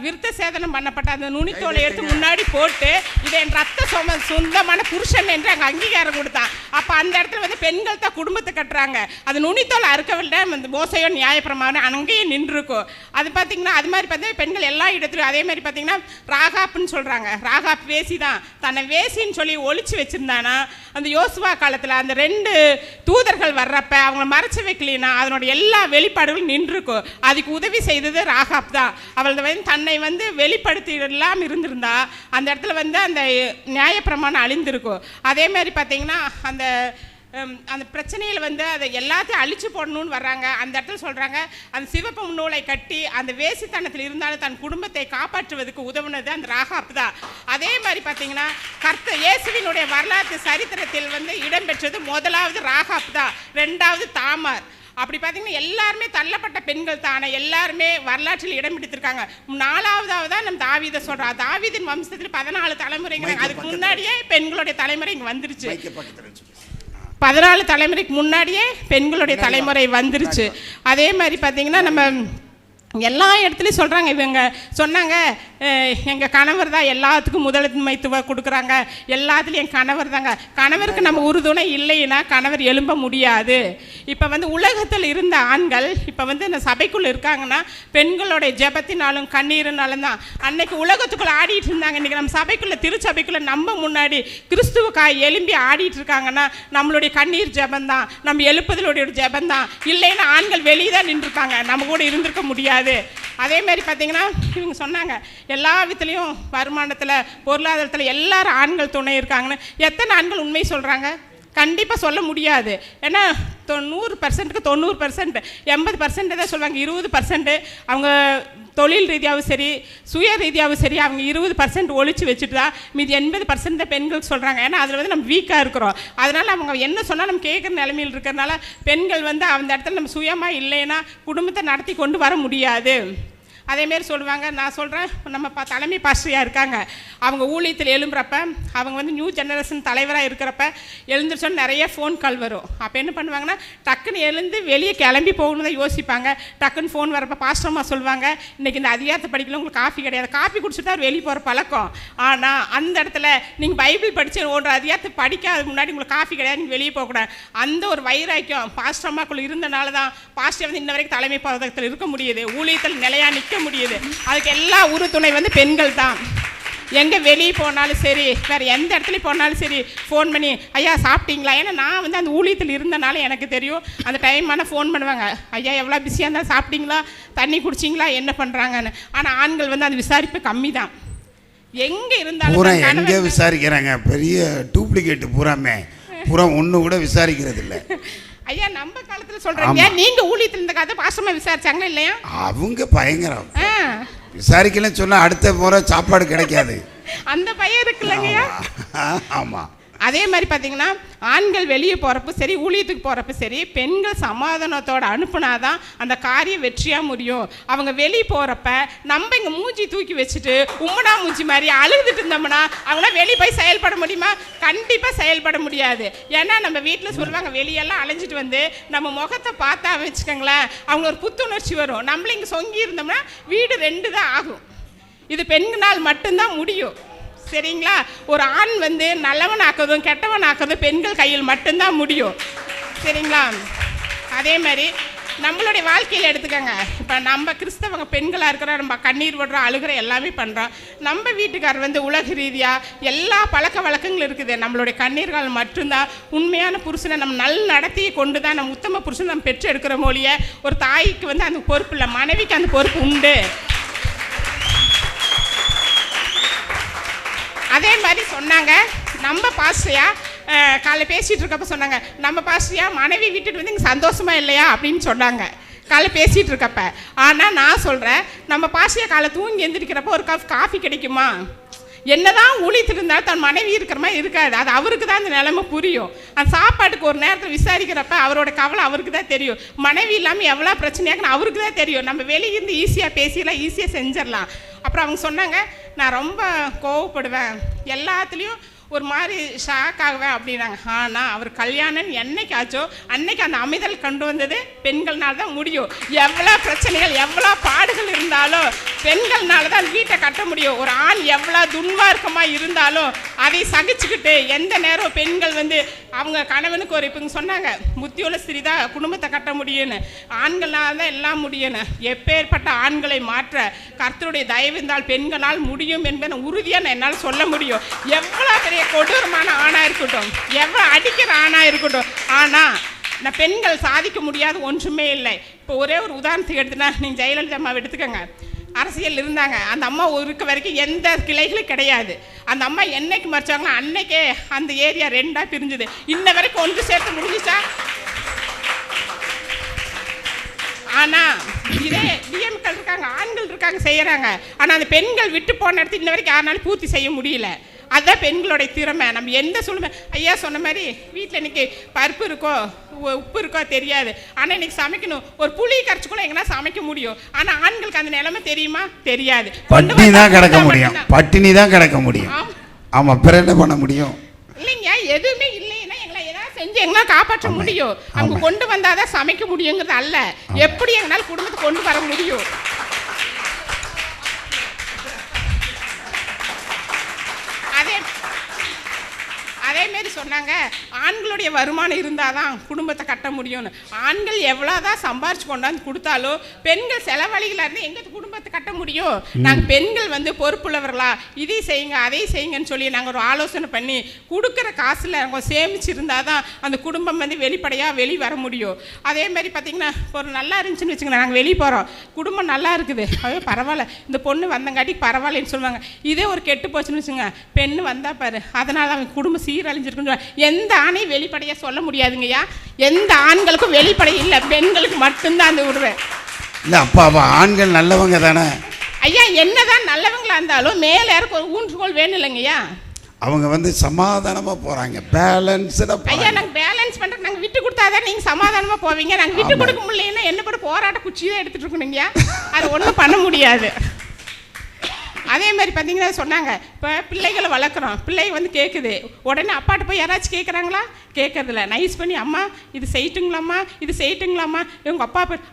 விருத்த சேதனம் பண்ணப்பட்ட அந்த நுனித்தோலை எடுத்து முன்னாடி போட்டு இதை என் ரத்த சொந்தமான புருஷன் என்று அங்கே அங்கீகாரம் கொடுத்தான். அப்போ அந்த இடத்துல வந்து பெண்கள் தான் குடும்பத்தை கட்டுறாங்க. அது நுனித்தோலை அறுக்கவில்லை, அந்த மோசையோ நியாயப்பிரமாணம் அங்கேயே நின்றுருக்கும். அது பார்த்தீங்கன்னா அது மாதிரி பார்த்தீங்கன்னா பெண்கள் எல்லா இடத்துலையும் அதே மாதிரி பார்த்தீங்கன்னா ராகாப்புன்னு சொல்கிறாங்க. ராகாப் வேசி தான், தன்னை வேசின்னு சொல்லி ஒழிச்சு வச்சுருந்தானா அந்த யோசுவா காலத்தில் அந்த 2 தூதர்கள் வர்றப்ப அவங்க மறைச்சு வைக்கலனா அதனுடைய எல்லா வெளிப்பாடுகளும் நின்றுருக்கும். அதுக்கு உதவி செய்தது ராகாப் தான். அவள் வந்து தன்னை வந்து வெளிப்படுத்தி எல்லாம் இருந்திருந்தா அந்த இடத்துல வந்து அந்த நியாயப்பிரமாணம் அழிந்திருக்கும். அதே மாதிரி பார்த்தீங்கன்னா அந்த பிரச்சனையில் வந்து அதை எல்லாத்தையும் அழிச்சு போடணும்னு வர்றாங்க. அந்த இடத்துல சொல்கிறாங்க, அந்த சிவப்பு நூலை கட்டி அந்த வேசித்தனத்தில் இருந்தாலும் தன் குடும்பத்தை காப்பாற்றுவதற்கு உதவுனது அந்த ராகாப் தான். அதே மாதிரி பார்த்தீங்கன்னா இயேசுவினுடைய வரலாற்று சரித்திரத்தில் வந்து இடம்பெற்றது முதலாவது ராகாப் தான், 2வது தாமார். அப்படி பார்த்தீங்கன்னா எல்லாருமே தள்ளப்பட்ட பெண்கள் தானே, எல்லாருமே வரலாற்றில் இடம் பிடித்திருக்காங்க. 4வதாக நம்ம தாவீதை சொல்கிறோம். தாவீதின் வம்சத்தில் 14 தலைமுறைங்க. அதுக்கு முன்னாடியே பெண்களுடைய தலைமுறை இங்கே வந்துருச்சு. 14 தலைமுறைக்கு முன்னாடியே பெண்களுடைய தலைமுறை வந்துருச்சு. அதே மாதிரி பார்த்தீங்கன்னா நம்ம எல்லா இடத்துலையும் சொல்கிறாங்க. இவங்க சொன்னாங்க, எங்கள் கணவர் தான் எல்லாத்துக்கும் முதன்மைத்துவம் கொடுக்குறாங்க, எல்லாத்துலேயும் என் கணவர் தாங்க. கணவருக்கு நம்ம உறுதுணை இல்லைன்னா கணவர் எழும்ப முடியாது. இப்போ வந்து உலகத்தில் இருந்த ஆண்கள் இப்போ வந்து இந்த சபைக்குள்ளே இருக்காங்கன்னா பெண்களுடைய ஜெபத்தினாலும் கண்ணீரினாலும் தான். அன்னைக்கு உலகத்துக்குள்ளே ஆடிட்டு இருந்தாங்க. இன்றைக்கி நம்ம சபைக்குள்ளே திருச்சபைக்குள்ளே நம்ம முன்னாடி கிறிஸ்துவுக்காய் எழும்பி ஆடிட்டு இருக்காங்கன்னா நம்மளுடைய கண்ணீர் ஜெபந்தான், நம்ம எழுப்புதலுடைய ஜெபந்தான். இல்லைன்னா ஆண்கள் வெளியே தான் நின்றுருப்பாங்க, நம்ம கூட இருந்திருக்க முடியாது. அதே மாதிரி பார்த்தீங்கன்னா இவங்க சொன்னாங்க, எல்லா விதத்துலையும் வருமானத்தில் பொருளாதாரத்தில் எல்லாரும் ஆண்கள் துணை இருக்காங்கன்னு. எத்தனை ஆண்கள் உண்மை சொல்கிறாங்க? கண்டிப்பாக சொல்ல முடியாது. ஏன்னா 100%க்கு 90%, 80% தான் சொல்லுவாங்க. 20% அவங்க தொழில் ரீதியாகவும் சரி சுய ரீதியாகவும் சரி அவங்க 20% ஒழிச்சு வச்சுட்டு தான் மீதி 80% பெண்கள் சொல்கிறாங்க. ஏன்னா அதில் வந்து நம்ம வீக்காக இருக்கிறோம். அதனால் அவங்க என்ன சொன்னால் நம்ம கேட்குற நிலைமையில் இருக்கிறதுனால பெண்கள் வந்து அந்த இடத்துல நம்ம சுயமாக இல்லைன்னா குடும்பத்தை நடத்தி கொண்டு வர முடியாது. அதேமாரி சொல்லுவாங்க. நான் சொல்கிறேன், நம்ம தலைமை பாஸ்டரியாக இருக்காங்க, அவங்க ஊழியத்தில் எழும்புறப்ப அவங்க வந்து நியூ ஜெனரேஷன் தலைவராக இருக்கிறப்ப எழுந்துருச்சோன்னு நிறைய ஃபோன் கால் வரும். அப்போ என்ன பண்ணுவாங்கன்னா டக்குன்னு எழுந்து வெளியே கிளம்பி போகணுன்னு தான் யோசிப்பாங்க. டக்குன்னு ஃபோன் வரப்போ பாஸ்டர்மா சொல்லுவாங்க, இன்றைக்கி இந்த அதிகாரத்தை படிக்கல, உங்களுக்கு காஃபி கிடையாது. காஃபி குடிச்சுட்டு தான் வெளியே போகிற பழக்கம். ஆனால் அந்த இடத்துல நீங்கள் பைபிள் படித்து ஒரு அதிகாரத்தை படிக்காத முன்னாடி உங்களுக்கு காஃபி கிடையாது, நீங்கள் வெளியே போகக்கூடாது. அந்த ஒரு வைராக்கியம் பாஸ்டர்மாக்குள்ள இருந்தனால தான் பாஸ்டர் வந்து இன்ன வரைக்கும் தலைமை பதவியில் இருக்க முடியுது, ஊழியத்தில் நிலையாக நிற்க முடியுது. அதுக்கு எல்லா உறுதுணை வந்து பெண்கள் தான். எங்கே வெளியே போனாலும் சரி, வேறு எந்த இடத்துலையும் போனாலும் சரி ஃபோன் பண்ணி ஐயா சாப்பிட்டீங்களா? ஏன்னா நான் வந்து அந்த ஊழியத்தில் இருந்தனால எனக்கு தெரியும். அந்த டைமான ஃபோன் பண்ணுவாங்க, ஐயா எவ்வளோ பிஸியாக இருந்தால் சாப்பிட்டீங்களா, தண்ணி குடிச்சிங்களா, என்ன பண்ணுறாங்கன்னு. ஆனால் ஆண்கள் வந்து அந்த விசாரிப்பு கம்மி தான். எங்கே இருந்தாலும் எங்கே விசாரிக்கிறாங்க, பெரிய டூப்ளிகேட் பூரா ஒன்று கூட விசாரிக்கிறது இல்லை. ஐயா நம்ம காலத்துல சொல்றீங்க, நீங்க ஊழியத்துல இருந்த கதை பாசமா விசாரிச்சாங்களா இல்லையா? அவங்க பயங்கரம். விசாரிக்கலன்னு சொன்னா அடுத்த முறை சாப்பாடு கிடைக்காது. அந்த பையன் இருக்குல்லங்கய்யா. ஆமா. அதே மாதிரி பார்த்தீங்கன்னா ஆண்கள் வெளியே போகிறப்ப சரி ஊழியத்துக்கு போகிறப்ப சரி பெண்கள் சமாதானத்தோடு அனுப்புனாதான் அந்த காரியம் வெற்றியாக முடியும். அவங்க வெளியே போகிறப்ப நம்ம இங்கே மூஞ்சி தூக்கி வச்சுட்டு உம்மனா மூஞ்சி மாதிரி அழுதுட்டு இருந்தோம்னா அவங்களாம் வெளியே போய் செயல்பட முடியுமா? கண்டிப்பாக செயல்பட முடியாது. ஏன்னா நம்ம வீட்டில் சொல்லுவாங்க, வெளியெல்லாம் அலைஞ்சிட்டு வந்து நம்ம முகத்தை பார்த்தா வச்சுக்கோங்களேன் அவங்க ஒரு புத்துணர்ச்சி வரும். நம்மளும் இங்கே சொங்கி இருந்தோம்னா வீடு 2 தான் ஆகும். இது பெண்களால் மட்டும்தான் முடியும். சரிங்களா? ஒரு ஆண் வந்து நல்லவன் ஆக்குறதும் கெட்டவன் ஆக்குறதும் பெண்கள் கையில் மட்டும்தான் முடியும். சரிங்களா? அதே மாதிரி நம்மளுடைய வாழ்க்கையில் எடுத்துக்கோங்க. இப்போ நம்ம கிறிஸ்தவங்க பெண்களாக இருக்கிறோம், நம்ம கண்ணீர் விடுறோம், அழுகிற எல்லாமே பண்ணுறோம். நம்ம வீட்டுக்காரர் வந்து உலக ரீதியாக எல்லா பழக்க வழக்கங்களும் இருக்குது. நம்மளுடைய கண்ணீர்கள் மட்டும்தான் உண்மையான புருஷனை நம்ம நல் நடத்தியை கொண்டு தான் நம்ம உத்தம புருஷனை நம்ம பெற்று எடுக்கிற மொழியை ஒரு தாய்க்கு வந்து அந்த பொறுப்பு இல்லை, மனைவிக்கு அந்த பொறுப்பு உண்டு. அதே மாதிரி சொன்னாங்க நம்ம பாஸ்டரியா காலைல பேசிகிட்டு இருக்கப்ப சொன்னாங்க, நம்ம பாஸ்டரியா மனைவி விட்டுட்டு வந்து இங்கே சந்தோஷமா இல்லையா அப்படின்னு சொன்னாங்க காலைல பேசிகிட்டு இருக்கப்ப. ஆனால் நான் சொல்கிறேன், நம்ம பாஸ்டரியா காலை தூங்கி எழுந்திரிக்கிறப்ப ஒரு கப் காஃபி கிடைக்குமா? என்னதான் ஊழியத்தில் இருந்தாலும் தன் மனைவி இருக்கிற மாதிரி இருக்காது. அது அவருக்கு தான் அந்த நிலைமை புரியும். அந்த சாப்பாட்டுக்கு ஒரு நேரத்தில் விசாரிக்கிறப்ப அவரோட கவலை அவருக்கு தான் தெரியும். மனைவி இல்லாமல் எவ்வளோ பிரச்சனையாக்குன்னு அவருக்கு தான் தெரியும். நம்ம வெளியிருந்து ஈஸியாக பேசிடலாம், ஈஸியாக செஞ்சிடலாம். அப்புறம் அவங்க சொன்னாங்க, நான் ரொம்ப கோவப்படுவேன், எல்லாத்துலேயும் ஒரு மாதிரி ஷாக் ஆகுவேன் அப்படின்னாங்க. ஆனால் அவர் கல்யாணம் என்னைக்காச்சோ அன்னைக்கு அந்த அமைதல் கொண்டு வந்தது பெண்கள்னால தான் முடியும். எவ்வளோ பிரச்சனைகள் எவ்வளோ பாடுகள் இருந்தாலும் பெண்கள்னால தான் வீட்டை கட்ட முடியும். ஒரு ஆண் எவ்வளோ துன்மார்க்கமாக இருந்தாலும் அதை சகிச்சுக்கிட்டு எந்த நேரம் பெண்கள் வந்து அவங்க கணவனுக்கு ஒரு இப்போ சொன்னாங்க புத்தியுள்ள ஸ்திரீதான் குடும்பத்தை கட்ட முடியும்னு. ஆண்கள்னால தான் எல்லாம் முடியும்னு. எப்பேற்பட்ட ஆண்களை மாற்ற கர்த்தருடைய தயவு இருந்தால் பெண்களால் முடியும் என்பதை உறுதியாக நான் என்னால் சொல்ல முடியும். எவ்வளோ பெரிய கொடூரமான ஆணாக இருக்கட்டும், எவ்வளோ அடிக்கிற ஆணாக இருக்கட்டும், ஆனால் நான் பெண்கள் சாதிக்க முடியாத ஒன்றுமே இல்லை. இப்போ ஒரே ஒரு உதாரணத்துக்கு எடுத்துனா, நீங்கள் ஜெயலலிதா அம்மாவை எடுத்துக்கோங்க. அரசியல் இருந்தாங்க, அந்த அம்மா இருக்க வரைக்கும் எந்த கிளைகளும் கிடையாது. அந்த அம்மா என்னைக்கு மறைச்சாங்களோ அன்னைக்கே அந்த ஏரியா 2ஆக பிரிஞ்சுது. இன்ன வரைக்கும் ஒன்று சேர்த்து முடிஞ்சிச்சா? ஆனால் இதே டிஎம்கள் இருக்காங்க, ஆண்கள் இருக்காங்க, செய்கிறாங்க. ஆனால் அந்த பெண்கள் விட்டு போன இடத்து இன்ன வரைக்கும் யாருனாலும் பூர்த்தி செய்ய முடியல. அதுதான் பெண்களுடைய திறமை. நம்ம எந்த சொல்லுமே ஐயா சொன்ன மாதிரி வீட்டில் இன்னைக்கு பருப்பு இருக்கோ உப்பு இருக்கோ தெரியாது, ஆனால் இன்னைக்கு சமைக்கணும். ஒரு புளி கரைச்சி கூட எங்கன்னா சமைக்க முடியும். ஆனால் ஆண்களுக்கு அந்த நிலைமை தெரியுமா? தெரியாது. பட்டினி தான் கிடக்க முடியும், பட்டினி தான் கிடக்க முடியும். ஆமாம், பிற என்ன பண்ண முடியும்? இல்லைங்க, எதுவுமே இல்லைன்னா எங்களை ஏதாவது செஞ்சு எங்கன்னா காப்பாற்ற முடியும். அவங்க கொண்டு வந்தாதான் சமைக்க முடியுங்கிறது அல்ல, எப்படி எங்களால் குடும்பத்தை கொண்டு வர முடியும். அதேமாரி சொன்னாங்க, ஆண்களுடைய வருமானம் இருந்தால் தான் குடும்பத்தை கட்ட முடியும்னு. ஆண்கள் எவ்வளோதான் சம்பாரிச்சு கொண்டாந்து கொடுத்தாலும் பெண்கள் செலவழிகளாக இருந்து எங்கள் குடும்பத்தை கட்ட முடியும். நாங்கள் பெண்கள் வந்து பொறுப்புள்ளவர்களா, இதை செய்யுங்க அதை செய்யுங்கன்னு சொல்லி நாங்கள் ஒரு ஆலோசனை பண்ணி கொடுக்குற காசில் அவங்க சேமிச்சிருந்தால் தான் அந்த குடும்பம் வந்து வெளிப்படையாக வெளியே வர முடியும். அதேமாதிரி பார்த்திங்கன்னா ஒரு நல்லா இருந்துச்சுன்னு வச்சுக்கோங்க, நாங்கள் வெளியே போகிறோம், குடும்பம் நல்லா இருக்குது, அதே பரவாயில்ல, இந்த பொண்ணு வந்தங்காட்டி பரவாயில்லன்னு சொல்லுவாங்க. இதே ஒரு கெட்டு போச்சுன்னு வச்சுங்க, பெண்ணு வந்தால் பாரு அதனால் அவங்க குடும்பம் சீரழிஞ்சிருக்குன்னு எந்த ஆணையும் வெளிப்படையாக சொல்ல முடியாதுங்கய்யா. எந்த ஆண்களுக்கும் வெளிப்படை இல்லை, பெண்களுக்கு மட்டும்தான் அந்த விடுவேன். இல்லை அப்பா ஆண்கள் நல்லவங்க தானே ஐயா. என்னதான் நல்லவங்களா இருந்தாலும் மேலே யாருக்கு ஒரு ஊன்றுகோல் வேணும் இல்லைங்கய்யா. அவங்க வந்து சமாதானமாக போகிறாங்க, பேலன்ஸ்டாக. ஐயா நாங்கள் பேலன்ஸ் பண்ணுறோம், நாங்கள் விட்டு கொடுத்தாதான் நீங்கள் சமாதானமாக போவீங்க. நாங்கள் விட்டு கொடுக்க முடியலன்னா என்ன கூட போராட்ட குச்சி தான் எடுத்துகிட்டு இருக்கணுங்கய்யா, அது ஒன்றும் பண்ண முடியாது. அதே மாதிரி பார்த்தீங்கன்னா சொன்னாங்க, இப்போ பிள்ளைகளை வளர்க்குறோம், பிள்ளை வந்து கேட்குது, உடனே அப்பாட்ட போய் யாராச்சும் கேட்குறாங்களா? கேட்கறதில்ல. நைஸ் பண்ணி அம்மா இது செய்யட்டுங்களாம்மா, இது செய்யட்டுங்களாம்மா. இவங்க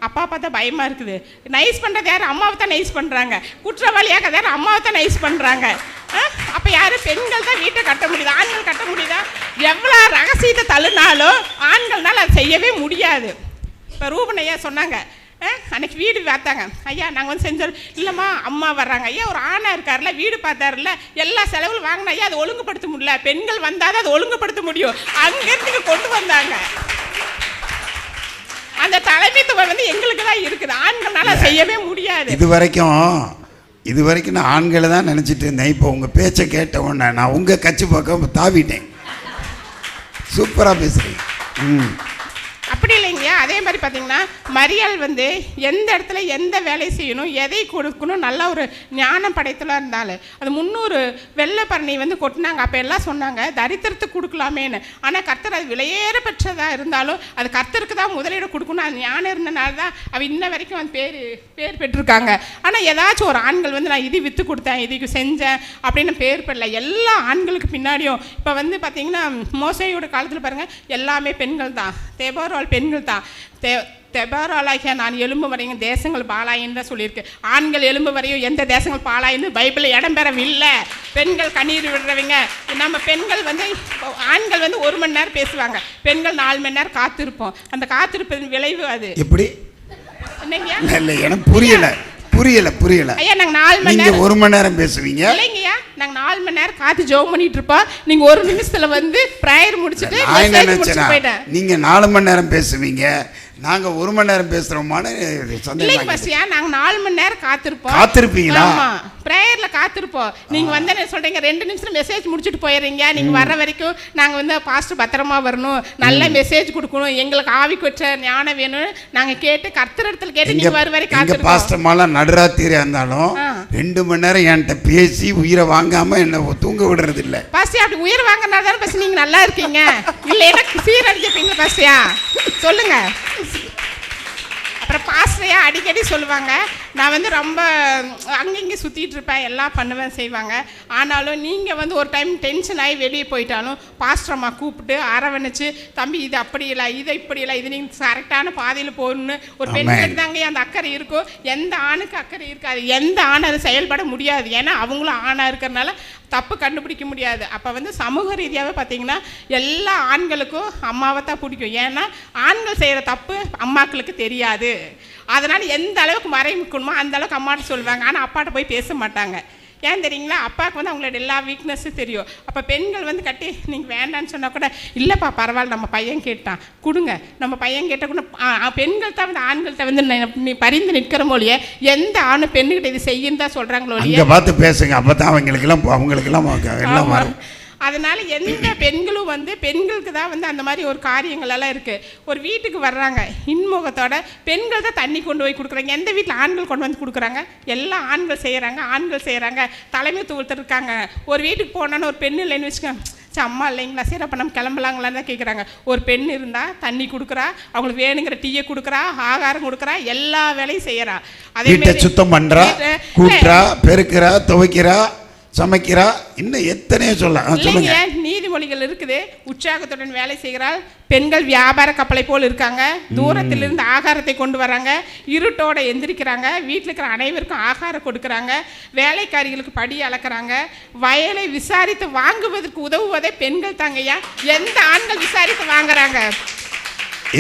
அப்பா பார்த்தா பயமாக இருக்குது. நைஸ் பண்ணுறது யார்? அம்மாவை தான் நைஸ் பண்ணுறாங்க. குற்றவாளியாக யார்? அம்மாவை தான் நைஸ் பண்ணுறாங்க. அப்போ யார்? பெண்கள் தான் வீட்டை கட்ட முடியுது, ஆண்கள் கட்ட முடியுதா? எவ்வளோ ரகசியத்தை தள்ளுனாலும் ஆண்கள்னால் அதை செய்யவே முடியாது. இப்போ ரூபன் ஐயா சொன்னாங்க, அன்னைக்கு வீடு பார்த்தாங்க. ஐயா நாங்கள் வந்து செஞ்சோம். இல்லைம்மா அம்மா வர்றாங்க. ஐயா ஒரு ஆணாக இருக்கார்ல, வீடு பார்த்தாருல, எல்லா செலவும் வாங்கினா ஐயா அதை ஒழுங்குபடுத்த முடியல. பெண்கள் வந்தால் தான் அதை ஒழுங்குபடுத்த முடியும். அங்கேருந்து கொண்டு வந்தாங்க. அந்த தலைமைத்துவம் வந்து எங்களுக்கு தான் இருக்குது, ஆண்கள்னால செய்யவே முடியாது. இது வரைக்கும் நான் ஆண்களை தான் நினச்சிட்டு இருந்தேன். இப்போ உங்கள் பேச்சை கேட்ட உடனே நான் உங்கள் கட்சி பக்கம் தாவிட்டேன். சூப்பராக பேசுகிறீங்க. அப்படி இல்லைங்கய்யா. அதே மாதிரி பார்த்தீங்கன்னா மரியாள் வந்து எந்த இடத்துல எந்த வேலையை செய்யணும், எதை கொடுக்கணும், நல்ல ஒரு ஞானம் படைத்தலாக இருந்தாலும் அது 300 வெள்ளை பரணி வந்து கொட்டினாங்க. அப்போ எல்லாம் சொன்னாங்க தரித்திரத்துக்கு கொடுக்கலாமேன்னு. ஆனால் கர்த்தர் அது விலையேற பெற்றதாக இருந்தாலும் அது கர்த்தருக்கு தான் முதலீடு கொடுக்கணும். அது ஞானம் இருந்தனால தான் அவ இன்ன வரைக்கும் அந்த பேர் பெற்றிருக்காங்க. ஆனால் ஏதாச்சும் ஒரு ஆண்கள் வந்து நான் இது விற்று கொடுத்தேன், இதுக்கு செஞ்சேன் அப்படின்னு பேர் பெறல. எல்லா ஆண்களுக்கு பின்னாடியும் இப்போ வந்து பார்த்தீங்கன்னா மோசையோட காலத்தில் பாருங்கள், எல்லாமே பெண்கள் தான். தேபோரால் பெண்கள் தான். தெபோராளாகிய நான் எலும்பு வரையும் தேசங்கள் பாலாயின்னு தான் சொல்லியிருக்கு. ஆண்கள் எலும்பு வரையும் எந்த தேசங்கள் பாலாயின்னு பைபிளில் இடம்பெறவில்லை. பெண்கள் கண்ணீர் விடுறவங்க. நம்ம பெண்கள் வந்து ஆண்கள் வந்து 1 மணி நேரம் பேசுவாங்க, பெண்கள் 4 மணி நேரம் காத்திருப்போம். அந்த காத்திருப்பதன் விளைவு அது. எப்படி? இல்லை எனக்கு புரியல. ஐயா நாங்கள் 4 மணி நேரம் 1 மணி நேரம் பேசுவீங்க. இல்லைங்கய்யா, நாங்கள் 4 மணி நேரம் காத்து ஜெபம் பண்ணிட்டு இருப்போம். நீங்க 1 நிமிஷத்துல வந்து ப்ரேயர் முடிச்சுட்டு போயிட்டேன். நீங்க 4 மணி நேரம் பேசுவீங்க, நாங்க 1 மணி நேரம் பேசுறோமான்னு இல்லைங்க பஸ்யா. நாங்க 4 மணி நேரம் காத்திருப்போம். காத்திருப்பீங்களா? ஆமா, ப்ரேயர்ல காத்திருப்போம். நீங்க வந்து என்ன சொல்றீங்க, 2 நிமிஷம் மெசேஜ் முடிச்சுட்டு போயிடுறீங்க. நீங்க வர்ற வரைக்கும் நாங்க வந்து பாஸ்டர் பத்திரமா வரணும், நல்ல மெசேஜ் கொடுக்கணும், எங்களுக்கு ஆவி கொற்ற ஞானம் வேணும் நாங்க கேட்டு கர்த்தர் இடத்துல கேட்டு நீங்க வர வரைக்கும் காத்திருப்போம். பாஸ்டர் மாலா நடுராத்திரியா இருந்தாலும் 2 மணி நேரம் என்கிட்ட பேசி உயிரை வாங்காம என்ன தூங்க விடுறது இல்ல. பாஸ்டர் அப்படி உயிர் வாங்கினால தானே பஸ் நீங்க நல்லா இருக்கீங்க. இல்ல எனக்கு சீரடிச்சிருப்பீங்க பாஸ்டர், சொல்லுங்க. அப்புறம் பாஸ்டரையா அடிக்கடி சொல்லுவாங்க, நான் வந்து ரொம்ப அங்கங்கே சுற்றிட்டு இருப்பேன், எல்லாம் பண்ணுவேன் செய்வாங்க. ஆனாலும் நீங்கள் வந்து ஒரு டைம் டென்ஷன் ஆகி வெளியே போயிட்டாலும் பாஸ்டர் அம்மா கூப்பிட்டு அரவணைச்சு, தம்பி இது அப்படி இல்லை, இதை இப்படி இல்லை, இது நீங்கள் கரெக்டான பாதையில் போகணுன்னு ஒரு பெண்களுக்கு தாங்க அந்த அக்கறை இருக்கும். எந்த ஆணுக்கு அக்கறை இருக்காது, எந்த ஆண் அது செயல்பட முடியாது. ஏன்னா அவங்களும் ஆணாக இருக்கிறனால தப்பு கண்டுபிடிக்க முடியாது. அப்போ வந்து சமூக ரீதியாகவே பார்த்தீங்கன்னா எல்லா ஆண்களுக்கும் அம்மாவை தான் பிடிக்கும். ஏன்னா ஆண்கள் செய்கிற தப்பு அம்மாக்களுக்கு தெரியாது. அதனால் எந்த அளவுக்கு மறைமுக்கணுமோ அந்த அளவுக்கு அம்மாட்ட சொல்லுவாங்க. ஆனால் அப்பாட்ட போய் பேச மாட்டாங்க. ஏன் தெரியுங்களா, அப்பாவுக்கு வந்து அவங்களோட எல்லா வீக்னஸும் தெரியும். அப்போ பெண்கள் வந்து கட்டி நீங்கள் வேண்டான்னு சொன்னால் கூட, இல்லைப்பா பரவாயில்ல நம்ம பையன் கேட்டான் கொடுங்க, நம்ம பையன் கேட்டால் கூட பெண்கள் தான் வந்து ஆண்கள்கிட்ட வந்து நீ பரிந்து நிற்கிற மொழியே எந்த ஆணும் பெண்ணுக்கிட்ட இது செய்யும் தான் சொல்கிறாங்களோ இல்லையா, பார்த்து பேசுங்க. அப்போ தான் அவங்களுக்கெல்லாம் எல்லாம் வரும். அதனால் எந்த பெண்களும் வந்து பெண்களுக்கு தான் வந்து அந்த மாதிரி ஒரு காரியங்கள் எல்லாம் இருக்குது. ஒரு வீட்டுக்கு வர்றாங்க இன்முகத்தோட, பெண்கள் தான் தண்ணி கொண்டு போய் கொடுக்குறாங்க. எந்த வீட்டில் ஆண்கள் கொண்டு வந்து கொடுக்குறாங்க? எல்லாம் ஆண்கள் செய்கிறாங்க. தலைமைத்துவத்தில் இருக்காங்க. ஒரு வீட்டுக்கு போனான்னு ஒரு பெண் இல்லைன்னு வச்சுக்கோங்க, அம்மா இல்லைங்களா, சரி அப்போ நம்ம கிளம்பலாங்களான்னு தான் கேட்குறாங்க. ஒரு பெண் இருந்தால் தண்ணி கொடுக்குறா, அவங்களுக்கு வேணுங்கிற டீயை கொடுக்குறா, ஆகாரம் கொடுக்குறா, எல்லா வேலையும் செய்கிறா. அதே மாதிரி சுத்தம் பண்ணுறா, கூட்டுறா, பெருக்கிறா, துவைக்கிறா, சமைக்கிறா, இன்னும் எத்தனையோ சொல்லுங்க. நீதிமொழிகள் இருக்குது. உற்சாகத்துடன் வேலை செய்கிறாள், பெண்கள் வியாபார கப்பலை போல் இருக்காங்க, தூரத்திலிருந்து ஆகாரத்தை கொண்டு வராங்க, இருட்டோட எந்திரிக்கிறாங்க, வீட்டில் இருக்கிற அனைவருக்கும் ஆகாரம் கொடுக்குறாங்க, வேலைக்காரிகளுக்கு படி அளக்குறாங்க, வயலை விசாரித்து வாங்குவதற்கு உதவுவதே பெண்கள் தாங்கய்யா. எந்த ஆண்கள் விசாரித்து வாங்குறாங்க?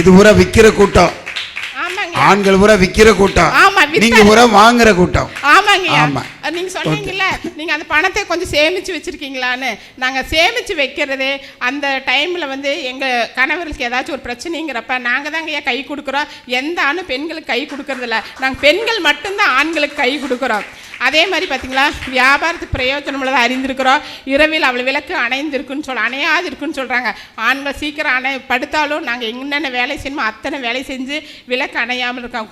இது பூரா விற்கிற கூட்டம். ஆண்கள் பூரா விற்கிற கூட்டம், நீங்க பூரா வாங்குற கூட்டம். ஆமாங்க. நீங்க சொன்னீங்கல்ல, நீங்க அந்த பணத்தை கொஞ்சம் சேமிச்சு வச்சிருக்கீங்களான்னு. நாங்க சேமிச்சு வைக்கிறதே அந்த டைம்ல வந்து எங்க கணவர்களுக்கு ஏதாச்சும் ஒரு பிரச்சனைங்கிறப்ப நாங்க தாங்க ஏன் கை கொடுக்குறோம். எந்த ஆணும் பெண்களுக்கு கை கொடுக்கறது இல்லை, நாங்கள் பெண்கள் மட்டும்தான் ஆண்களுக்கு கை கொடுக்குறோம். அதே மாதிரி பார்த்தீங்களா, வியாபாரத்துக்கு பிரயோஜனம் உள்ளதை அறிந்திருக்கிறோம். இரவில் அவள் விளக்கு அணையாது இருக்குன்னு சொல்கிறாங்க. ஆண்கள் சீக்கிரம் படுத்தாலும் நாங்கள் என்னென்ன வேலை செய்யணுமோ அத்தனை வேலை செஞ்சு விளக்கு அணையாமல் இருக்கோம்.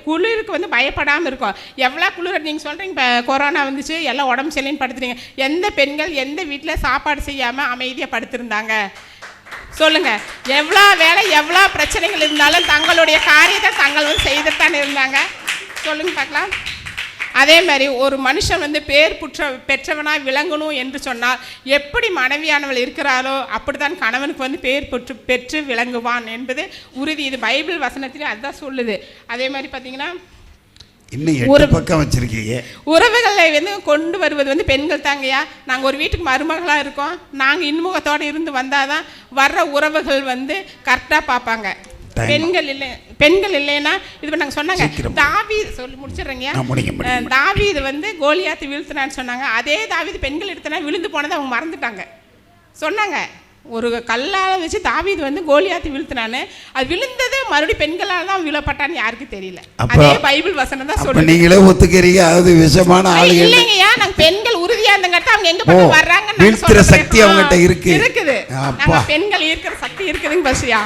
குளிருக்கு வந்து பயப்படாமல் இருக்கோம். எவ்வளோ குளிர் நீங்கள் சொல்கிறீங்க, இப்போ கொரோனா வந்துச்சு, எல்லாம் உடம்பு சரியில்லைன்னு படுத்துறீங்க. எந்த பெண்கள் எந்த வீட்டில் சாப்பாடு செய்யாமல் அமைதியாக படுத்திருந்தாங்க சொல்லுங்க? எவ்வளோ வேலை எவ்வளோ பிரச்சனைகள் இருந்தாலும் தங்களுடைய காரியத்தை தங்கள் வந்து செய்துட்டான்னு இருந்தாங்க. சொல்லுங்க பார்க்கலாம். அதே மாதிரி ஒரு மனுஷன் வந்து பேர் பெற்றவனாக விளங்கணும் என்று சொன்னால் எப்படி மனைவியானவள் இருக்கிறாரோ அப்படித்தான் கணவனுக்கு வந்து பேர் பெற்று விளங்குவான் என்பது உறுதி. இது பைபிள் வசனத்திலே அதுதான் சொல்லுது. அதே மாதிரி பார்த்தீங்கன்னா உறவுகளை வந்து கொண்டு வருவது வந்து பெண்கள் தாங்கய்யா. நாங்கள் ஒரு வீட்டுக்கு மருமகளாக இருக்கோம், நாங்கள் இன்முகத்தோடு இருந்து வந்தால் தான் வர்ற உறவுகள் வந்து கரெக்டாக பார்ப்பாங்க. பெண்கள் இல்லைன்னா இது நாங்கள் சொன்னாங்க. தாவீது சொல்லி முடிச்சிடுறேங்க. தாவீது வந்து கோலியாத்து வீழ்த்தினான்னு சொன்னாங்க. அதே தாவீது பெண்கள் எடுத்தனா விழுந்து போனதை அவங்க மறந்துட்டாங்க. சொன்னாங்க ஒரு கல்லால் வச்சு தாவீது வந்து கோலியாத்து வீழ்த்தினான்னு, அது விழுந்தது மறுபடியும் பெண்களால் தான் விழப்பட்டான்னு யாருக்கு தெரியல. அதே பைபிள் வசனம் தான் சொல்லுங்க. நீங்களே ஒத்துக்கிறீங்க அது விஷமான ஆளுங்க இல்லைங்கய்யா. நாங்கள் பெண்கள் உறுதியா இருந்தங்காட்ட அவங்க எங்க பக்கம் வர்றாங்கன்னு வீழ்த்துற சக்தி அவங்ககிட்ட இருக்குது. நம்ம பெண்கள் இருக்கிற சக்தி இருக்குதுங்க பஸ்யா.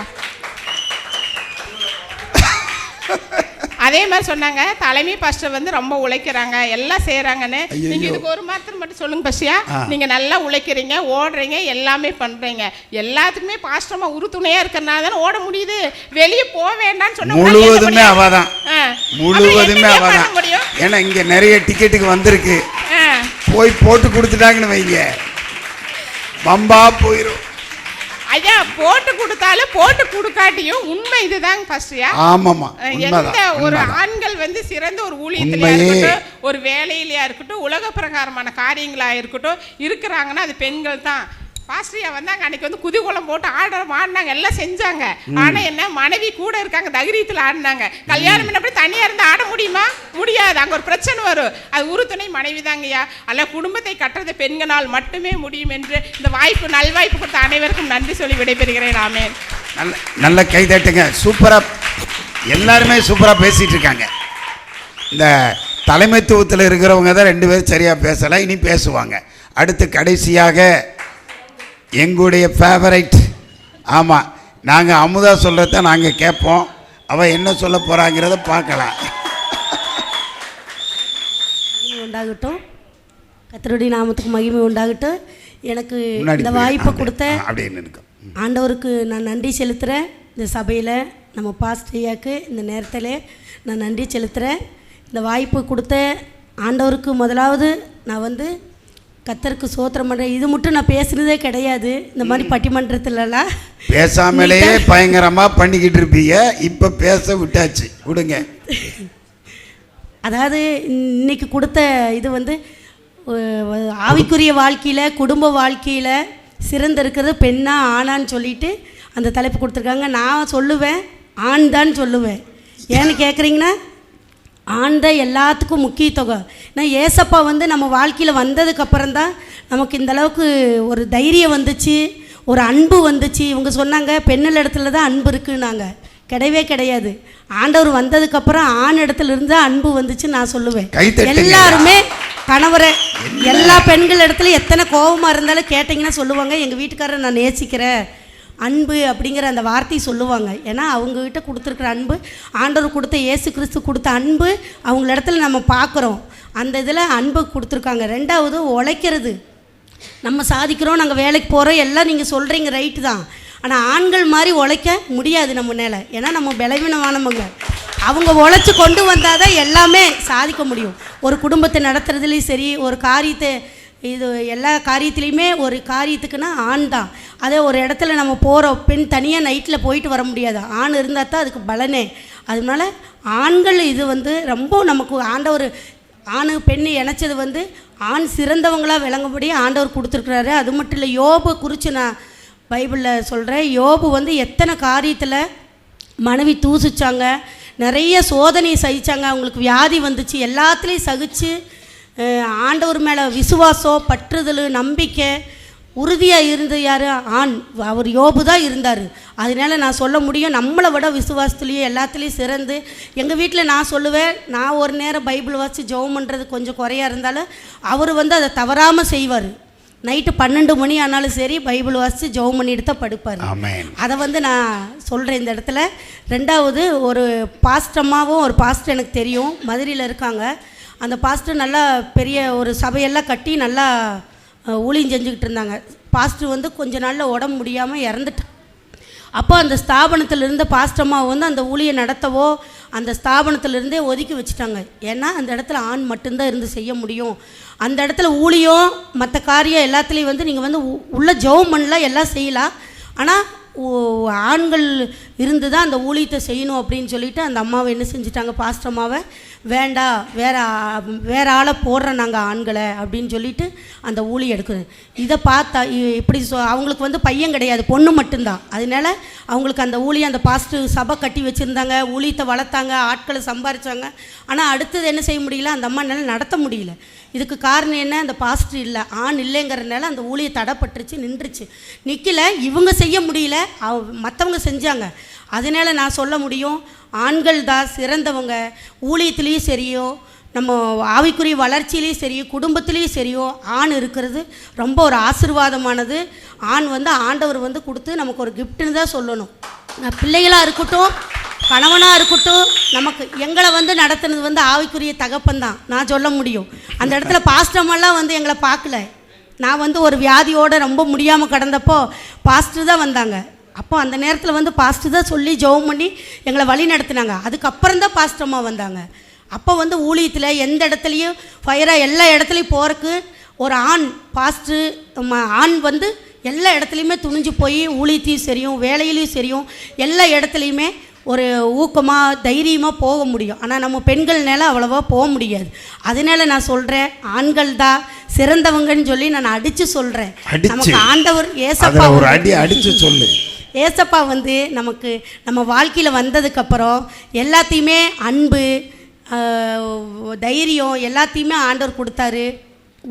அதே மாதிரி சொன்னாங்க தலைமை பாஸ்டர் வந்து ரொம்ப உழைக்கிறாங்க, எல்லாம் செய்யறாங்கன்னு. நீங்க இதுக்கு ஒரு மாத்திரம் மட்டும் சொல்லுங்க பஸ்யா. நீங்க நல்லா உழைக்கிறீங்க, ஓடுறீங்க, எல்லாமே பண்றீங்க. எல்லாத்துக்குமே பாஸ்டர்மா உறுதுணையா இருக்கிறனால தானே ஓட முடியுது. வெளியே போக வேண்டாம்னு சொன்னா முழுவதுமே அவதான். ஏன்னா இங்க நிறைய டிக்கெட்டுக்கு வந்திருக்கு, போய் போட்டு கொடுத்துட்டாங்கன்னு வைங்க, பம்பா போயிரும். ஐயா போட்டு கொடுத்தாலும் போட்டு கொடுக்காட்டியும் உண்மை இதுதாங்க ஃபர்ஸ்ட்யா. ஆமாமா. எந்த ஒரு ஆண்கள் வந்து சிறந்த ஒரு ஊழியத்திலயா இருக்கட்டும், ஒரு வேலையிலயா இருக்கட்டும், உலக பிரகாரமான காரியங்களா இருக்கட்டும் இருக்கிறாங்கன்னா அது பெண்கள் தான். பாஸ்டரியா வந்தாங்க அன்னைக்கு வந்து குதிகுளம் போட்டு ஆடினாங்க, எல்லாம் செஞ்சாங்க. ஆனா என்ன, மனைவி கூட இருக்காங்க, தைரியத்தில் ஆடினாங்க. கல்யாணம் பண்ணப்படி தனியா இருந்து ஆட முடியுமா? முடியாது. அங்க ஒரு பிரச்சனை வரும். அது உறுதுணை மனைவி தாங்கய்யா. அல்ல குடும்பத்தை கட்டுறது பெண்களால் மட்டுமே முடியும் என்று இந்த வாய்ப்பு நல்வாய்ப்பு கொடுத்த அனைவருக்கும் நன்றி சொல்லி விடைபெறுகிறேன். ஆமென். நல்ல கை தட்டுங்க. சூப்பரா எல்லாருமே சூப்பரா பேசிட்டு இருக்காங்க. இந்த தலைமைத்துவத்தில் இருக்கிறவங்க தான் 2 பேரும் சரியா பேசல, இனி பேசுவாங்க. அடுத்து கடைசியாக எங்களுடைய ஃபேவரைட், ஆமாம், நாங்கள் அமுதா சொல்கிறத நாங்கள் கேட்போம், அவள் என்ன சொல்ல போகிறாங்கிறத பார்க்கலாம். உண்டாகட்டும், கர்த்தருடைய நாமத்துக்கு மகிமை உண்டாகட்டும். எனக்கு இந்த வாய்ப்பை கொடுத்த ஆண்டவருக்கு நான் நன்றி செலுத்துகிறேன். இந்த சபையில் நம்ம பாஸ்டரியாவுக்கு இந்த நேரத்தில் நான் நன்றி செலுத்துகிறேன். இந்த வாய்ப்பு கொடுத்த ஆண்டவருக்கு முதலாவது நான் வந்து கர்த்தருக்கு ஸ்தோத்திரம் பண்ணுறேன். இது மட்டும் நான் பேசுனதே கிடையாது இந்த மாதிரி பட்டிமன்றத்துலலாம். பேசாமலேயே பயங்கரமாக பண்ணிக்கிட்டு இருப்பீங்க, இப்போ பேச விட்டாச்சு. கொடுங்க. அதாவது இன்னைக்கு கொடுத்த இது வந்து ஆவிக்குரிய வாழ்க்கையில், குடும்ப வாழ்க்கையில் சிறந்து இருக்கிறது பெண்ணா ஆணான்னு சொல்லிட்டு அந்த தலைப்பு கொடுத்துருக்காங்க. நான் சொல்லுவேன் ஆண் தான் சொல்லுவேன். ஏன்னு கேட்குறீங்கன்னா, ஆண் தான் எல்லாத்துக்கும் முக்கியத்துவம். ஏன்னா ஏசப்பா வந்து நம்ம வாழ்க்கையில் வந்ததுக்கப்புறம் தான் நமக்கு இந்தளவுக்கு ஒரு தைரியம் வந்துச்சு, ஒரு அன்பு வந்துச்சு. இவங்க சொன்னாங்க பெண்ணில் இடத்துல தான் அன்பு இருக்குன்னாங்க. கிடையவே கிடையாது. ஆண்டவர் வந்ததுக்கப்புறம் ஆண் இடத்துல இருந்து தான் அன்பு வந்துச்சு நான் சொல்லுவேன். எல்லாருமே கணவரை எல்லா பெண்கள் இடத்துல எத்தனை கோபமாக இருந்தாலும் கேட்டிங்கன்னா சொல்லுவாங்க, எங்கள் வீட்டுக்காரரை நான் நேசிக்கிறேன், அன்பு அப்படிங்கிற அந்த வார்த்தையை சொல்லுவாங்க. ஏன்னா அவங்கக்கிட்ட கொடுத்துருக்குற அன்பு, ஆண்டவர் கொடுத்த இயேசு கிறிஸ்து கொடுத்த அன்பு அவங்கள இடத்துல நம்ம பார்க்குறோம். அந்த இதில் அன்பு கொடுத்துருக்காங்க. ரெண்டாவது உழைக்கிறது. நம்ம சாதிக்கிறோம், நாங்கள் வேலைக்கு போகிறோம், எல்லாம் நீங்கள் சொல்கிறீங்க ரைட்டு தான். ஆனால் ஆண்கள் மாதிரி உழைக்க முடியாது நம்ம மேலே. ஏன்னா நம்ம பலவீனமானவங்க. அவங்க உழைச்சி கொண்டு வந்தால் தான் எல்லாமே சாதிக்க முடியும். ஒரு குடும்பத்தை நடத்துறதுலேயும் சரி, ஒரு காரியத்தை இது எல்லா காரியத்துலேயுமே ஒரு காரியத்துக்குன்னா ஆண் தான். அதே ஒரு இடத்துல நம்ம போகிறோம், பெண் தனியாக நைட்டில் போயிட்டு வர முடியாது, ஆண் இருந்தால் தான் அதுக்கு பலனே. அதனால ஆண்கள் இது வந்து ரொம்ப நமக்கு ஆண்டவர் ஆணு பெண் இணைச்சது வந்து ஆண் சிறந்தவங்களாக விளங்கும்படி ஆண்டவர் கொடுத்துருக்குறாரு. அது மட்டும் இல்லை, யோபு குறித்து நான் பைபிளில் சொல்கிறேன். யோபு வந்து எத்தனை காரியத்தில் மனைவி தூசிச்சாங்க, நிறைய சோதனை சகிச்சாங்க, அவங்களுக்கு வியாதி வந்துச்சு, எல்லாத்துலேயும் சகிச்சு ஆண்டவர் மேலே விசுவாசம், பற்றுதல், நம்பிக்கை, உறுதியாக இருந்து யார்? ஆண். அவர் யோபு தான் இருந்தார். அதனால நான் சொல்ல முடியும், நம்மளை விட விசுவாசத்துலேயும் எல்லாத்துலேயும் சிறந்து. எங்கள் வீட்டில் நான் சொல்லுவேன், நான் ஒரு நேரம் பைபிள் வாசி ஜெபம் பண்ணுறது கொஞ்சம் குறையாக இருந்தாலும் அவர் வந்து அதை தவறாமல் செய்வார். நைட்டு 12 மணி ஆனாலும் சரி பைபிள் வாசித்து ஜெபம் பண்ணிட்டு தான் படுப்பார். அதை வந்து நான் சொல்கிறேன் இந்த இடத்துல. ரெண்டாவது, ஒரு பாஸ்டம்மாவும் ஒரு பாஸ்டர் எனக்கு தெரியும், மதுரையில் இருக்காங்க. அந்த பாஸ்டர் நல்லா பெரிய ஒரு சபையெல்லாம் கட்டி நல்லா ஊழியம் செஞ்சுக்கிட்டு இருந்தாங்க. பாஸ்டர் வந்து கொஞ்ச நாளில் உடம்பு முடியாமல் இறந்துட்டாங்க. அப்போ அந்த ஸ்தாபனத்தில் இருந்த பாஸ்டம்மாவை வந்து அந்த ஊழியம் நடத்தவோ அந்த ஸ்தாபனத்திலிருந்தே ஒதுக்கி வச்சுட்டாங்க. ஏன்னா அந்த இடத்துல ஆண் மட்டும்தான் இருந்து செய்ய முடியும். அந்த இடத்துல ஊழியம் மற்ற காரியம் எல்லாத்துலேயும் வந்து நீங்கள் வந்து உள்ள ஜெபம் பண்ணலாம், எல்லாம் செய்யலாம், ஆனால் ஆண்கள் இருந்து தான் அந்த ஊழியத்தை செய்யணும் அப்படின்னு சொல்லிட்டு அந்த அம்மாவை என்ன செஞ்சுட்டாங்க, பாஸ்டர் அம்மாவை, வேண்டாம் வேற ஆளை போடுறோம் நாங்கள் ஆண்களை அப்படின்னு சொல்லிட்டு அந்த ஊழியம் எடுக்குது. இதை பார்த்தா இப்படி அவங்களுக்கு வந்து பையன் கிடையாது, பொண்ணு மட்டும்தான். அதனால அவங்களுக்கு அந்த ஊழியம், அந்த பாஸ்டர் சபை கட்டி வச்சுருந்தாங்க, ஊழியத்தை வளர்த்தாங்க, ஆட்களை சம்பாரித்தாங்க. ஆனால் அடுத்தது என்ன செய்ய முடியல, அந்த அம்மானால நடத்த முடியல. இதுக்கு காரணம் என்ன, அந்த பாஸ்டர் இல்லை, ஆண் இல்லைங்கிறதுனால அந்த ஊழியை தடைப்பட்டுருச்சு, நின்றுச்சு, நிற்கல. இவங்க செய்ய முடியல, மற்றவங்க செஞ்சாங்க. அதனால் நான் சொல்ல முடியும், ஆண்கள் தான் சிறந்தவங்க. ஊழியத்துலேயும் சரியோ, நம்ம ஆவிக்குரிய வளர்ச்சியிலையும் சரியோ, குடும்பத்துலேயும் சரியோ ஆண் இருக்கிறது ரொம்ப ஒரு ஆசீர்வாதமானது. ஆண் வந்து ஆண்டவர் வந்து கொடுத்து நமக்கு ஒரு கிஃப்ட்டுன்னு தான் சொல்லணும். பிள்ளைகளாக இருக்கட்டும், கணவனாக இருக்கட்டும், நமக்கு எங்களை வந்து நடத்துனது வந்து ஆவிக்குரிய தகப்பந்தான் நான் சொல்ல முடியும். அந்த இடத்துல பாஸ்டமெல்லாம் வந்து எங்களை பார்க்கல. நான் வந்து ஒரு வியாதியோடு ரொம்ப முடியாமல் கிடந்தப்போ பாஸ்டர் தான் வந்தாங்க. அப்போ அந்த நேரத்தில் வந்து பாஸ்டர் தான் சொல்லி ஜெபம் பண்ணி எங்களை வழி நடத்தினாங்க. அதுக்கப்புறம் தான் பாஸ்டம்மா வந்தாங்க. அப்போ வந்து ஊழியத்தில் எந்த இடத்துலையும் ஃபயராக எல்லா இடத்துலையும் போகிறக்கு ஒரு ஆண் பாஸ்டர் ஆண் வந்து எல்லா இடத்துலையுமே துணிஞ்சு போய் ஊழியத்தையும் சரியும் வேலையிலையும் சரியும் எல்லா இடத்துலையுமே ஒரு ஊக்கமாக தைரியமாக போக முடியும். ஆனால் நம்ம பெண்கள்னால அவ்வளோவா போக முடியாது. அதனால நான் சொல்கிறேன், ஆண்கள் தான் சிறந்தவங்கன்னு சொல்லி நான் அடித்து சொல்கிறேன். நமக்கு ஆண்டவர் ஏசப்பா ஒரு அடி அடித்து சொல்லு. ஏசப்பா வந்து நமக்கு நம்ம வாழ்க்கையில் வந்ததுக்கப்புறம் எல்லாத்தையுமே அன்பு, தைரியம் எல்லாத்தையுமே ஆண்டவர் கொடுத்தாரு.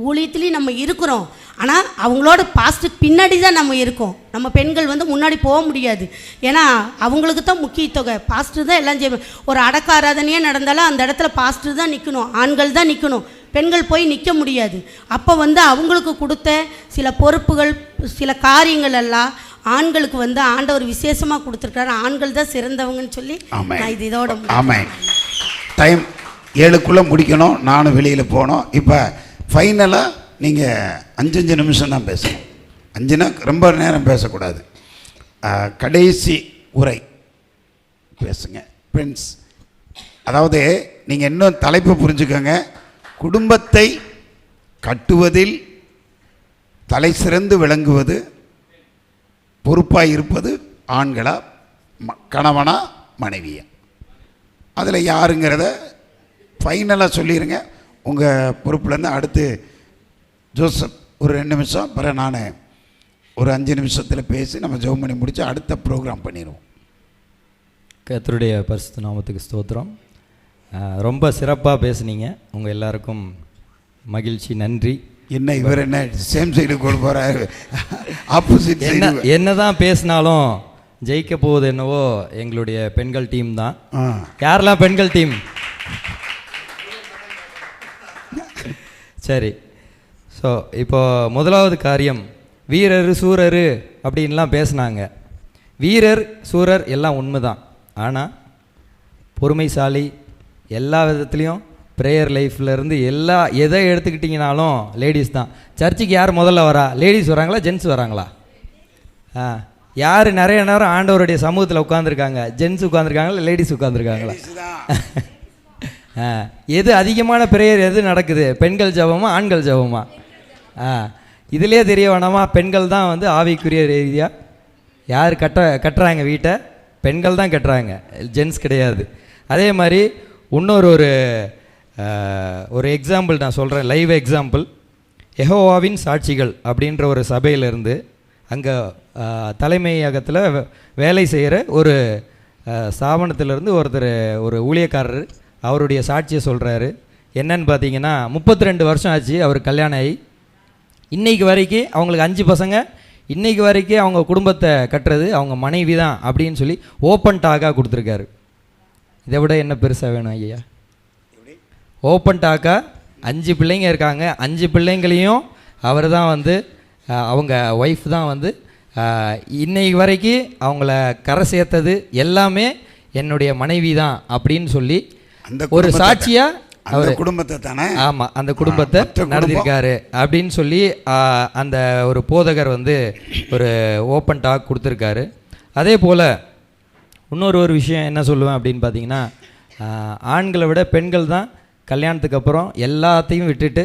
ஊழியத்துலேயும் நம்ம இருக்கிறோம், ஆனால் அவங்களோட பாஸ்ட்டுக்கு பின்னாடி தான் நம்ம இருக்கோம். நம்ம பெண்கள் வந்து முன்னாடி போக முடியாது. ஏன்னா அவங்களுக்கு தான் முக்கியத்துவம், பாஸ்டர் தான் எல்லாம் செய்வோம். ஒரு அடக்க ஆராதனையே நடந்தாலும் அந்த இடத்துல பாஸ்டர் தான் நிற்கணும், ஆண்கள் தான் நிற்கணும், பெண்கள் போய் நிற்க முடியாது. அப்போ வந்து அவங்களுக்கு கொடுத்த சில பொறுப்புகள், சில காரியங்கள் எல்லாம் ஆண்களுக்கு வந்து ஆண்டவர் விசேஷமாக கொடுத்துருக்காரு. ஆண்கள் தான் சிறந்தவங்கன்னு சொல்லி நான் இது இதோட டைம் 7க்குள்ளே முடிக்கணும், நானும் வெளியில் போனோம். இப்போ ஃபைனலாக நீங்கள் 5 நிமிஷம் தான் பேசணும். 5னா ரொம்ப நேரம் பேசக்கூடாது. கடைசி உரை பேசுங்க பிரின்ஸ். அதாவது நீங்கள் இன்னும் தலைப்பு புரிஞ்சுக்கோங்க. குடும்பத்தை கட்டுவதில் தலை சிறந்து விளங்குவது, பொறுப்பாக இருப்பது ஆண்களா கணவனா மனைவியா, அதில் யாருங்கிறத ஃபைனலாக சொல்லிடுங்க. உங்கள் பொறுப்புலேருந்து அடுத்து ஜோசப் ஒரு 2 நிமிஷம், பிறகு நான் ஒரு 5 நிமிஷத்தில் பேசி நம்ம ஜெபம் பண்ணி முடித்து அடுத்த ப்ரோக்ராம் பண்ணிடுவோம். கர்த்தருடைய பரிசுத்த நாமத்துக்கு ஸ்தோத்திரம். ரொம்ப சிறப்பாக பேசுனீங்க. உங்கள் எல்லாருக்கும் மகிழ்ச்சி, நன்றி. என்ன இவர் என்ன சேம் சைடு கொண்டு போகிறாரு, ஆப்போசிட் சைடு. என்ன தான் பேசினாலும் ஜெயிக்க போகுது என்னவோ எங்களுடைய பெண்கள் டீம் தான். யாரெல்லாம் பெண்கள் டீம்? சரி. ஸோ இப்போ முதலாவது காரியம், வீரர் சூரர் அப்படின்லாம் பேசுனாங்க. வீரர் சூரர் எல்லாம் உண்மை தான். ஆனால் பொறுமைசாலி, எல்லா விதத்துலேயும் ப்ரேயர் லைஃப்லேருந்து எதை எடுத்துக்கிட்டிங்கனாலும் லேடிஸ் தான். சர்ச்சுக்கு யார் முதல்ல வரா? லேடிஸ் வராங்களா, ஜென்ஸ் வராங்களா? யார் நிறைய நேரம் ஆண்டவருடைய சமூகத்தில் உட்காந்துருக்காங்க? ஜென்ஸ் உட்காந்துருக்காங்களா, லேடிஸ் உட்காந்துருக்காங்களா? எது அதிகமான ப்ரேயர் எது நடக்குது? பெண்கள் ஜெபமா, ஆண்கள் ஜெபமா? இதிலே தெரிய வேணாமா? பெண்கள் தான் வந்து ஆவிக்குரிய ரீதியாக யார் கட்டுறாங்க வீட்டை? பெண்கள் தான் கட்டுறாங்க, ஜென்ஸ் கிடையாது. அதே மாதிரி இன்னொரு ஒரு எக்ஸாம்பிள் நான் சொல்கிறேன், லைவ் எக்ஸாம்பிள். யெகோவாவின் சாட்சிகள் அப்படின்ற ஒரு சபையிலேருந்து அங்கே தலைமையகத்தில் வேலை செய்கிற ஒரு ஸ்தாபனத்திலேருந்து ஒரு ஊழியக்காரர் அவருடைய சாட்சியை சொல்கிறாரு. என்னன்னு பார்த்தீங்கன்னா, 32 வருஷம் ஆச்சு அவர் கல்யாணம் ஆகி. இன்றைக்கு வரைக்கும் அவங்களுக்கு 5 பசங்க. இன்றைக்கு வரைக்கும் அவங்க குடும்பத்தை கட்டுறது அவங்க மனைவி தான் அப்படின்னு சொல்லி ஓப்பன் டாக்காக கொடுத்துருக்காரு. இதை விட என்ன பெருசாக வேணும் ஐயா? ஓப்பன் டாக்காக 5 பிள்ளைங்க இருக்காங்க. 5 பிள்ளைங்களையும் அவர் தான் வந்து அவங்க ஒய்ஃப் தான் வந்து இன்னைக்கு வரைக்கும் அவங்கள கரை சேர்த்தது எல்லாமே என்னுடைய மனைவி தான் அப்படின்னு சொல்லி ஒரு சாட்சியாக அவர் குடும்பத்தை தானே, ஆமாம், அந்த குடும்பத்தை நடந்திருக்காரு அப்படின்னு சொல்லி அந்த ஒரு போதகர் வந்து ஒரு ஓப்பன் டாக் கொடுத்துருக்காரு. அதே போல் இன்னொரு விஷயம் என்ன சொல்லுவேன் அப்படின்னு பார்த்தீங்கன்னா, ஆண்களை விட பெண்கள் தான் கல்யாணத்துக்கு அப்புறம் எல்லாத்தையும் விட்டுட்டு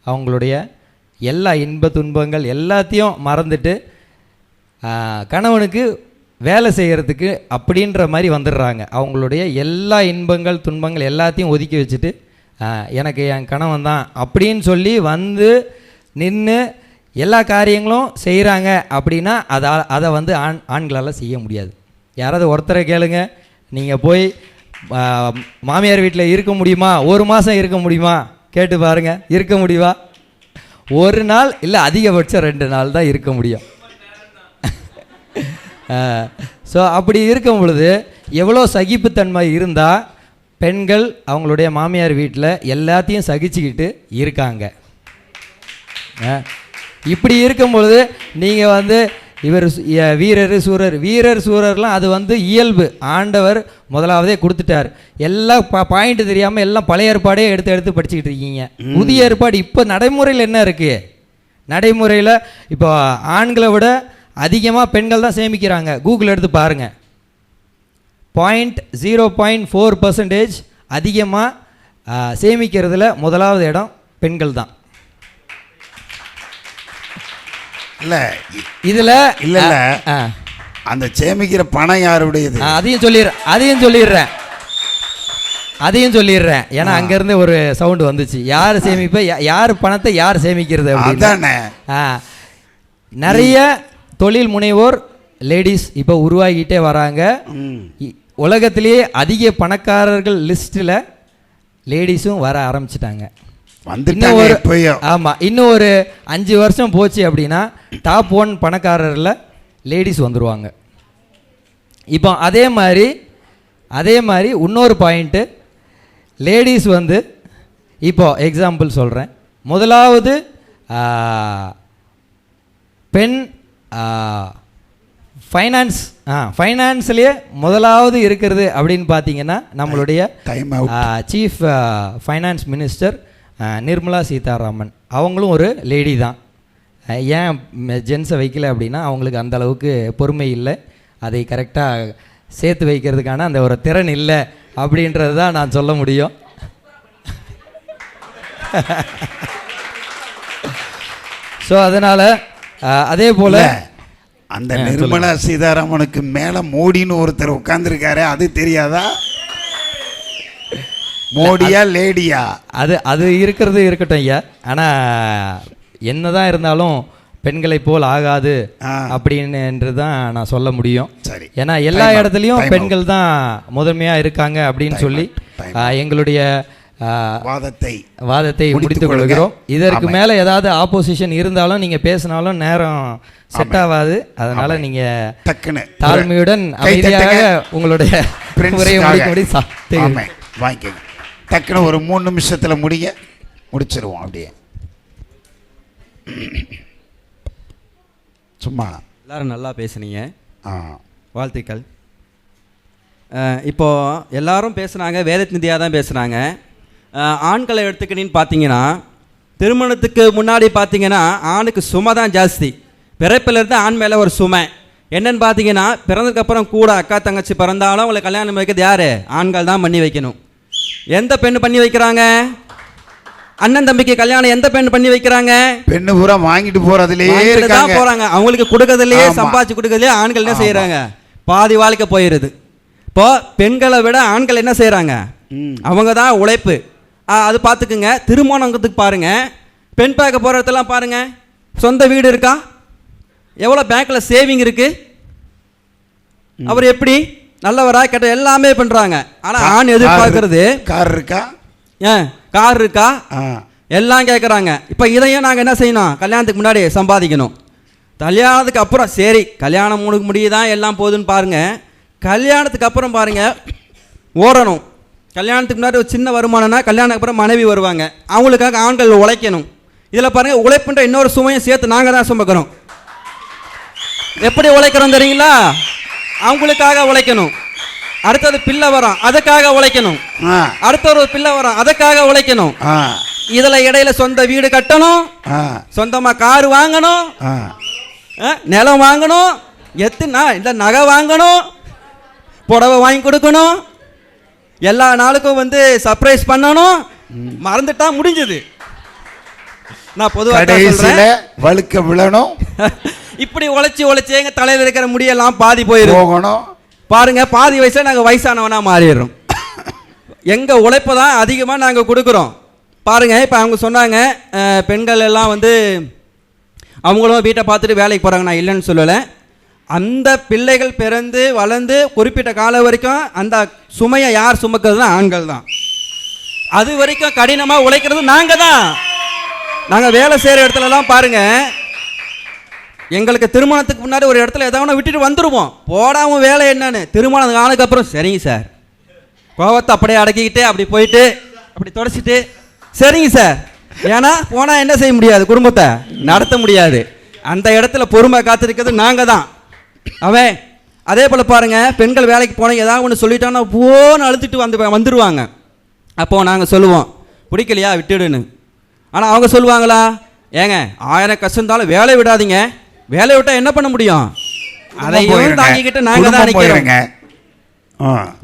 அவங்களுடைய எல்லா இன்ப துன்பங்கள் எல்லாத்தையும் மறந்துட்டு கணவனுக்கு வேலை செய்கிறதுக்கு அப்படின்ற மாதிரி வந்துடுறாங்க. அவங்களுடைய எல்லா இன்பங்கள் துன்பங்கள் எல்லாத்தையும் ஒதுக்கி வச்சுட்டு எனக்கு என் கணவன் தான் அப்படின்னு சொல்லி வந்து நின்று எல்லா காரியங்களும் செய்கிறாங்க. அப்படின்னா அதை வந்து ஆண்களால் செய்ய முடியாது. யாராவது ஒருத்தரை கேளுங்க, நீங்கள் போய் மாமியார் வீட்டில் இருக்க முடியுமா? 1 மாதம் இருக்க முடியுமா? கேட்டு பாருங்கள். இருக்க முடியுமா? 1 நாள் இல்லை, அதிகபட்சம் 2 நாள் தான் இருக்க முடியும். ஸோ அப்படி இருக்கும் பொழுது எவ்வளோ சகிப்புத்தன்மை இருந்தால் பெண்கள் அவங்களுடைய மாமியார் வீட்டில் எல்லாத்தையும் சகிச்சுக்கிட்டு இருக்காங்க. இப்படி இருக்கும் பொழுது நீங்கள் வந்து இவர் வீரர் சூரர்லாம் அது வந்து இயல்பு. ஆண்டவர் முதலாவதே கொடுத்துட்டார். எல்லாம் பாயிண்ட் தெரியாமல் எல்லாம் பழைய ஏற்பாடே எடுத்து படிச்சுக்கிட்டு இருக்கீங்க. புதிய ஏற்பாடு இப்போ நடைமுறையில் என்ன இருக்குது? நடைமுறையில் இப்போ ஆண்களை விட அதிகமாக பெண்கள் தான் சேமிக்கிறாங்க. கூகுள் எடுத்து பாருங்கள். 0.4% அதிகமாக சேமிக்கிறதுல முதலாவது இடம் பெண்கள் தான். இல்லை இதில் இல்லை அந்த சேமிக்கிற பணம் யாருடையது? அதையும் சொல்லிடுறேன். ஏன்னா அங்கேருந்து ஒரு சவுண்டு வந்துச்சு. யார் சேமிப்ப, யார் பணத்தை யார் சேமிக்கிறது அப்படின்னு. நிறைய தொழில் முனைவோர் லேடிஸ் இப்போ உருவாகிட்டே வராங்க. உலகத்திலேயே அதிக பணக்காரர்கள் லிஸ்ட்டில் லேடிஸும் வர ஆரம்பிச்சிட்டாங்க. ஆமாம், இன்னும் ஒரு 5 வருஷம் போச்சு அப்படின்னா டாப் 1 பணக்காரரில் லேடிஸ் வந்துடுவாங்க. இப்போ அதே மாதிரி இன்னொரு பாயிண்ட்டு, லேடிஸ் வந்து இப்போ எக்ஸாம்பிள் சொல்கிறேன். முதலாவது பெண் ஃபைனான்ஸ்லேயே முதலாவது இருக்கிறது அப்படின்னு பார்த்தீங்கன்னா நம்மளுடைய chief finance minister Nirmala Sitharaman. அவங்களும் ஒரு லேடி தான். ஏன் ஜென்ஸை வைக்கல அப்படின்னா அவங்களுக்கு அந்த அளவுக்கு பொறுமை இல்லை, அதை கரெக்டாக சேர்த்து வைக்கிறதுக்கான அந்த ஒரு திறன் இல்லை அப்படின்றது தான் நான் சொல்ல முடியும். ஸோ அதனால் அதே போல் அந்த நிர்மலா சீதாராமனுக்கு மேலே மோடின்னு ஒருத்தர் உட்கார்ந்துருக்காரு, அது தெரியாதா? மோடியா லேடியா? அது இருக்கிறது இருக்கட்டும் ஐயா. ஆனால் என்னதான் இருந்தாலும் பெண்களை போல் ஆகாது அப்படின்னு தான் நான் சொல்ல முடியும். ஏன்னா எல்லா இடத்துலையும் பெண்கள் தான் முதன்மையாக இருக்காங்க அப்படின்னு சொல்லி எங்களுடைய வாதத்தை முடித்துக் கொள்கிறோம். இதற்கு மேலே ஏதாவது ஆப்போசிஷன் இருந்தாலும் நீங்கள் பேசினாலும் நேரம் செட் ஆகாது. அதனால நீங்கள் தாழ்மையுடன் அமைதியாக உங்களுடைய உரையை முடிக்கும்படி வாங்கிக்கங்க. டக்குன்னு ஒரு 3 நிமிஷத்தில் முடிச்சிருவோம். அப்படியே சும்மா எல்லாரும் நல்லா பேசுனீங்க, வாழ்த்துக்கள். இப்போது எல்லாரும் பேசுனாங்க, வேதத்திந்தியாக தான் பேசுனாங்க. ஆண்களை எடுத்துக்கிட்டின்னு பார்த்தீங்கன்னா, திருமணத்துக்கு முன்னாடி பார்த்தீங்கன்னா ஆணுக்கு சுமை தான் ஜாஸ்தி. பிறப்பிலிருந்து ஆண் மேலே ஒரு சுமை என்னன்னு பார்த்தீங்கன்னா, பிறந்ததுக்கப்புறம் கூட அக்கா தங்கச்சி பிறந்தாலும் அவங்களை கல்யாணம் வைக்கிறது யார்? ஆண்கள் தான் பண்ணி வைக்கணும். எந்த பெண்ணு பண்ணி வைக்கிறாங்க? அண்ணன் தம்பிக்கு கல்யாணம் எந்த பெண் பண்ணி வைக்கிறாங்க? பெண்ணு பூரா வாங்கிட்டு போறதுலயே தான் போறாங்க. அவங்களுக்கு கொடுக்கறதுலயே சம்பாதிச்சு கொடுக்கறதுலயே ஆண்கள் என்ன செய்யறாங்க? பாதி வாழ்க்கை போயிருது. இப்போ பெண்களை விட ஆண்கள் என்ன செய்யறாங்க? அவங்க தான் உழைப்பு. அது பார்த்துக்குங்க. திருமணத்துக்கு பாருங்க, பெண் பார்க்க போற இடத்தெல்லாம் பாருங்க, சொந்த வீடு இருக்கா? எவ்வளோ பேங்க்ல சேவிங் இருக்கு? அவர் எப்படி நல்லவரா கெட்ட எல்லாமே பண்றாங்க. ஆனா ஆண் எதிர்பார்க்கறது கார் இருக்கா, கார் இருக்கா, எல்லாம் கேட்குறாங்க. இப்போ இதையும் நாங்கள் என்ன செய்யணும்? கல்யாணத்துக்கு முன்னாடி சம்பாதிக்கணும். கல்யாணத்துக்கு அப்புறம் சரி கல்யாணம் முடியுதான் எல்லாம் போகுதுன்னு பாருங்கள். கல்யாணத்துக்கு அப்புறம் பாருங்கள் ஓடணும். கல்யாணத்துக்கு முன்னாடி ஒரு சின்ன வருமானம்னா கல்யாணத்துக்கு அப்புறம் மனைவி வருவாங்க. அவங்களுக்காக ஆண்கள் உழைக்கணும். இதில் பாருங்கள், உழைப்புன்ற இன்னொரு சுமையும் சேர்த்து நாங்கள் தான் சுமக்கிறோம். எப்படி உழைக்கிறோம் தெரியுங்களா? அவங்களுக்காக உழைக்கணும். அடுத்தது பிள்ளை வரும், அதுக்காக உழைக்கணும். அடுத்த ஒரு பிள்ளை வரும், அதுக்காக உழைக்கணும். இதுல இடையில சொந்த வீடு கட்டணும், சொந்தமா கார் வாங்கணும், நிலம் வாங்கணும், எத்தனை இந்த நகை வாங்கணும், புடவை வாங்கி கொடுக்கணும், எல்லா நாளுக்கும் வந்து சர்ப்ரைஸ் பண்ணணும். மறந்துட்டா முடிஞ்சது. நான் பொதுவாக வழுக்க விழணும். இப்படி உழைச்சி எங்க தலையில் இருக்கிற முடியெல்லாம் பாதி போயிடும். பாருங்க, பாதி வயசுல நாங்கள் வயசானவனா மாறிடுறோம். எங்க உழைப்பை தான் அதிகமாக நாங்கள் கொடுக்குறோம். பாருங்க, இப்போ அவங்க சொன்னாங்க பெண்கள் எல்லாம் வந்து அவங்களும் வீட்டை பார்த்துட்டு வேலைக்கு போகிறாங்க. நான் இல்லைன்னு சொல்லலை. அந்த பிள்ளைகள் பிறந்து வளர்ந்து குறிப்பிட்ட காலம் வரைக்கும் அந்த சுமையை யார் சுமக்கிறதுனா ஆண்கள் தான். அது வரைக்கும் கடினமாக உழைக்கிறது நாங்கள் தான். நாங்கள் வேலை செய்கிற இடத்துலலாம் பாருங்க, எங்களுக்கு திருமணத்துக்கு முன்னாடி ஒரு இடத்துல எதாவது விட்டுட்டு வந்துடுவோம். போடாமல் வேலை என்னன்னு திருமணம் ஆனதுக்கப்புறம் சரிங்க சார், கோவத்தை அப்படியே அடக்கிக்கிட்டு அப்படி போயிட்டு அப்படி தொடச்சிட்டு சரிங்க சார். ஏன்னா போனால் என்ன செய்ய முடியாது, குடும்பத்தை நடத்த முடியாது. அந்த இடத்துல பொறுமை காத்திருக்கிறது நாங்கள் தான். அவன் அதே போல் பாருங்கள், பெண்கள் வேலைக்கு போனால் ஏதாவது ஒன்று சொல்லிட்டோன்னா போன்னு அழுத்துட்டு வந்துடுவாங்க. அப்போது நாங்கள் சொல்லுவோம் பிடிக்கலையா விட்டுடுன்னு. ஆனால் அவங்க சொல்லுவாங்களா? ஏங்க 1000 கஷ்டம் இருந்தாலும் வேலை விடாதீங்க. வேலை விட்டால் என்ன பண்ண முடியும்? அதையும் தாங்கிக்கிட்டு நாங்கள் தான் நிற்கிறோங்க.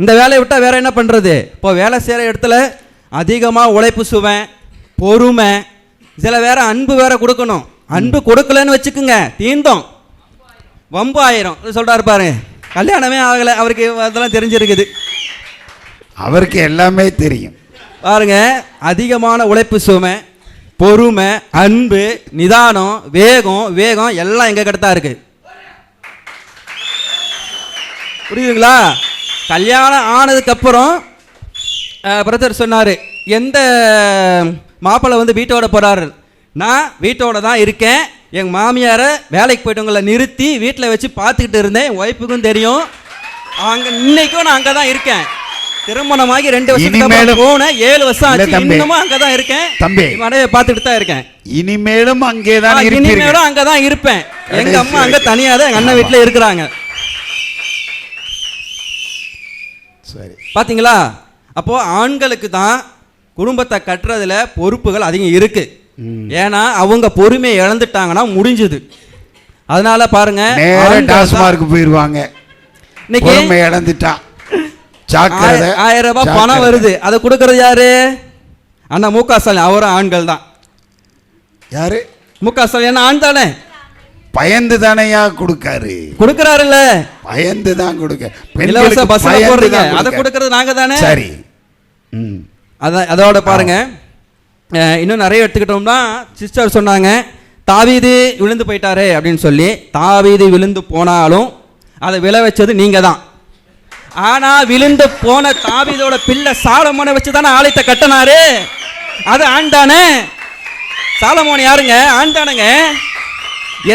இந்த வேலையை விட்டால் வேற என்ன பண்ணுறது? இப்போ வேலை செய்கிற இடத்துல அதிகமாக உழைப்பு சுவை, பொறுமை, இதில் வேற அன்பு வேற கொடுக்கணும். அன்பு கொடுக்கலன்னு வச்சுக்குங்க, தீந்தோம், வம்பு ஆயிரும். சொல்கிறாரு பாரு, கல்யாணமே ஆகலை, அவருக்கு அதெல்லாம் தெரிஞ்சிருக்குது, அவருக்கு எல்லாமே தெரியும். பாருங்க, அதிகமான உழைப்பு சுமை, பொறுமை, அன்பு, நிதானம், வேகம் எல்லாம் எங்க கிட்ட தான் இருக்கு. புரியுதுங்களா? கல்யாணம் ஆனதுக்கு அப்புறம் பிரதர் சொன்னாரு, எந்த மாப்பிள்ளை வந்து வீட்டோட போறாரு? நான் வீட்டோட தான் இருக்கேன். எங்க மாமியாரை வேலைக்கு போயிட்டவங்களை நிறுத்தி வீட்டில் வச்சு பார்த்துக்கிட்டு இருந்தேன். என் ஒய்ஃபுக்கும் தெரியும். அங்க இன்னைக்கும் நான் அங்கே தான் இருக்கேன். திருமணமாகி 2 வருஷம் போன 7 வருஷம் ஆச்சு. இன்னமும் அங்கதான் இருக்கேன். தம்பி மனைவியை பார்த்துட்டு தான் இருக்கேன். இனிமேலும் அங்கேதான் இனிமேலும் அங்கதான் இருப்பேன். எங்க அம்மா அங்க தனியா தான் எங்க அண்ணன் வீட்டுல இருக்கிறாங்க. சரி, பாத்தீங்களா? அப்போ ஆண்களுக்கு தான் குடும்பத்தை கட்டுறதுல பொறுப்புகள் அதிகம் இருக்கு. ஏன்னா அவங்க பொறுமையை இழந்துட்டாங்கன்னா முடிஞ்சது. அதனால பாருங்க, டாஸ்மார்க் போயிருவாங்க. பொறுமை இழந்துட்டா 1000 ரூபாய் பணம் வருது, அதை கொடுக்கறது யாரு? அண்ணா முக ஸ்டாலின் அவரும் ஆண்கள் தான். யாரு? முக ஸ்டாலின் ஆண் தானே? பயந்து தானையா கொடுக்காரு? கொடுக்கறாருல்ல, பயந்து தான் கொடுக்க. இலவச பஸ் போடுறீங்க, அதை கொடுக்கறது நாங்க தானே. சரி, அதோட பாருங்க. இன்னும் நிறைய எடுத்துக்கிட்டோம்னா சிஸ்டர் சொன்னாங்க தாவீது விழுந்து போயிட்டாரு அப்படின்னு சொல்லி. தாவீது விழுந்து போனாலும் அதை விழ வச்சது நீங்க தான். ஆனா விழுந்து போன தாவீதோட பிள்ளை சாலமோனை வச்சு தானே ஆலயத்தை கட்டினாரு. அது ஆண் தானே? சாலமோன் யாருங்க? ஆண் தானுங்க.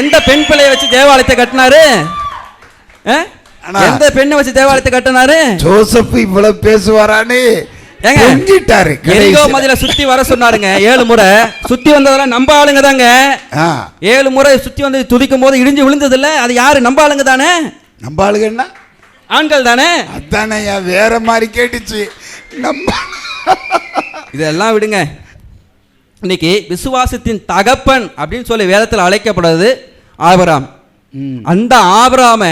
எந்த பெண் பிள்ளையை வச்சு தேவாலயத்தை கட்டினாரு? எந்த பெண்ணை வச்சு தேவாலயத்தை கட்டினாரு? ஜோசப் இவ்வளவு பேசுவாரானே. எரிகோ மதில சுத்தி வர சொன்னாருங்க. 7 முறை சுத்தி வந்ததெல்லாம் நம்ப ஆளுங்க தாங்க. 7 முறை சுத்தி வந்து துதிக்கும் போது இடிஞ்சு விழுந்தது இல்ல, அது யாரு? நம்ப ஆளுங்க தானே. நம்ப ஆளுங்கன்னா ஆண்கள் தானே. அதானே வேற மாதிரி கேட்டுச்சு. இதெல்லாம் விடுங்க. இன்னைக்கு விசுவாசத்தின் தகப்பன் அப்படின்னு சொல்லி வேதத்தில் அழைக்கப்படுறது ஆபிரகாம். அந்த ஆபிரகாம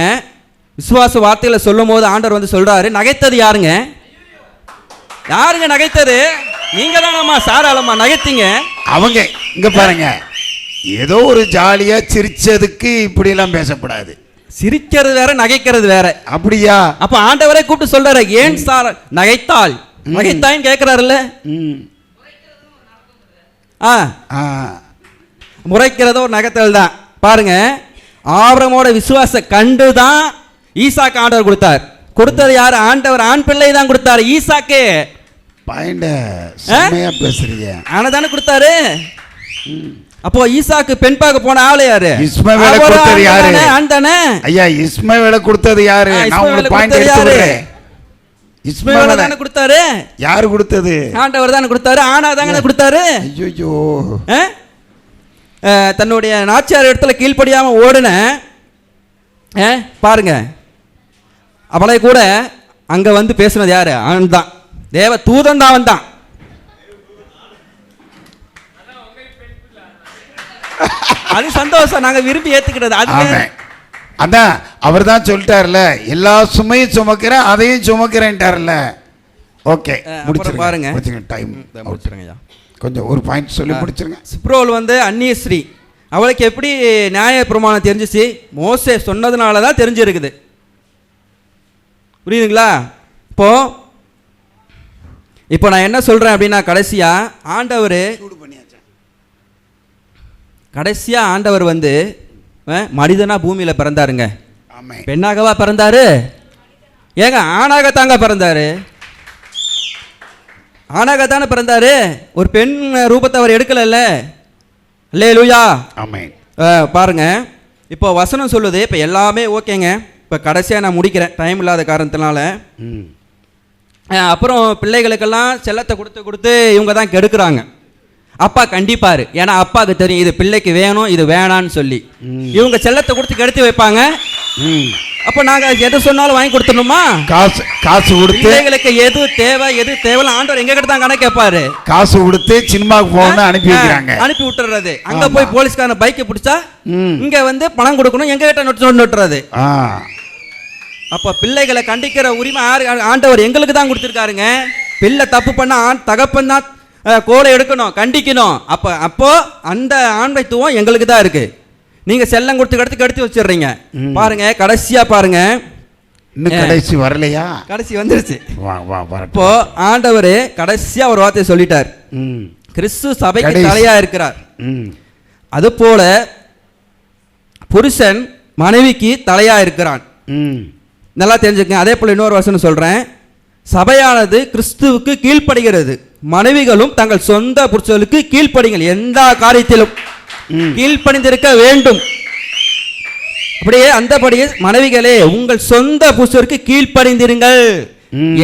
விசுவாச வார்த்தைகளை சொல்லும் போது ஆண்டவர் வந்து சொல்றாரு, நகைத்தது யாருங்க? யாருங்க நகைத்தது? நீங்க தானம்மா சாராளம்மா நகைத்தீங்க. அவங்க இங்க பாருங்க, ஏதோ ஒரு ஜாலியா சிரிச்சதுக்கு இப்படி எல்லாம் பேசப்படாது. சிரிக்கிறது வேற, நகைக்கிறது வேற. அப்படியா? அப்ப ஆண்டவரை கூப்பிட்டு சொல்றாரு, ஏன் சார் நகைத்தாள்? நகைத்தாயின்னு கேட்கிறாருல்ல. முறைக்கிறதோ ஒரு நகைத்தல் தான். பாருங்க, ஆபிரகாமோட விசுவாச கண்டுதான் ஈசாக்கு ஆண்டவர் கொடுத்தார். கொடுத்தது யாரு? ஆண்டவர் ஆண் பிள்ளை தான் கொடுத்தாரு ஈசாக்கு. பேசுறீங்க ஆனதானே கொடுத்தாரு. அப்போ ஈசாக்கு பெண் பார்க்க போன ஆளு யாரு? இஸ்மவேல கொடுத்தது யாரு? ஆண் தானே. ஐயா, இஸ்மவேல கொடுத்தது யாரு? நான் உங்களுக்கு பாயிண்ட் எடுத்துறேன். இஸ்மவேல தானே கொடுத்தாரு. யாரு கொடுத்தது? ஆண்டவர் தானே கொடுத்தாரு. ஆனா தானே கொடுத்தாரு. ஐயோ, தன்னுடைய நாச்சியார் இடத்துல கீழ்ப்படியாம ஓடுன பாருங்க, அவளை கூட அங்க வந்து பேசுனது யாரு? ஆண் தான். தேவ தூதன் தான் வந்தான். அது சந்தோஷம், நாங்க விரும்பி ஏத்துக்கிறது. அதான் அவர் தான் சொல்லிட்டார்ல, எல்லா சுமையும் சுமக்கிறேன் அதையும் சுமக்கிறேன்ட்டார்ல. ஓகே, முடிச்சிருங்க. பாருங்க, டைம் முடிச்சிருங்க. கொஞ்சம் ஒரு பாயிண்ட் சொல்லி முடிச்சிருங்க. சிப்ரோல் வந்து அந்நியஸ்ரீ. அவளுக்கு எப்படி நியாய பிரமாணம் தெரிஞ்சிச்சு? மோசே சொன்னதுனால தான் தெரிஞ்சிருக்குது. புரியுதுங்களா? இப்போ நான் என்ன சொல்றேன் அப்படின்னா, கடைசியா ஆண்டவர் வந்து மனிதனா பூமியில பிறந்தாருங்க. பெண்ணாகவா பிறந்தாரு? ஏங்க, ஆணாகத்தாங்க பிறந்தாரு. ஆணாகத்தானே பிறந்தாரு. ஒரு பெண் ரூபத்தை அவர் எடுக்கல. அல்லேலூயா. ஆமென். பாருங்க, இப்போ வசனம் சொல்லுது. இப்போ எல்லாமே ஓகேங்க. இப்போ கடைசியாக நான் முடிக்கிறேன், டைம் இல்லாத காரணத்தினால. அப்புறம் பிள்ளைகளுக்கெல்லாம் செல்லத்தை கொடுத்து இவங்க தான் கெடுக்கிறாங்க. அப்பா கண்டிப்பாரு. ஏன்னா அப்பாவுக்கு தெரியும் இது பிள்ளைக்கு வேணும், இது வேணான்னு சொல்லி. இவங்க செல்லத்தை கொடுத்து கெடுத்து வைப்பாங்க. அப்போ நாங்கள் எது சொன்னாலும் வாங்கி கொடுத்துடணுமா? காசு கொடுத்து பிள்ளைகளுக்கு எது தேவை ஆண்டவர் எங்க கிட்ட தான் கணக்கு கேட்பாரு. காசு கொடுத்து சினிமாவுக்கு போகணும் அனுப்பி வைக்கிறாங்க. அனுப்பி விட்டுறது. அங்க போய் போலீஸ்காரன் பைக்கை பிடிச்சா இங்க வந்து பணம் கொடுக்கணும், எங்க கிட்ட நொட்டுறது. அப்ப பிள்ளைகளை கண்டிக்கிற உரிமை ஆண்டவர் எங்களுக்கு தான் கொடுத்துருக்காருங்க. பிள்ளை தப்பு பண்ண தகப்பன் தான் கோலை எடுக்கணும், கண்டிக்கணும். அப்போ அந்த ஆண்மைத்துவம் எங்களுக்கு தான் இருக்கு. நீங்க செல்லம் கொடுத்து கடுத்து வச்சிடுறீங்க. பாருங்க, கடைசியா பாருங்க, கடைசி வரலையா? கடைசி வந்துருச்சு. இப்போ ஆண்டவர் கடைசியா ஒரு வார்த்தை சொல்லிட்டார். கிறிஸ்து சபைக்கு தலையா இருக்கிறார். அது போல புருஷன் மனைவிக்கு தலையா இருக்கிறான். நல்லா தெரிஞ்சுக்கங்க. அதே போல இன்னொரு வசனம் சொல்றேன். சபையானது கிறிஸ்துவுக்கு கீழ்ப்படுகிறது. மனைவிகளும் தங்கள் சொந்த புருஷர்களுக்கு கீழ்ப்படிங்கள். எந்த காரியத்திலும் கீழ்ப்படிந்திருக்க வேண்டும். அப்படியே அந்தபடியே மனைவிகளே உங்கள் சொந்த புருஷருக்கு கீழ்ப்படிந்திருங்கள்.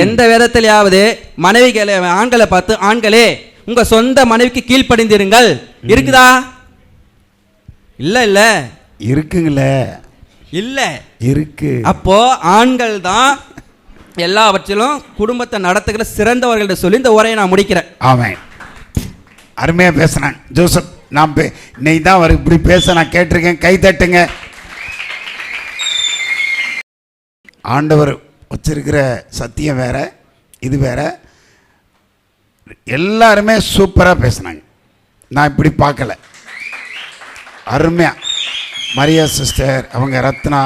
எந்த வேதத்திலாவது மனைவிகளை ஆண்களை பார்த்து ஆண்களே உங்க சொந்த மனைவிக்கு கீழ்ப்படிந்திருங்கள் இருக்குதா? இல்ல இருக்குங்களே, இல்ல இருக்கு. அப்போ ஆண்கள் தான் எல்லாவற்றிலும் குடும்பத்தை நடத்துகிற சிறந்தவர்கள் சொல்லி இந்த உரையை நான் முடிக்கிறேன். ஆமென். அருமையா பேசினாங்க ஜோசப். நான் இன்னைக்கு தான் அவர் இப்படி பேச நான் கேட்டிருக்கேன். கை தட்டுங்க. ஆண்டவர் வச்சிருக்கிற சத்தியம் வேற, இது வேற. எல்லாருமே சூப்பராக பேசினாங்க. நான் இப்படி பார்க்கல, அருமையாக. மரியா சிஸ்டர், அவங்க ரத்னா,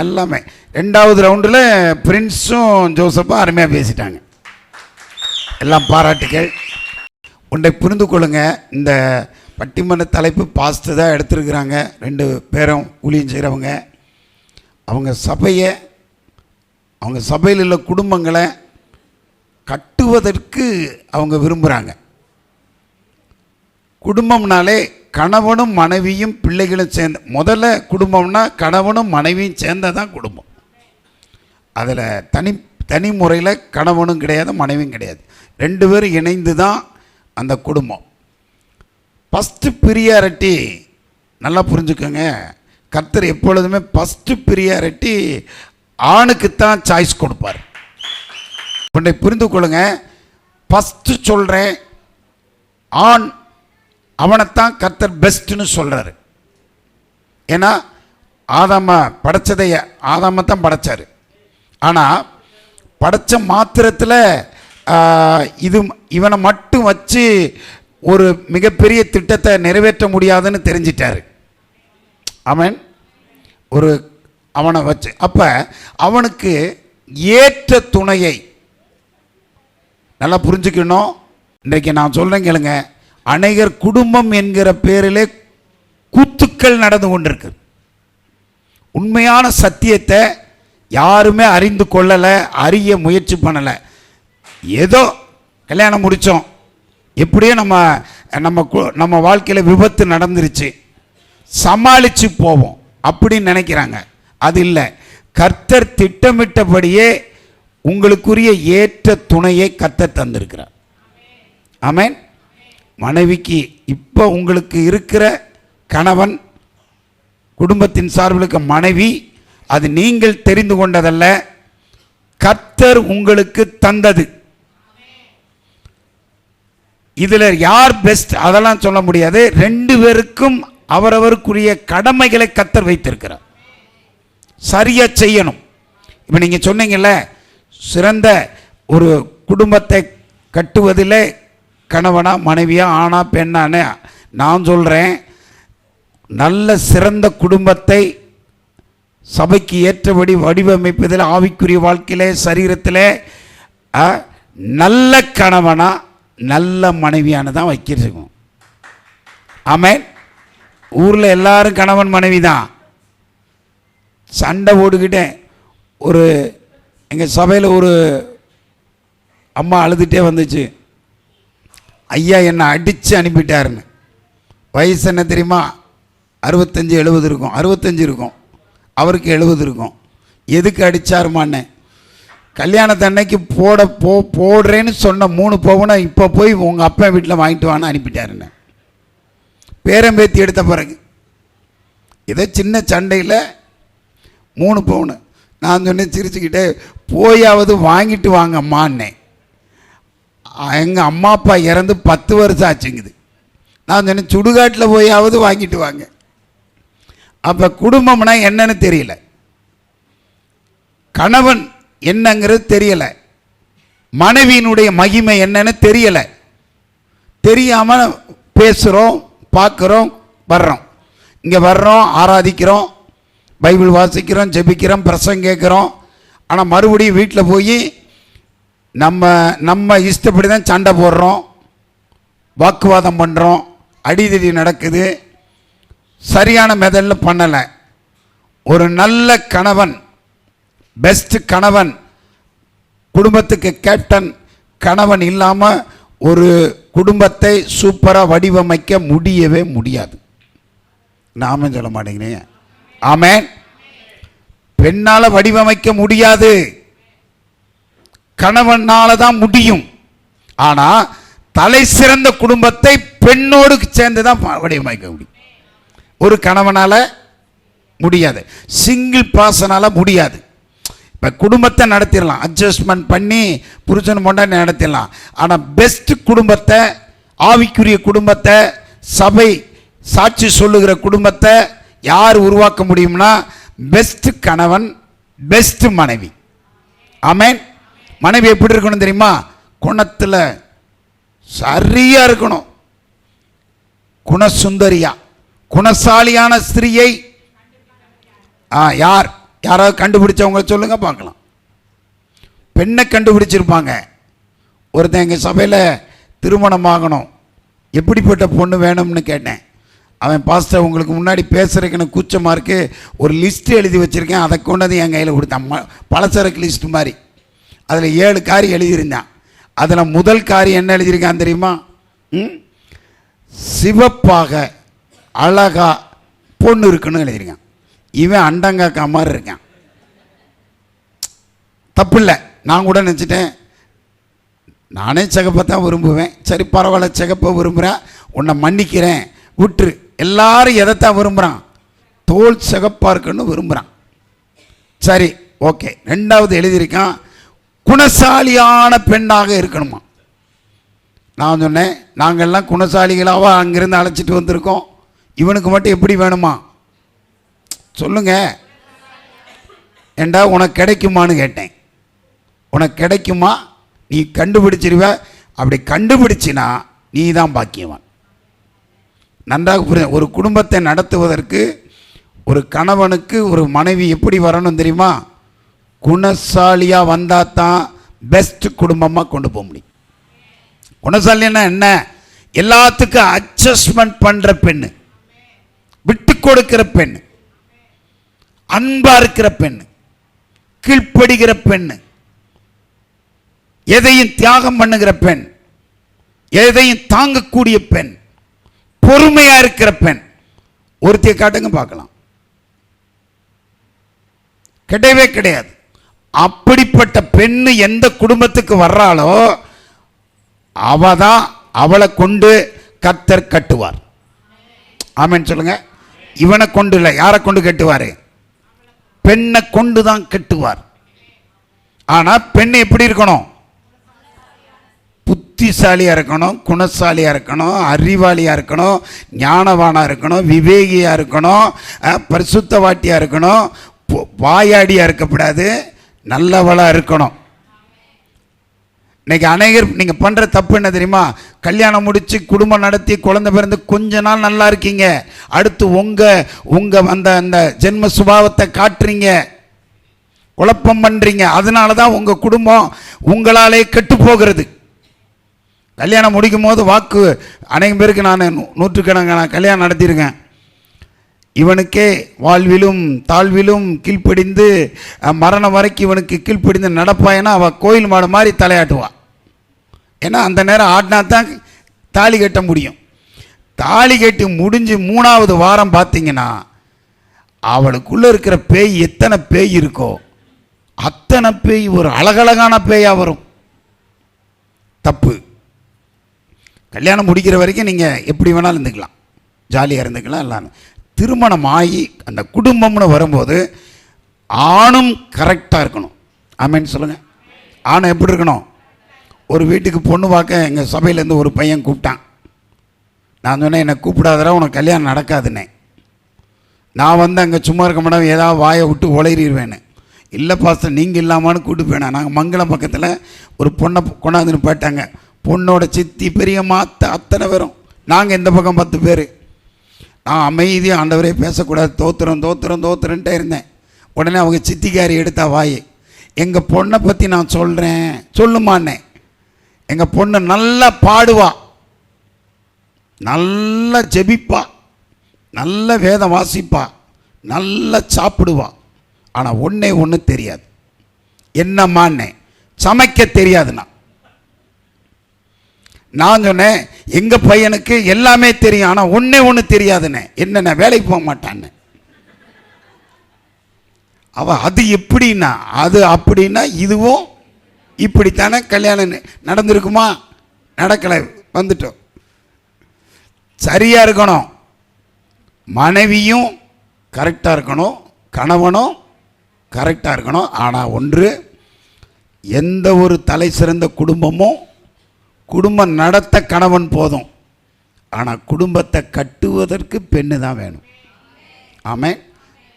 எல்லாமே. 2வது ரவுண்டில் பிரின்ஸும் ஜோசப்பும் அருமையாக பேசிட்டாங்க. எல்லாம் பாராட்டுகள். ஒன்றை புரிந்து கொள்ளுங்க, இந்த பட்டிமன்ற தலைப்பு பாஸ்டர் தான் எடுத்துருக்குறாங்க. 2 பேரும் ஊழியம் செய்கிறவங்க. அவங்க சபையில் உள்ள குடும்பங்களை கட்டுவதற்கு அவங்க விரும்புகிறாங்க. குடும்பம்னாலே கணவனும் மனைவியும் பிள்ளைகளும் சேர்ந்த, முதல்ல குடும்பம்னா கணவனும் மனைவியும் சேர்ந்ததான் குடும்பம். அதில் தனி முறையில் கணவனும் கிடையாது, மனைவியும் கிடையாது. 2 பேரும் இணைந்து தான் அந்த குடும்பம். ஃபஸ்ட்டு பிரியாரிட்டி நல்லா புரிஞ்சுக்கோங்க. கர்த்தர் எப்பொழுதுமே ஃபஸ்ட்டு பிரியாரிட்டி ஆணுக்குத்தான் சாய்ஸ் கொடுப்பார். ஒன்றை புரிந்து கொள்ளுங்க, ஃபஸ்ட்டு சொல்கிறேன், ஆண் அவனைத்தான் கர்த்தர் பெஸ்ட்டுன்னு சொல்கிறாரு. ஏன்னா படைச்சதை ஆதாமை தான் படைச்சார். ஆனால் படைச்ச மாத்திரத்தில் இவனை மட்டும் வச்சு ஒரு மிகப்பெரிய திட்டத்தை நிறைவேற்ற முடியாதுன்னு தெரிஞ்சிட்டாரு. அவனை வச்சு அப்போ அவனுக்கு ஏற்ற துணையை நல்லா புரிஞ்சுக்கணும். இன்றைக்கு நான் சொல்கிறேன் கேளுங்க, அநேகர் குடும்பம் என்கிற பேரிலே கூத்துக்கள் நடந்து கொண்டிருக்கு. உண்மையான சத்தியத்தை யாருமே அறிந்து கொள்ளலை, அறிய முயற்சி பண்ணலை. ஏதோ கல்யாணம் முடித்தோம், எப்படியோ நம்ம வாழ்க்கையில் விபத்து நடந்துருச்சு, சமாளித்து போவோம் அப்படின்னு நினைக்கிறாங்க. அது இல்லை. கர்த்தர் திட்டமிட்டபடியே உங்களுக்குரிய ஏற்ற துணையை கர்த்தர் தந்திருக்கிறார். ஆமென். மனைவிக்கு இப்போ உங்களுக்கு இருக்கிற கணவன், குடும்பத்தின் சார்பில் இருக்க மனைவி, அது நீங்கள் தெரிந்து கொண்டதல்ல, கர்த்தர் உங்களுக்கு தந்தது. இதில் யார் பெஸ்ட் அதெல்லாம் சொல்ல முடியாது. 2 பேருக்கும் அவரவருக்குரிய கடமைகளை கர்த்தர் வைத்திருக்கிறார். சரியாக செய்யணும். இப்போ நீங்கள் சொன்னீங்கல்ல, சிறந்த ஒரு குடும்பத்தை கட்டுவதில் கணவனா மனைவியா ஆணா பெண்ணானே, நான் சொல்கிறேன், நல்ல சிறந்த குடும்பத்தை சபைக்கு ஏற்றபடி வடிவமைப்பதில், ஆவிக்குரிய வாழ்க்கையிலே, சரீரத்தில் நல்ல கணவனா நல்ல மனைவியான தான் வைக்கிறோம். ஆமென். ஊரில் எல்லாரும் கணவன் மனைவி தான் சண்டை போட்டுக்கிட்டேன். எங்கள் சபையில் ஒரு அம்மா அழுதுகிட்டே வந்துச்சு, ஐயா என்னை அடித்து அனுப்பிட்டாருன்னு. வயசு என்ன தெரியுமா? 65-70 இருக்கும். 65 இருக்கும், அவருக்கு 70 இருக்கும். எதுக்கு அடித்தாருமான்னு, கல்யாணத்து அன்னைக்கு போடுறேன்னு சொன்ன 3 பவுனை இப்போ போய் உங்கள் அப்பா வீட்டில் வாங்கிட்டு வான்னு அனுப்பிட்டாருன்னு. பேரம்பேத்தி எடுத்த பிறகு ஏதோ சின்ன சண்டையில் 3 பவுனு. நான் சொன்னேன் சிரிச்சுக்கிட்டே, போயாவது வாங்கிட்டு வாங்கம்மான்னே. எங்கள் அம்மா அப்பா இறந்து 10 வருஷம் ஆச்சுங்குது. நான் சொன்னேன் சுடுகாட்டில் போயாவது வாங்கிட்டு வாங்க. அப்போ குடும்பம்னா என்னன்னு தெரியல, கணவன் என்னங்கிறது தெரியலை, மனைவியினுடைய மகிமை என்னன்னு தெரியலை. தெரியாமல் பேசுகிறோம், பார்க்குறோம், வர்றோம். இங்கே வர்றோம், ஆராதிக்கிறோம், பைபிள் வாசிக்கிறோம், ஜெபிக்கிறோம், பிரசங்கம் கேட்குறோம். ஆனால் மறுபடியும் வீட்டில் போய் நம்ம இஷ்டப்படி தான் சண்டை போடுறோம், வாக்குவாதம் பண்ணுறோம், அடிதடி நடக்குது, சரியான மெதடில் பண்ணலை. ஒரு நல்ல கணவன், பெஸ்ட் கணவன், குடும்பத்துக்கு கேப்டன் கணவன் இல்லாமல் ஒரு குடும்பத்தை சூப்பராக வடிவமைக்க முடியவே முடியாது. நாம சொல்ல மாட்டேங்கிறீங்க. ஆமென். பெண்ணால் வடிவமைக்க முடியாது, கணவனால தான் முடியும். ஆனால் தலை சிறந்த குடும்பத்தை பெண்ணோடு சேர்ந்து தான் வடிவமைக்க முடியும். ஒரு கணவனால் முடியாது, சிங்கிள் பர்சனால் முடியாது. இப்போ குடும்பத்தை நடத்திடலாம், அட்ஜஸ்ட்மெண்ட் பண்ணி புருஷன் பொண்டாட்டி நடத்திடலாம். ஆனால் பெஸ்ட் குடும்பத்தை, ஆவிக்குரிய குடும்பத்தை, சபை சாட்சி சொல்லுகிற குடும்பத்தை யார் உருவாக்க முடியும்னா பெஸ்ட் கணவன், பெஸ்ட் மனைவி. ஆமென். மனைவி எப்படி இருக்கணும் தெரியுமா? குணத்தில் சரியா இருக்கணும். குணசுந்தரியா, குணசாலியான ஸ்திரீயை யாராவது கண்டுபிடிச்சவங்க சொல்லுங்க பார்க்கலாம். பெண்ணை கண்டுபிடிச்சிருப்பாங்க. ஒருத்தன் எங்கள் சபையில் திருமணமாகணும், எப்படிப்பட்ட பொண்ணு வேணும்னு கேட்டேன். அவன் பாஸ்டர் உங்களுக்கு முன்னாடி பேசுகிறதுக்கு எனக்கு கூச்சமாக இருக்குது, ஒரு லிஸ்ட்டு எழுதி வச்சுருக்கேன், அதை கொண்டு வந்து என் கையில் கொடுத்தான். பலசரக்கு லிஸ்ட் மாதிரி. அதில் 7 காரியம் எழுதியிருந்தான். அதில் முதல் காரியம் என்ன எழுதியிருக்கான் தெரியுமா? சிவப்பாக அழகா பொண்ணு இருக்குன்னு எழுதியிருக்கான். இவன் அண்டங்காக்கா மாதிரி இருக்கான். தப்பு இல்லை. நான் கூட நினச்சிட்டேன், நானே சிகப்பை தான் விரும்புவேன், சரி பரவாயில்ல சிகப்பை விரும்புகிறேன், உன்னை மன்னிக்கிறேன் விட்டுரு. எல்லாரும் எதைத்தான் விரும்புகிறான்? தோல் சிகப்பாக இருக்குன்னு விரும்புகிறான். சரி ஓகே. 2வது எழுதியிருக்கான், குணசாலியான பெண்ணாக இருக்கணுமா. நான் சொன்னேன், நாங்கள்லாம் குணசாலிகளாக அங்கிருந்து அழைச்சிட்டு வந்திருக்கோம், இவனுக்கு மட்டும் எப்படி வேணுமா சொல்லுங்க. ஏண்டா உனக்கு கிடைக்குமான்னு கேட்டேன். உனக்கு கிடைக்குமா? நீ கண்டுபிடிச்சிருவ. அப்படி கண்டுபிடிச்சினா நீ தான் பாக்கியவான். நன்றாக புரியுது. ஒரு குடும்பத்தை நடத்துவதற்கு ஒரு கணவனுக்கு ஒரு மனைவி எப்படி வரணும் தெரியுமா? குணசாலியாக வந்தால் தான் பெஸ்ட் குடும்பமாக கொண்டு போக முடியும். குணசாலின்னா என்ன? எல்லாத்துக்கும் அட்ஜஸ்ட்மெண்ட் பண்ணுற பெண்ணு, விட்டு கொடுக்கிற பெண், அன்பா இருக்கிற பெண், கீழ்ப்படுகிற பெண், எதையும் தியாகம் பண்ணுகிற பெண், எதையும் தாங்கக்கூடிய பெண், பொறுமையா இருக்கிற பெண். ஒருத்தியை காட்டுங்க பார்க்கலாம். கிடையவே கிடையாது. அப்படிப்பட்ட பெண்ணு எந்த குடும்பத்துக்கு வர்றாளோ அவளை கொண்டு கர்த்தர் கட்டுவார். ஆமென் சொல்லுங்க. இவனை கொண்டு இல்லை, யாரை கொண்டு கட்டுவாரு? பெண்ணை கொண்டு தான் கட்டுவார். ஆனா பெண் எப்படி இருக்கணும்? புத்திசாலியா இருக்கணும், குணசாலியா இருக்கணும், அறிவாளியா இருக்கணும், ஞானவானா இருக்கணும், விவேகியா இருக்கணும், பரிசுத்தவாட்டியா இருக்கணும், வாயாடியா இருக்கக்கூடாது, நல்லவளா இருக்கணும். இன்னைக்கு அநேகர் நீங்க பண்ற தப்பு என்ன தெரியுமா? கல்யாணம் முடிச்சு குடும்பம் நடத்தி குழந்தை பிறந்து கொஞ்ச நாள் நல்லா இருக்கீங்க, அடுத்து உங்க அந்த ஜென்ம சுபாவத்தை காட்டுறீங்க, குழப்பம் பண்றீங்க. அதனாலதான் உங்க குடும்பம் உங்களாலே கெட்டு போகிறது. கல்யாணம் முடிக்கும் போது வாக்கு அநேக பேருக்கு நான் 100கணக்கான கல்யாணம் நடத்தியிருக்கேன். இவனுக்கே வாழ்விலும் தாழ்விலும் கீழ்ப்படிந்து மரணம் வரைக்கும் இவனுக்கு கீழ்ப்படிந்து நடப்பாயினா அவள் கோயில் மாடு மாதிரி தலையாட்டுவாள். ஏன்னா அந்த நேரம் ஆடினா தான் தாலி கட்ட முடியும். தாலி கட்டி முடிஞ்சு 3வது வாரம் பார்த்தீங்கன்னா அவளுக்குள்ளே இருக்கிற பேய் எத்தனை பேய் இருக்கோ அத்தனை பேய் ஒரு அழகழகான பேயாக வரும். தப்பு. கல்யாணம் முடிக்கிற வரைக்கும் நீங்கள் எப்படி வேணாலும் இருந்துக்கலாம், ஜாலியாக இருந்துக்கலாம் எல்லாம். திருமணம் ஆகி அந்த குடும்பம்னு வரும்போது ஆணும் கரெக்டாக இருக்கணும். ஆமென் சொல்லுங்கள். ஆணும் எப்படி இருக்கணும்? ஒரு வீட்டுக்கு பொண்ணு பார்க்க எங்கள் சபையிலேருந்து ஒரு பையன் கூப்பிட்டான். நான் சொன்னேன், என்னை கூப்பிடாதரா, உனக்கு கல்யாணம் நடக்காதுன்னே. நான் வந்து அங்கே சும்மா இருக்க மாட்டேன், ஏதாவது வாயை விட்டு உளறிடுவேன்னு. இல்லை பாஸ்டர் நீங்கள் இல்லாமான்னு கூப்பிட்டு போயினேன். நாங்கள் மங்களம் பக்கத்தில் ஒரு பொண்ணை கொண்டாந்துன்னு போயிட்டாங்க. பொண்ணோட சித்தி பெரியம்மா அத்தனை பேரும், நாங்கள் இந்த பக்கம் 10 பேர். நான் அமைதியாக ஆண்டவரே பேசக்கூடாது, தோத்துறன்ட்டே இருந்தேன். உடனே அவங்க சித்திக்காரி எடுத்தா வாய், எங்கள் பொண்ணை பற்றி நான் சொல்கிறேன் சொல்லுமான்னே. எங்கள் பொண்ணு நல்லா பாடுவா, நல்லா ஜெபிப்பா, நல்ல வேதம் வாசிப்பா, நல்லா சாப்பிடுவா. ஆனால் ஒன்று தெரியாது. என்னம்மான்னே? சமைக்க தெரியாதுண்ணா. நான் சொன்னேன், எங்கள் பையனுக்கு எல்லாமே தெரியும், ஆனால் ஒன்று தெரியாதுண்ணே. என்னென்ன வேலைக்கு போக மாட்டான்னு. அது எப்படின்னா அது அப்படின்னா இதுவும் இப்படித்தானே. கல்யாணம் நடந்திருக்குமா? நடக்கலை, வந்துட்டோம். சரியாக இருக்கணும். மனைவியும் கரெக்டாக இருக்கணும், கணவனும் கரெக்டாக இருக்கணும். ஆனால் ஒன்று, எந்த ஒரு தலை சிறந்த குடும்பமும் குடும்பம் நடத்த கணவன் போதும், ஆனால் குடும்பத்தை கட்டுவதற்கு பெண்ணு தான் வேணும். ஆமென்.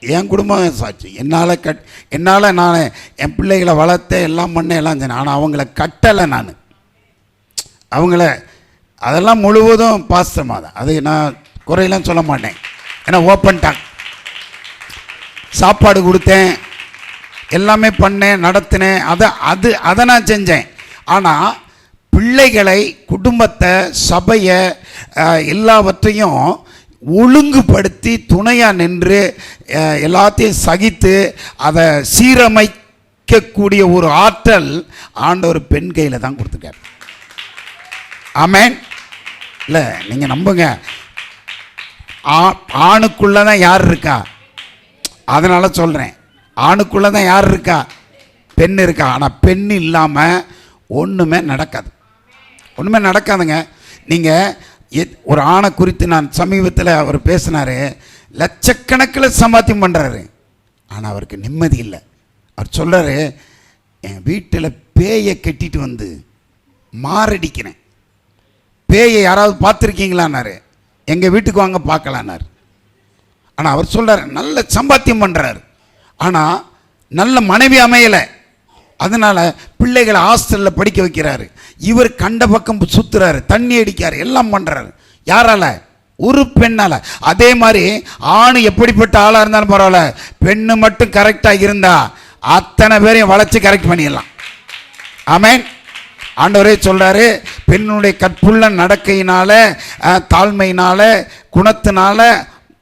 என் குடும்பம் சாட்சி. என்னால் நான் என் பிள்ளைகளை வளர்த்தேன், எல்லாம் பண்ணேன், எல்லாம் செஞ்சேன். ஆனால் அவங்கள கட்டலை. நான் அவங்கள அதெல்லாம் முழுவதும் பாஸ்டமாக தான். அது நான் குறையெல்லாம் சொல்ல மாட்டேன், ஏன்னா ஓப்பன் டாக். சாப்பாடு கொடுத்தேன், எல்லாமே பண்ணேன், நடத்தினேன், அதை நான் செஞ்சேன். ஆனால் பிள்ளைகளை, குடும்பத்தை, சபையை எல்லாவற்றையும் ஒழுங்குபடுத்தி துணையாக நின்று எல்லாத்தையும் சகித்து அதை சீரமைக்கக்கூடிய ஒரு ஆற்றல் ஆண்டவர் பெண் கையில் தான் கொடுத்துருக்கார். ஆமென். இல்லை, நீங்கள் நம்புங்க, ஆணுக்குள்ளே தான் யார் இருக்கா? அதனால சொல்கிறேன், ஆணுக்குள்ளே தான் யார் இருக்கா? பெண் இருக்கா. ஆனால் பெண் இல்லாமல் ஒன்றுமே நடக்காது, ஒன்றுமே நடக்காதுங்க. நீங்கள் ஒரு ஆணை குறித்து நான் சமீபத்தில் அவர் பேசினார், லட்சக்கணக்கில் சம்பாத்தியம் பண்ணுறாரு, ஆனால் அவருக்கு நிம்மதி இல்லை. அவர் சொல்கிறாரு, என் வீட்டில் பேயை கட்டிட்டு வந்து மாரடிக்கிறேன். பேயை யாராவது பார்த்துருக்கீங்களான்னாரு. எங்கள் வீட்டுக்கு வாங்க பார்க்கலான்னாரு. ஆனால் அவர் சொல்கிறார், நல்ல சம்பாத்தியம் பண்ணுறாரு, ஆனால் நல்ல மனைவி அமையலை. அதனால் பிள்ளைகளை ஹாஸ்டலில் படிக்க வைக்கிறாரு. இவர் கண்ட பக்கம் சுற்றுறாரு, தண்ணி அடிக்காரு, எல்லாம் பண்ணுறாரு. யாரால? ஒரு பெண்ணால். அதே மாதிரி ஆண் எப்படிப்பட்ட ஆளாக இருந்தாலும் பரவாயில்ல, பெண்ணு மட்டும் கரெக்டாக இருந்தா அத்தனை பேரையும் வளைச்சி கரெக்ட் பண்ணிடலாம். ஆமென். ஆண்டவரே சொல்கிறாரு, பெண்ணுடைய கற்புள்ள நடக்கையினால, தாழ்மையினால, குணத்தினால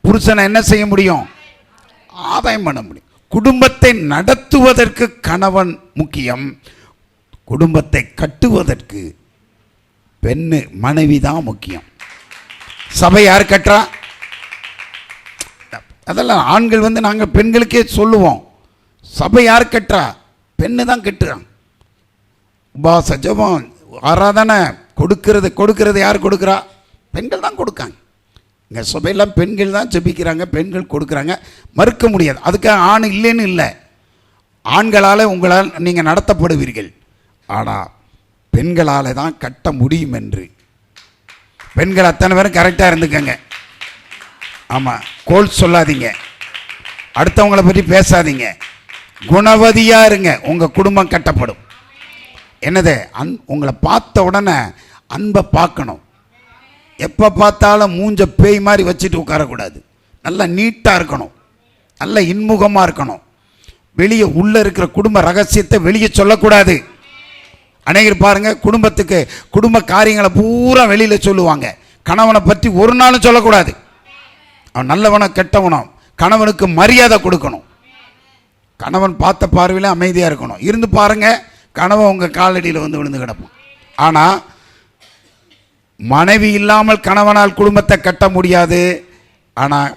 புருஷனை என்ன செய்ய முடியும்? ஆதாயம் பண்ண முடியும். குடும்பத்தை நடத்துவதற்கு கணவன் முக்கியம், குடும்பத்தை கட்டுவதற்கு பெண்ணு, மனைவி தான் முக்கியம். சபை யார் கட்டுறா? அதெல்லாம் ஆண்கள் நாங்கள் பெண்களுக்கே சொல்லுவோம், சபை யார் கட்டுறா? பெண்ணு தான் கட்டுறான். உபாச ஜெபம், ஆராதனை, கொடுக்கறது யார் கொடுக்குறா? பெண்கள் தான் கொடுக்காங்க. இங்கே சபையெல்லாம் பெண்கள் தான் ஜெபிக்கிறாங்க, பெண்கள் கொடுக்குறாங்க, மறுக்க முடியாது. அதுக்காக ஆண் இல்லைன்னு இல்லை, ஆண்களால் உங்களால் நீங்கள் நடத்தப்படுவீர்கள், ஆனால் பெண்களால் தான் கட்ட முடியும் என்று. பெண்கள் அத்தனை பேரும் கரெக்டாக இருந்துக்கங்க. ஆமாம், கோல் சொல்லாதீங்க, அடுத்தவங்களை பற்றி பேசாதீங்க, குணவதியாக இருங்க, உங்கள் குடும்பம் கட்டப்படும். என்னது? உங்களை பார்த்த உடனே அன்பை பார்க்கணும். எப்போ பார்த்தாலும் மூஞ்ச பேய் மாதிரி வச்சுட்டு உட்காரக்கூடாது. நல்லா நீட்டாக இருக்கணும், நல்ல இன்முகமாக இருக்கணும். வெளியே உள்ளே இருக்கிற குடும்ப ரகசியத்தை வெளியே சொல்லக்கூடாது. அநேகர் பாருங்கள், குடும்ப காரியங்களை பூரா வெளியில் சொல்லுவாங்க. கணவனை பற்றி ஒரு நாளும் சொல்லக்கூடாது. அவன் நல்லவனோ கெட்டவனோ, கணவனுக்கு மரியாதை கொடுக்கணும். கணவன் பார்த்த பார்வையில் அமைதியாக இருக்கணும். இருந்து பாருங்கள், கணவன் உங்கள் காலடியில் வந்து விழுந்து கிடப்பான். ஆனால் மனைவி இல்லாமல் கணவனால் குடும்பத்தை கட்ட முடியாது. ஆனால்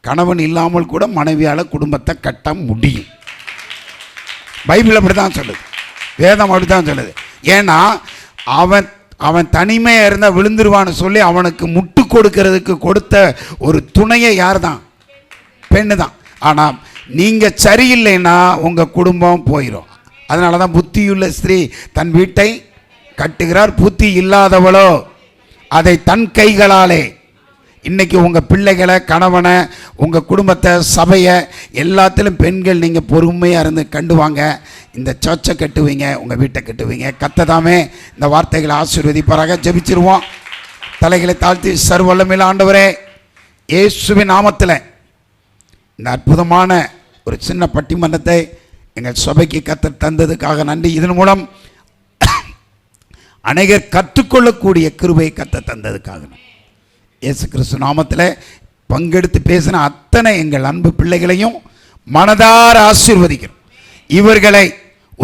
கணவன் இல்லாமல் கூட மனைவியால் குடும்பத்தை கட்ட முடியும். பைபிள் அப்படி தான் சொல்லுது, வேதம் அப்படி தான் சொல்லுது. ஏன்னா அவன் தனிமையாக இருந்தால் விழுந்துருவான்னு சொல்லி அவனுக்கு முட்டு கொடுக்கறதுக்கு கொடுத்த ஒரு துணையை யார் தான்? பெண்ணு தான். ஆனால் நீங்கள் சரியில்லைன்னா உங்கள் குடும்பம் போயிடும். அதனால தான் புத்தியுள்ள ஸ்திரீ தன் வீட்டை கட்டுகிறார், புத்தி இல்லாதவளோ அதை தன் கைகளாலே. இன்றைக்கி உங்கள் பிள்ளைகளை, கணவனை, உங்கள் குடும்பத்தை, சபையை எல்லாத்திலும் பெண்கள் நீங்கள் பொறுமையாக இருந்து கண்டுவாங்க. இந்த சர்ச்சை கட்டுவீங்க, உங்கள் வீட்டை கட்டுவீங்க. கர்த்ததாமே இந்த வார்த்தைகளை ஆசீர்வதிப்பாராக. ஜெபிச்சிருவோம். தலைகளை தாழ்த்தி, சர்வவல்லமையுள்ள ஆண்டவரே, இயேசுவின் நாமத்தில் இந்த அற்புதமான ஒரு சின்ன பட்டிமன்றத்தை எங்கள் சபைக்கு கர்த்தர் தந்ததுக்காக நன்றி. இதன் மூலம் அநேகர் கற்றுக்கொள்ளக்கூடிய கிருபையை கர்த்தர் தந்ததுக்காக இயேசு கிறிஸ்து நாமத்தில் பங்கெடுத்து பேசின அத்தனை எங்கள் அன்பு பிள்ளைகளையும் மனதார ஆசீர்வதிக்கிறோம். இவர்களை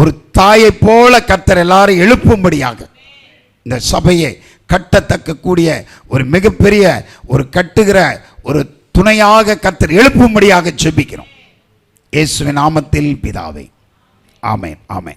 ஒரு தாயை போல கர்த்தர் எல்லாரும் எழுப்பும்படியாக இந்த சபையை கட்டத்தக்க கூடிய ஒரு மிகப்பெரிய ஒரு கட்டுகிற ஒரு துணையாக கர்த்தர் எழுப்பும்படியாக ஜெபிக்கிறோம். இயேசுவின் நாமத்தில் பிதாவே, ஆமென், ஆமென்.